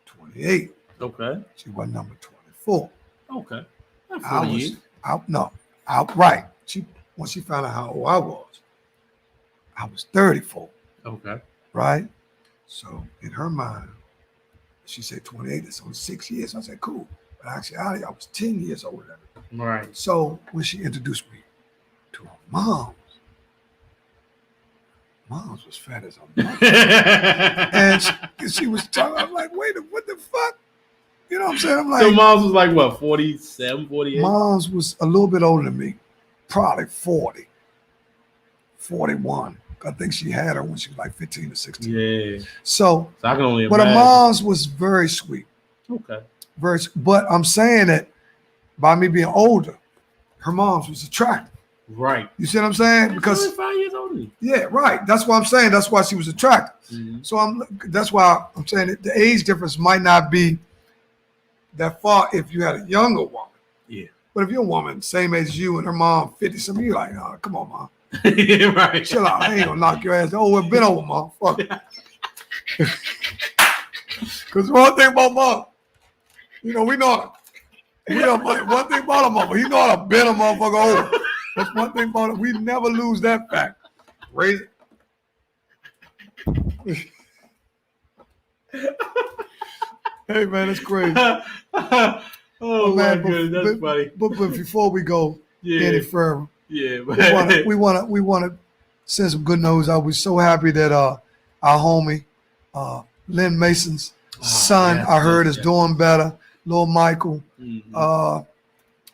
28. Okay. She was number 24. Okay. Outright. Once she found out how old I was 34. Okay. Right? So in her mind, she said 28, that's only 6 years. I said, cool. But actually, I was 10 years older than her. Right. So when she introduced me to her mom's was fat as a mother. And she was talking, I'm like, wait, what the fuck? You know what I'm saying? I'm like, so mom's was like what, 47, 48? Mom's was a little bit older than me, probably 40, 41. I think she had her when she was like 15 or 16. Yeah. So I can only but imagine. her mom's was very sweet. Okay. But I'm saying that by me being older, her mom's was attractive. Right. You see what I'm saying? Because 5 years older. Yeah, right. That's what I'm saying. That's why she was attractive. Mm-hmm. So that's why I'm saying that the age difference might not be that far if you had a younger woman. Yeah. But if you're a woman, same age as you and her mom 50 something, you're like, oh, come on, mom. Yeah, right. Chill out. I ain't gonna knock your ass. Oh, we've been over, mom. Fuck it. Because one thing about mom, we know one thing about a mama, he know how to bend a motherfucker over. That's one thing about it. We never lose that fact. Raise it. Hey man, it's crazy. Oh man, my goodness, that's funny. But before we go any further, we want to send some good news out. We're so happy that our homie Lynn Mason's son, I heard, is doing better. Little Michael,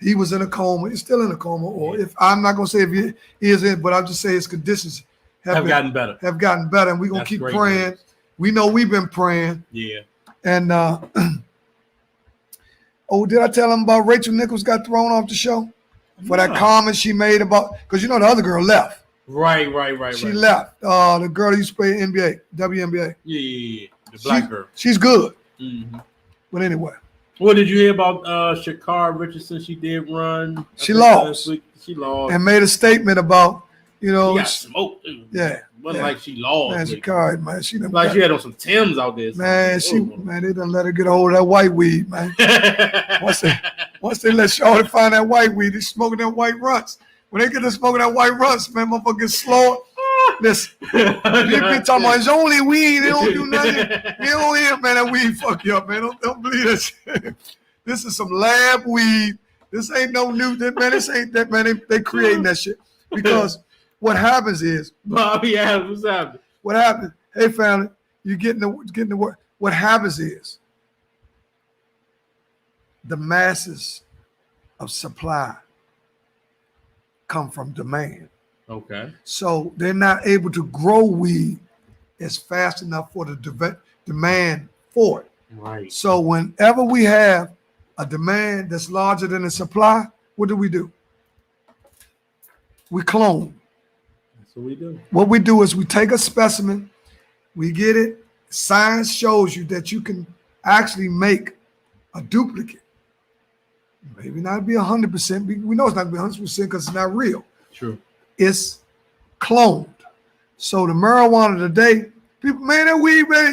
he was in a coma. He's still in a coma. Or if I'm not gonna say if he is in, but I'll just say his conditions have gotten better. And we're gonna keep praying. News. We know we've been praying. Yeah. And did I tell him about Rachel Nichols got thrown off the show for that comment she made about, because the other girl left. Right. She left. The girl that used to play NBA, WNBA. Yeah. The black girl. She's good. Mm-hmm. But anyway. What did you hear about Shakar Richardson? She did run. She lost. She lost. And made a statement about, she got smoked. Dude. Yeah. Wasn't like she lost. Man, Shakar, man. She had on some Timbs out there. Man, they done let her get a hold of that white weed, man. Once they let Shawty find that white weed, they smoking them white runts. when they get to smoking that white rust, man, motherfucker get slower. Listen, people talking about it's only weed. They don't do nothing. You don't hear, man. That weed fuck you up, man. Don't believe that shit. This is some lab weed. This ain't no new, man. This ain't that, man. They creating that shit because what happens is, Bobby Adams, what's happening? What happens? Hey, family, you getting the work. What happens is the masses of supply come from demand. Okay. So they're not able to grow weed as fast enough for the demand for it. Right. So whenever we have a demand that's larger than the supply, what do? We clone. That's what we do. What we do is we take a specimen, we get it. Science shows you that you can actually make a duplicate. Maybe not be 100%. We know it's not going to be 100% because it's not real. True. It's cloned. So the marijuana today, people, man, that weed better.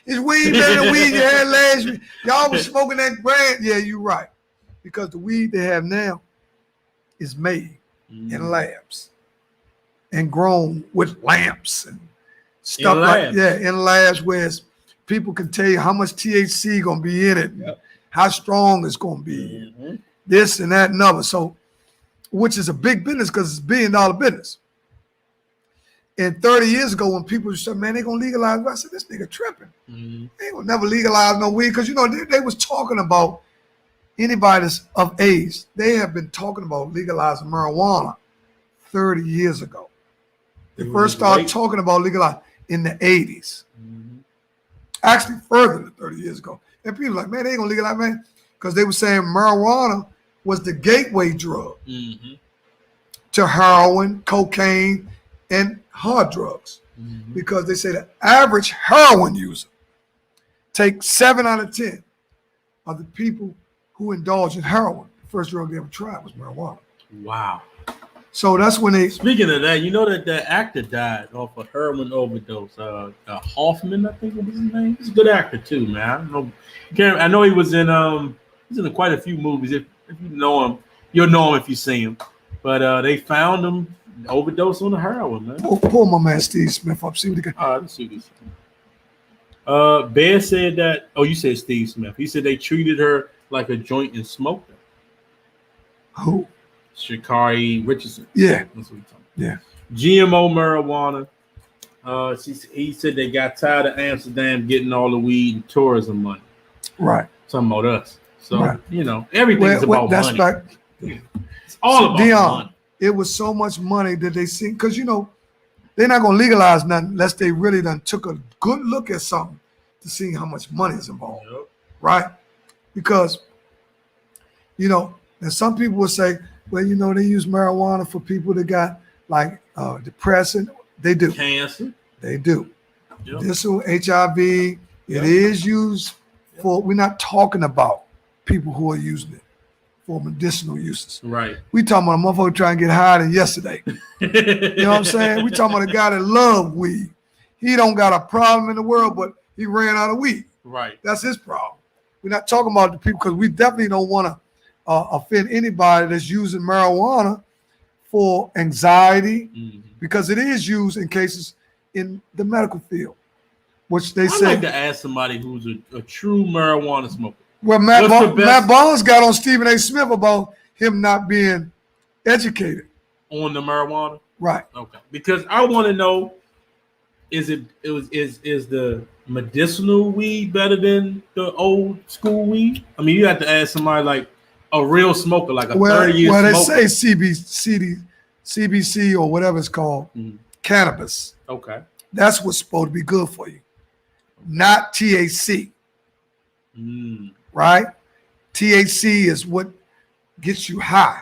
It's weed better than weed you had last week. Y'all was smoking that brand. Yeah, you're right. Because the weed they have now is made in labs and grown with lamps and stuff in labs where people can tell you how much THC gonna be in it, how strong it's gonna be, this and that and other. So, which is a big business because it's $1 billion business. And 30 years ago, when people said, man, they gonna legalize, I said, this nigga tripping. They ain't gonna never legalize no weed because they was talking about anybody that's of age. They have been talking about legalizing marijuana 30 years ago. They first started talking about legalizing in the 80s. Actually, further than 30 years ago. And people like, man, they ain't gonna legalize, man, because they were saying marijuana was the gateway drug to heroin, cocaine, and hard drugs. Because they say the average heroin user takes 7 out of 10 of the people who indulge in heroin. The first drug they ever tried was marijuana. Wow. So that's when they. Speaking of that, you know that actor died off a heroin overdose. Hoffman, I think was his name. He's a good actor too, man. I know he was in he's in quite a few movies. If you know him, you'll know him if you see him. But they found him overdose on the heroin, man. Pull my man Steve Smith up. See what he got. Let's see this. Bear said that. Oh, you said Steve Smith. He said they treated her like a joint and smoked her. Who? Sha'Carri Richardson. Yeah. That's what he's talking about. Yeah. GMO marijuana. He said they got tired of Amsterdam getting all the weed and tourism money. Right. Talking about us. So, everything's about money. It's all about Deon, money. It was so much money that they seen, because, they're not going to legalize nothing unless they really done took a good look at something to see how much money is involved. Yep. Right? Because, and some people will say, well, they use marijuana for people that got like depression. They do. Cancer. They do. Yep. This is HIV. It is used for, we're not talking about people who are using it for medicinal uses. Right. We talking about a motherfucker trying to get higher than yesterday. You know what I'm saying? We talking about a guy that love weed. He don't got a problem in the world, but he ran out of weed. Right. That's his problem. We're not talking about the people, because we definitely don't want to offend anybody that's using marijuana for anxiety, because it is used in cases in the medical field, which they say. I'd like to ask somebody who's a true marijuana smoker. Well, Matt Barnes got on Stephen A. Smith about him not being educated on the marijuana. Right. Okay. Because I want to know, is the medicinal weed better than the old school weed? I mean, you have to ask somebody like a real smoker, like a 30-year smoker. Well, they say CBC or whatever it's called, cannabis. Okay. That's what's supposed to be good for you, not THC. Right? THC is what gets you high.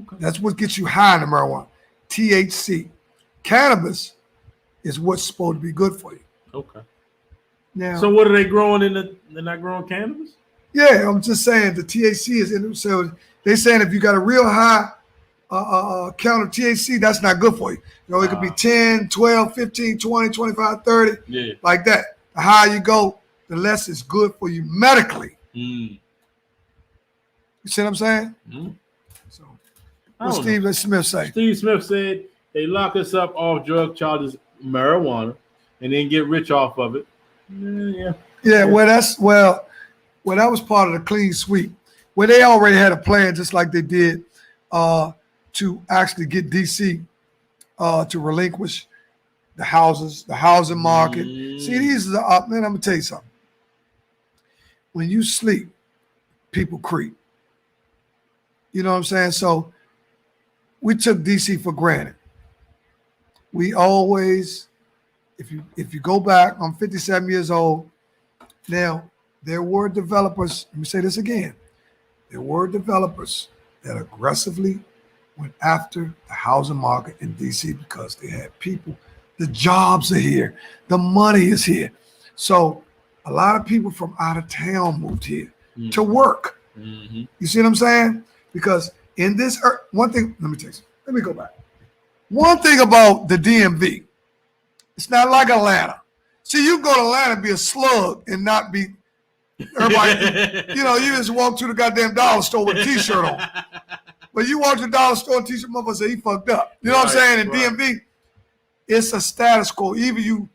Okay. That's what gets you high in the marijuana. THC. Cannabis is what's supposed to be good for you. Okay. Now, so what are they growing they're not growing cannabis? Yeah, I'm just saying the THC is in it. So they're saying if you got a real high count of THC, that's not good for you. It could be 10, 12, 15, 20, 25, 30, like that. The higher you go, the less it's good for you medically. You see what I'm saying? So, I what don't Steve know. Smith say? Steve Smith said they lock us up off drug charges, marijuana, and then get rich off of it. Yeah. Well, that was part of the clean sweep, where they already had a plan, just like they did to actually get DC to relinquish the housing market. See, these are the man. I'm gonna tell you something. When you sleep, people creep. You know what I'm saying? So we took DC for granted. We always, if you go back, I'm 57 years old. Now, there were developers, let me say this again. There were developers that aggressively went after the housing market in DC because they had people. The jobs are here. The money is here. So a lot of people from out of town moved here to work. Mm-hmm. You see what I'm saying? Because in this, one thing, let me tell you something. Let me go back. One thing about the DMV, it's not like Atlanta. See, you go to Atlanta and be a slug and not be, everybody, you just walk through the goddamn dollar store with a t-shirt on. But you walk to the dollar store and t-shirt, motherfucker say he fucked up. You know what I'm saying? In DMV, it's a status quo. Either you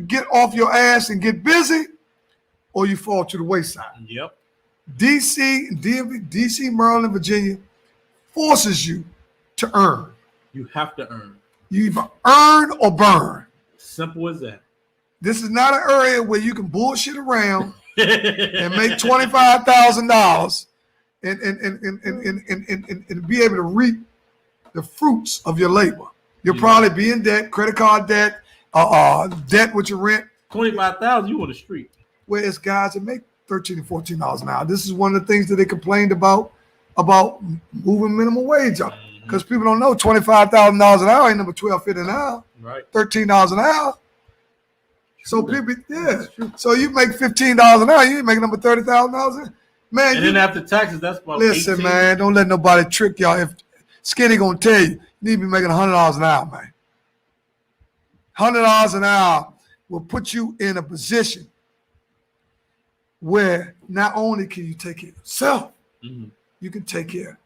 get off your ass and get busy, or you fall to the wayside. Yep. DC, DMV, DC, Maryland, Virginia forces you to earn. You have to earn. You either earn or burn. Simple as that. This is not an area where you can bullshit around and make $25,000 and be able to reap the fruits of your labor. You'll probably be in debt, credit card debt, debt with your rent. $25,000, you on the street. Whereas guys that make $13 and $14 an hour. This is one of the things that they complained about moving minimum wage up. Because people don't know $25,000 an hour ain't number $12.50 an hour. Right. $13 an hour. So people, So you make $15 an hour, you ain't making number $30,000. Man, and then after taxes, that's about listen, 18. man, don't let nobody trick y'all. If Skinny gonna tell you need to be making $100 an hour, man. $100 an hour will put you in a position where not only can you take care of yourself, you can take care,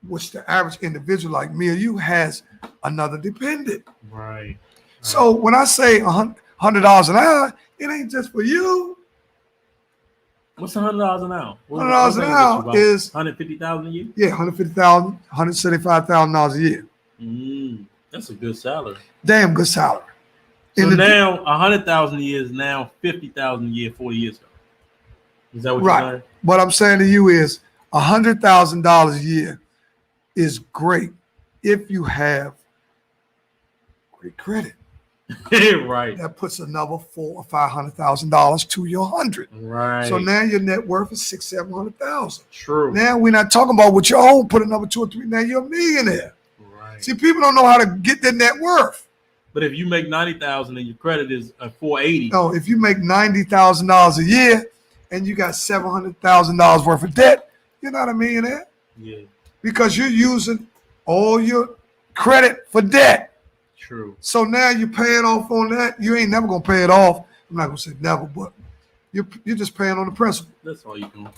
which the average individual like me or you has another dependent. Right. So when I say $100 an hour, it ain't just for you. What's $100 an hour? $100 an hour is $150,000 a year. Yeah, $150,000, $175,000 a year. That's a good salary. Damn good salary. So now $100,000 a year is now $50,000 a year 40 years ago. Is that what you're saying? What I'm saying to you is $100,000 a year is great if you have great credit. Right. That puts another $400,000 or $500,000 to your 100. Right. So now your net worth is $600,000-$700,000. True. Now we're not talking about what you own. Put another 2 or 3. Now you're a millionaire. Right. See, people don't know how to get their net worth. But if you make $90,000 and your credit is $480. No, if you make $90,000 a year and you got $700,000 worth of debt, you're not a millionaire. Yeah. Because you're using all your credit for debt. True. So now you're paying off on that. You ain't never gonna pay it off. I'm not gonna say never, but you're just paying on the principal. That's all you do.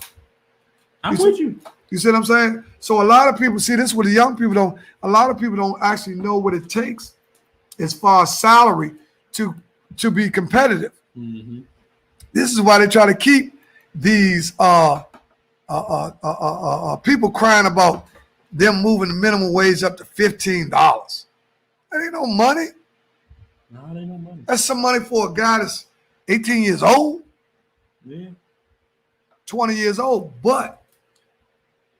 I'm with you. You see what I'm saying? So a lot of people see this. What the young people don't. A lot of people don't actually know what it takes as far as salary to be competitive. This is why they try to keep these people crying about them moving the minimum wage up to $15. That ain't no money. No, that ain't no money. That's some money for a guy that's 18 years old, 20 years old. But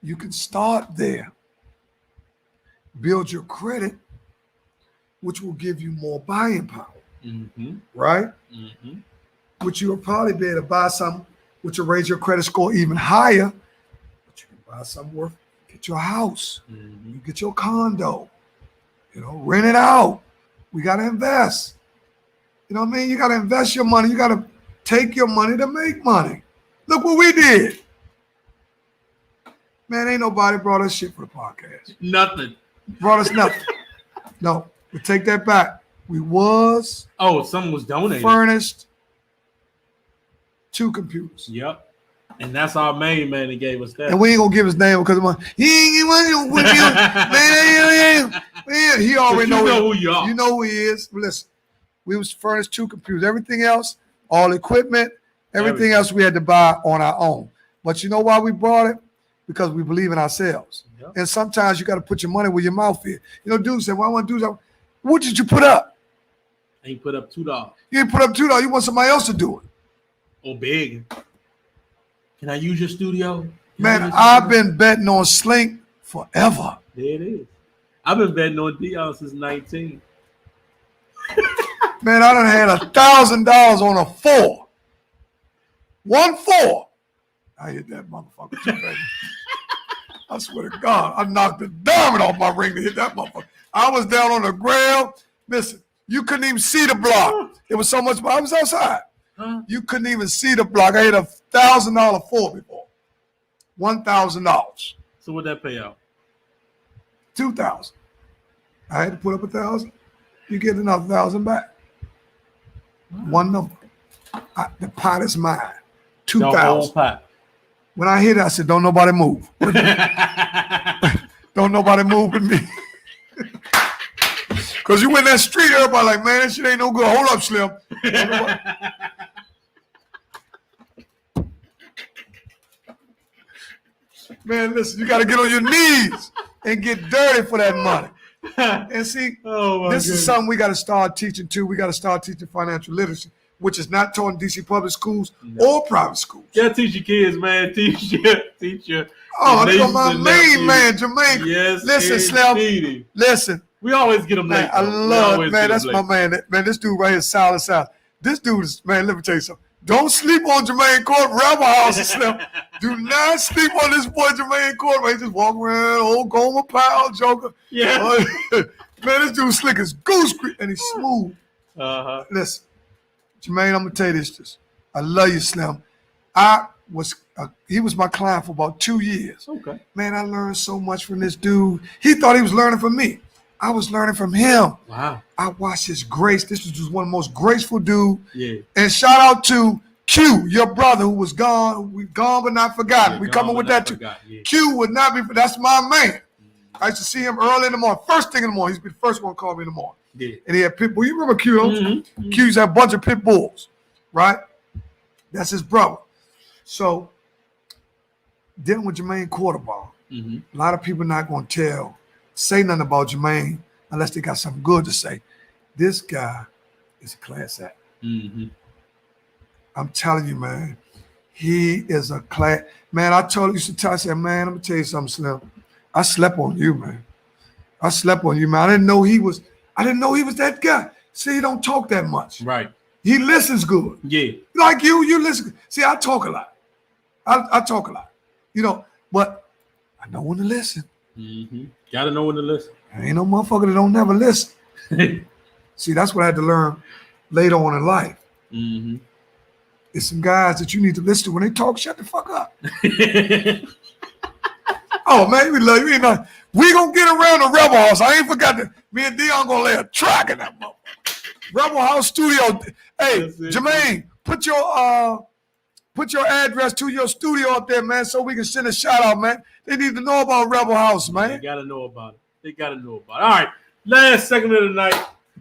you can start there, build your credit, which will give you more buying power, right? Which you'll probably be able to buy something, which will raise your credit score even higher. But you can buy something worth, get your house, you get your condo, rent it out. We got to invest. You know what I mean? You got to invest your money. You got to take your money to make money. Look what we did. Man, ain't nobody brought us shit for the podcast. Nothing. Brought us nothing. No, we take that back. We was. Oh, someone was donating. Furnished 2 computers. Yep. And that's our main man that gave us that. And we ain't gonna give his name because he ain't with you, man. He already know who you are. You know who he is. Listen, we was furnished 2 computers. Everything else, all equipment, everything else we had to buy on our own. But you know why we brought it? Because we believe in ourselves. Yep. And sometimes you got to put your money where your mouth is. You know, dude said, "Well, I want to do something." What did you put up? He put up $2. You didn't put up $2. You want somebody else to do it. Oh, big. Can I use your studio? Man, I've been betting on Slink forever. There it is. I've been betting on Deon since 19. Man, I done had $1,000 on a 4. 1 4. I hit that motherfucker too, baby. I swear to God, I knocked the diamond off my ring to hit that motherfucker. I was down on the ground. Listen, you couldn't even see the block. It was so much, but I was outside. Huh? You couldn't even see the block. I hit a $1,000 4 before. $1,000. So what'd that pay out? 2,000. I had to put up 1,000. You get another 1,000 back. Wow. One number. The pot is mine. 2,000. When I hit it, I said, "Don't nobody move." Don't nobody move with me. Because you in that street, everybody like, "Man, that shit ain't no good. Hold up, Slim." Man, listen, you got to get on your knees and get dirty for that money. And see, this is something we got to start teaching too. We got to start teaching financial literacy, which is not taught in DC public schools or private schools. Yeah, teach your kids, man. Teach your. Oh, they got my main man, Jermaine. Yes, listen, Slim. Listen. We always get them late. Man, I love it, man. That's my man. Man, this dude right here, Silent South. This dude is, man, let me tell you something. Don't sleep on Jermaine Court, Rebel House, and Slim. Do not sleep on this boy, Jermaine Court. Man, he just walk around, old Gomer Powell, Joker. Yeah. Man, this dude slick as goose creek, and he's smooth. Uh-huh. Listen, Jermaine, I'm going to tell you this. I love you, Slim. He was my client for about 2 years. Okay. Man, I learned so much from this dude. He thought he was learning from me. I was learning from him. Wow. I watched his grace. This was just one of the most graceful dudes. Yeah. And shout out to Q, your brother who was gone. We gone but not forgotten. Yeah, we coming with that too. Yeah. Q would not be, that's my man. I used to see him early in the morning. First thing in the morning. He'd be the first one to call me in the morning. Yeah. And he had pit bulls. You remember Q, don't you? Mm-hmm. Q used to have a bunch of pit bulls, right? That's his brother. So, dealing with Jermaine Quarterball, a lot of people not going to say nothing about Jermaine unless they got something good to say. This guy is a class act. Mm-hmm. I'm telling you, man, he is a class. Man, I said, man, I'm gonna tell you something, Slim. I slept on you, man. I slept on you, man. I didn't know he was that guy. See, he don't talk that much. Right. He listens good. Yeah. Like you listen. See, I talk a lot. I talk a lot. You know, but I know when to listen. Mm-hmm. Gotta know when to listen. I ain't no motherfucker that don't never listen. See, that's what I had to learn later on in life. Mm-hmm. There's some guys that you need to listen to when they talk. Shut the fuck up. Oh man, we love you. We gonna get around the Rebel House. I ain't forgot that. Me and Deon gonna lay a track in that motherfucker. Rebel House Studio. Hey, Jermaine, put your address to your studio up there, man, so we can send a shout out, man. They need to know about Rebel House, man. They gotta know about it. They gotta know about it. All right, last segment of the night.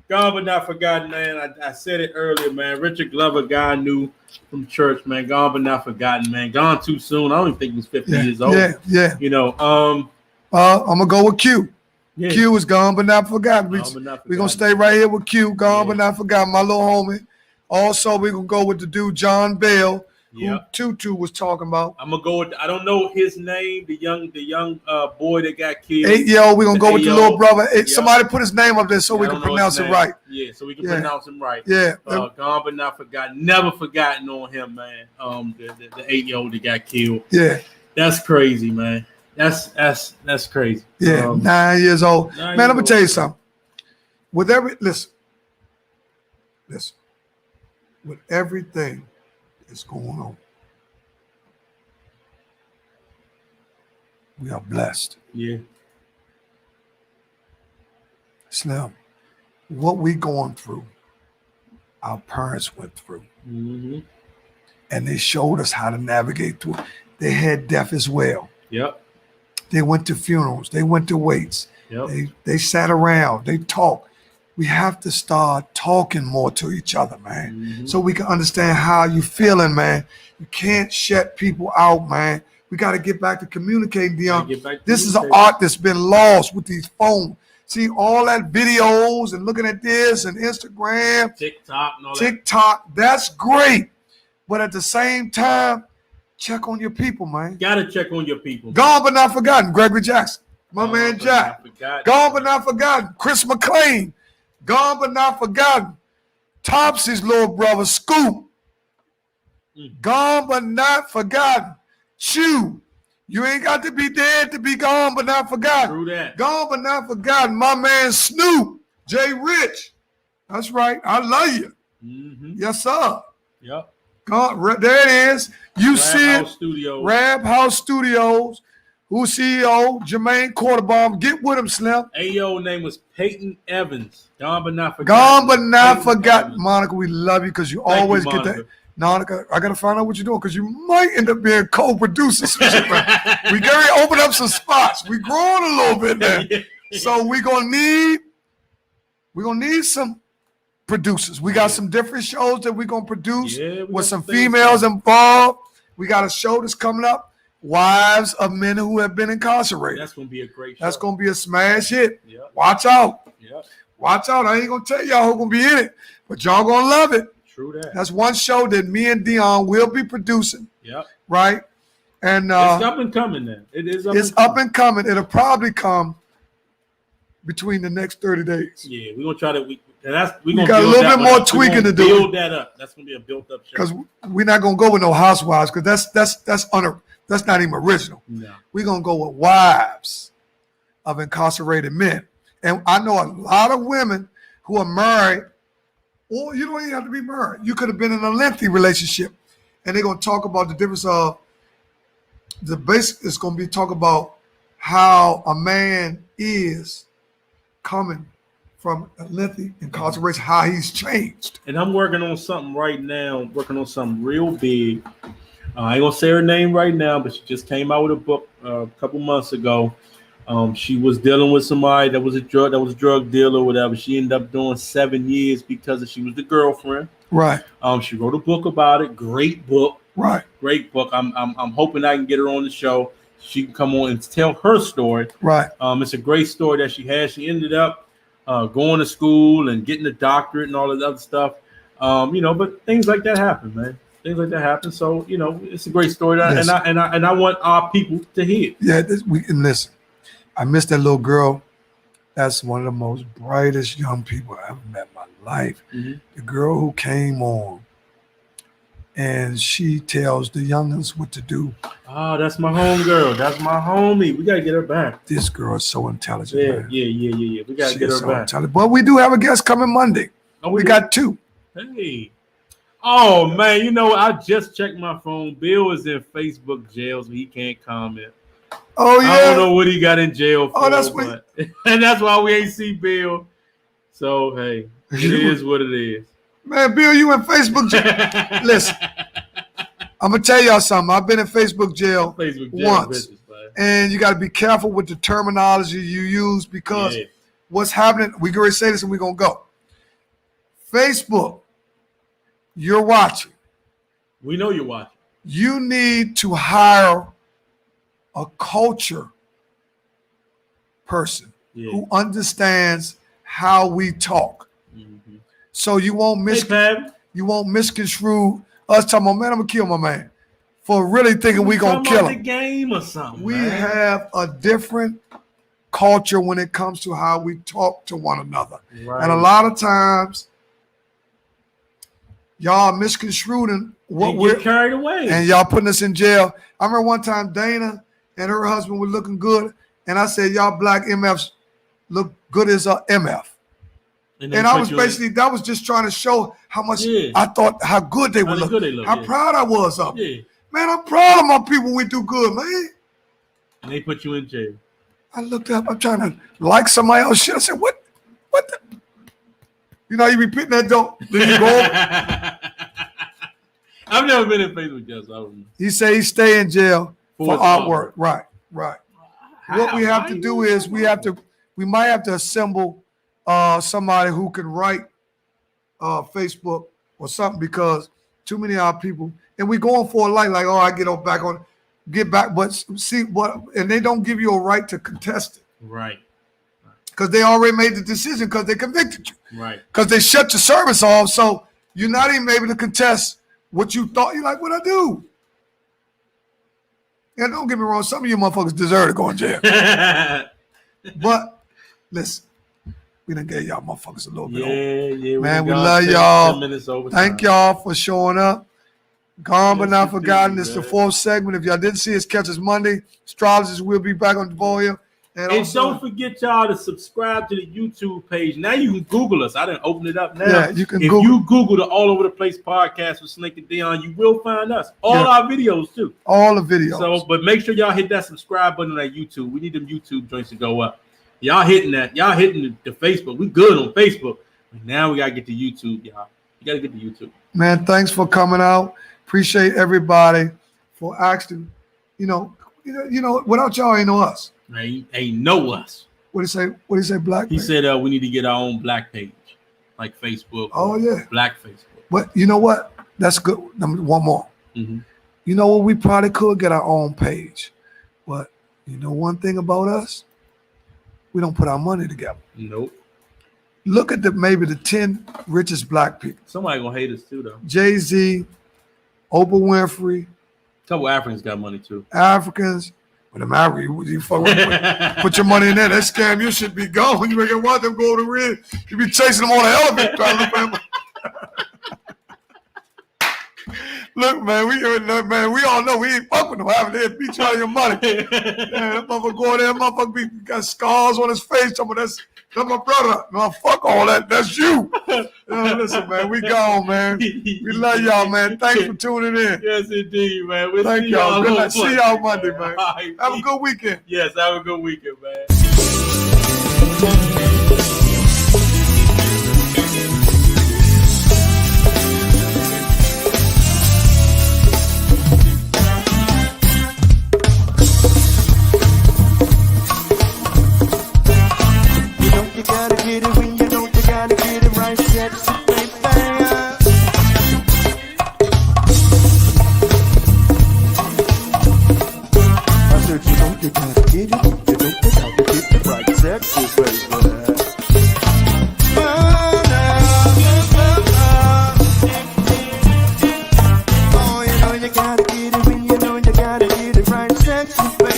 Gone but not forgotten, man. I said it earlier, man. Richard Glover, guy I knew from church, man. Gone but not forgotten, man. Gone too soon. I don't even think he was 50 years old. Yeah. You know, I'm gonna go with Q. Yeah. Q is gone but not forgotten. We're gonna stay right here with Q. Gone but not forgotten, my little homie. Also, we're gonna go with the dude John Bell, who Tutu was talking about. I'm gonna go with, I don't know his name, the young boy that got killed. 8-year-old, we're gonna go with the little brother. Somebody put his name up there so we can pronounce it right. Yeah, so we can pronounce him right. Yeah. Gone but not forgotten. Never forgotten on him, man. The 8-year-old that got killed. Yeah. That's crazy, man. That's crazy. Yeah, 9 years old. Man, I'm gonna tell you something. Listen. With everything that's going on, we are blessed. Yeah. Slim, what we going through, our parents went through. Mm-hmm. and they showed us how to navigate through it. They had death as well. Yep. They went to funerals. They went to wakes. Yep. They sat around. They talked. We have to start talking more to each other, man, so we can understand how you feeling, man. You can't shut people out, man. We got to get back to communicating, Deon. This is an art that's been lost with these phones. See all that videos and looking at this and Instagram, TikTok, and all TikTok. That's great, but at the same time, check on your people, man. Gotta check on your people. Gone but not forgotten. Gregory Jackson, my man Jack. Gone but not forgotten. Chris McClain. Gone but not forgotten. Topsy's little brother, Scoop. Gone but not forgotten. Chew. You ain't got to be dead to be gone but not forgotten. True that. Gone but not forgotten. My man Snoop. Jay Rich. That's right. I love you. Yes, sir. Yep. Gone. There it is. You see it. Studios. Rab House Studios. Who's CEO? Jermaine Quarterbomb. Get with him, Slim. AO name was Peyton Evans. Gone but not forgotten. Gone but not forgotten. Evans. Monica, we love you because you always get that. Monica, I got to find out what you're doing because you might end up being co-producer. We got to open up some spots. We growing a little bit there. So we're gonna need some producers. We got some different shows that we're gonna produce with some females involved. We got a show that's coming up, Wives of Men Who Have Been Incarcerated. That's gonna be a great show. That's gonna be a smash hit. Yep. Watch out. Yep. Watch out. I ain't gonna tell y'all who's gonna be in it, but y'all gonna love it. True that. That's one show that me and Deon will be producing. Yep. Right? And it's up and coming then. It is up and coming. It'll probably come between the next 30 days. Yeah, we're gonna try to we got a little bit more tweaking to do. Build that up. That's gonna be a built up show. Because we're not gonna go with no housewives, because that's not even original. No. We're gonna go with wives of incarcerated men. And I know a lot of women who are married, or you don't even have to be married. You could have been in a lengthy relationship, and they're gonna talk about the difference of the basic. It's gonna be talk about how a man is coming from a lengthy incarceration, how he's changed. And I'm working on something right now, working on something real big. I ain't gonna say her name right now, but she just came out with a book a couple months ago. She was dealing with somebody that was a drug dealer or whatever. She ended up doing 7 years because she was the girlfriend. Right. She wrote a book about it. Great book. Right. Great book. I'm hoping I can get her on the show. She can come on and tell her story. Right. It's a great story that she had. She ended up going to school and getting a doctorate and all of that other stuff. But things like that happen, man. Things like that happen. So, it's a great story. Yes. And I want our people to hear it. Yeah, and listen, I miss that little girl. That's one of the most brightest young people I ever met in my life. Mm-hmm. The girl who came on and she tells the youngins what to do. Oh, that's my homegirl. That's my homie. We got to get her back. This girl is so intelligent, Yeah, man. Yeah. We got to get her back. But we do have a guest coming Monday. Oh, we got 2. Hey. Oh, man, I just checked my phone. Bill is in Facebook jail, so he can't comment. Oh, yeah. I don't know what he got in jail for. Oh, that's what. And that's why we ain't see Bill. So, hey, it is what it is. Man, Bill, you in Facebook jail. Listen, I'm going to tell y'all something. I've been in Facebook jail once. Business, and you got to be careful with the terminology you use because what's happening, we're going to say this and we're going to go. Facebook, you're watching. We know you're watching. You need to hire a culture person who understands how we talk. Mm-hmm. So you won't misconstrue us talking about, man, I'm gonna kill my man, for really thinking we gonna kill him. The game or something. We have a different culture when it comes to how we talk to one another. Right. And a lot of times y'all misconstruing what we're carried away. And y'all putting us in jail. I remember one time Dana and her husband were looking good, and I said, y'all black MFs look good as a MF. And I was that was just trying to show how much I thought, how good they would look, how proud I was of them. Yeah. Man, I'm proud of my people. We do good, man. And they put you in jail. I looked up, I'm trying to like somebody else shit. I said, what the? You repeating that, don't? Then you go over. I've never been in Facebook jail, so I don't know. He say he stay in jail for his artwork. Right. What we have to do is we might have to assemble somebody who can write Facebook or something, because too many of our people, and we going for a light like, oh, I get back, but see what, and they don't give you a right to contest it. Right. Because they already made the decision, because they convicted you. Right. Because they shut your service off, so you're not even able to contest what you thought. You're like, what I do? Yeah, don't get me wrong. Some of you motherfuckers deserve to go in jail. But listen, we done gave y'all motherfuckers a little bit over. Yeah. Man, we love y'all. Thank y'all for showing up. Gone but not forgotten. This is the fourth segment. If y'all didn't see us, catch us Monday. Astrologers will be back on the volume. And don't forget, y'all, to subscribe to the YouTube page. Now you can Google us. I didn't open it up now. Yeah, you can if you Google the All Over the Place podcast with Slink and Deon, you will find us. All our videos, too. All the videos. So, but make sure y'all hit that subscribe button on that YouTube. We need them YouTube joints to go up. Y'all hitting that. Y'all hitting the Facebook. We good on Facebook. But now we got to get to YouTube, y'all. You got to get to YouTube. Man, thanks for coming out. Appreciate everybody for actually, without y'all ain't no us. Ain't no us. What do you say, black? He said we need to get our own black page, like Facebook. Oh yeah, black Facebook. But you know what? That's good. One more. Mm-hmm. You know what? We probably could get our own page, but you know one thing about us, we don't put our money together. Nope. Look at maybe the 10 richest black people. Somebody gonna hate us too, though. Jay-Z, Oprah Winfrey. A couple Africans got money too. Africans. When them Africans, you put your money in there, that scam, you should be gone. You make it want them go to red. You be chasing them on an elephant. Trying to look, man, we all know we ain't fuck with them. They beat you out of your money. Man, that motherfucker go there, motherfucker got scars on his face. That's my brother. No, fuck all that. That's you. Listen, man, we gone, man. We love y'all, man. Thanks for tuning in. Yes, indeed, man. Thank y'all. Good night. See y'all Monday, man. Right. Have a good weekend. Yes, have a good weekend, man. You gotta get it when you know you gotta get it right. That's the thing. I said you know you gotta get it, you know you gotta get it right. Sexy baby. Oh, you know you gotta get it when you know you gotta get it right. Sexy baby.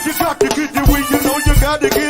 You got to get it when you know you got to get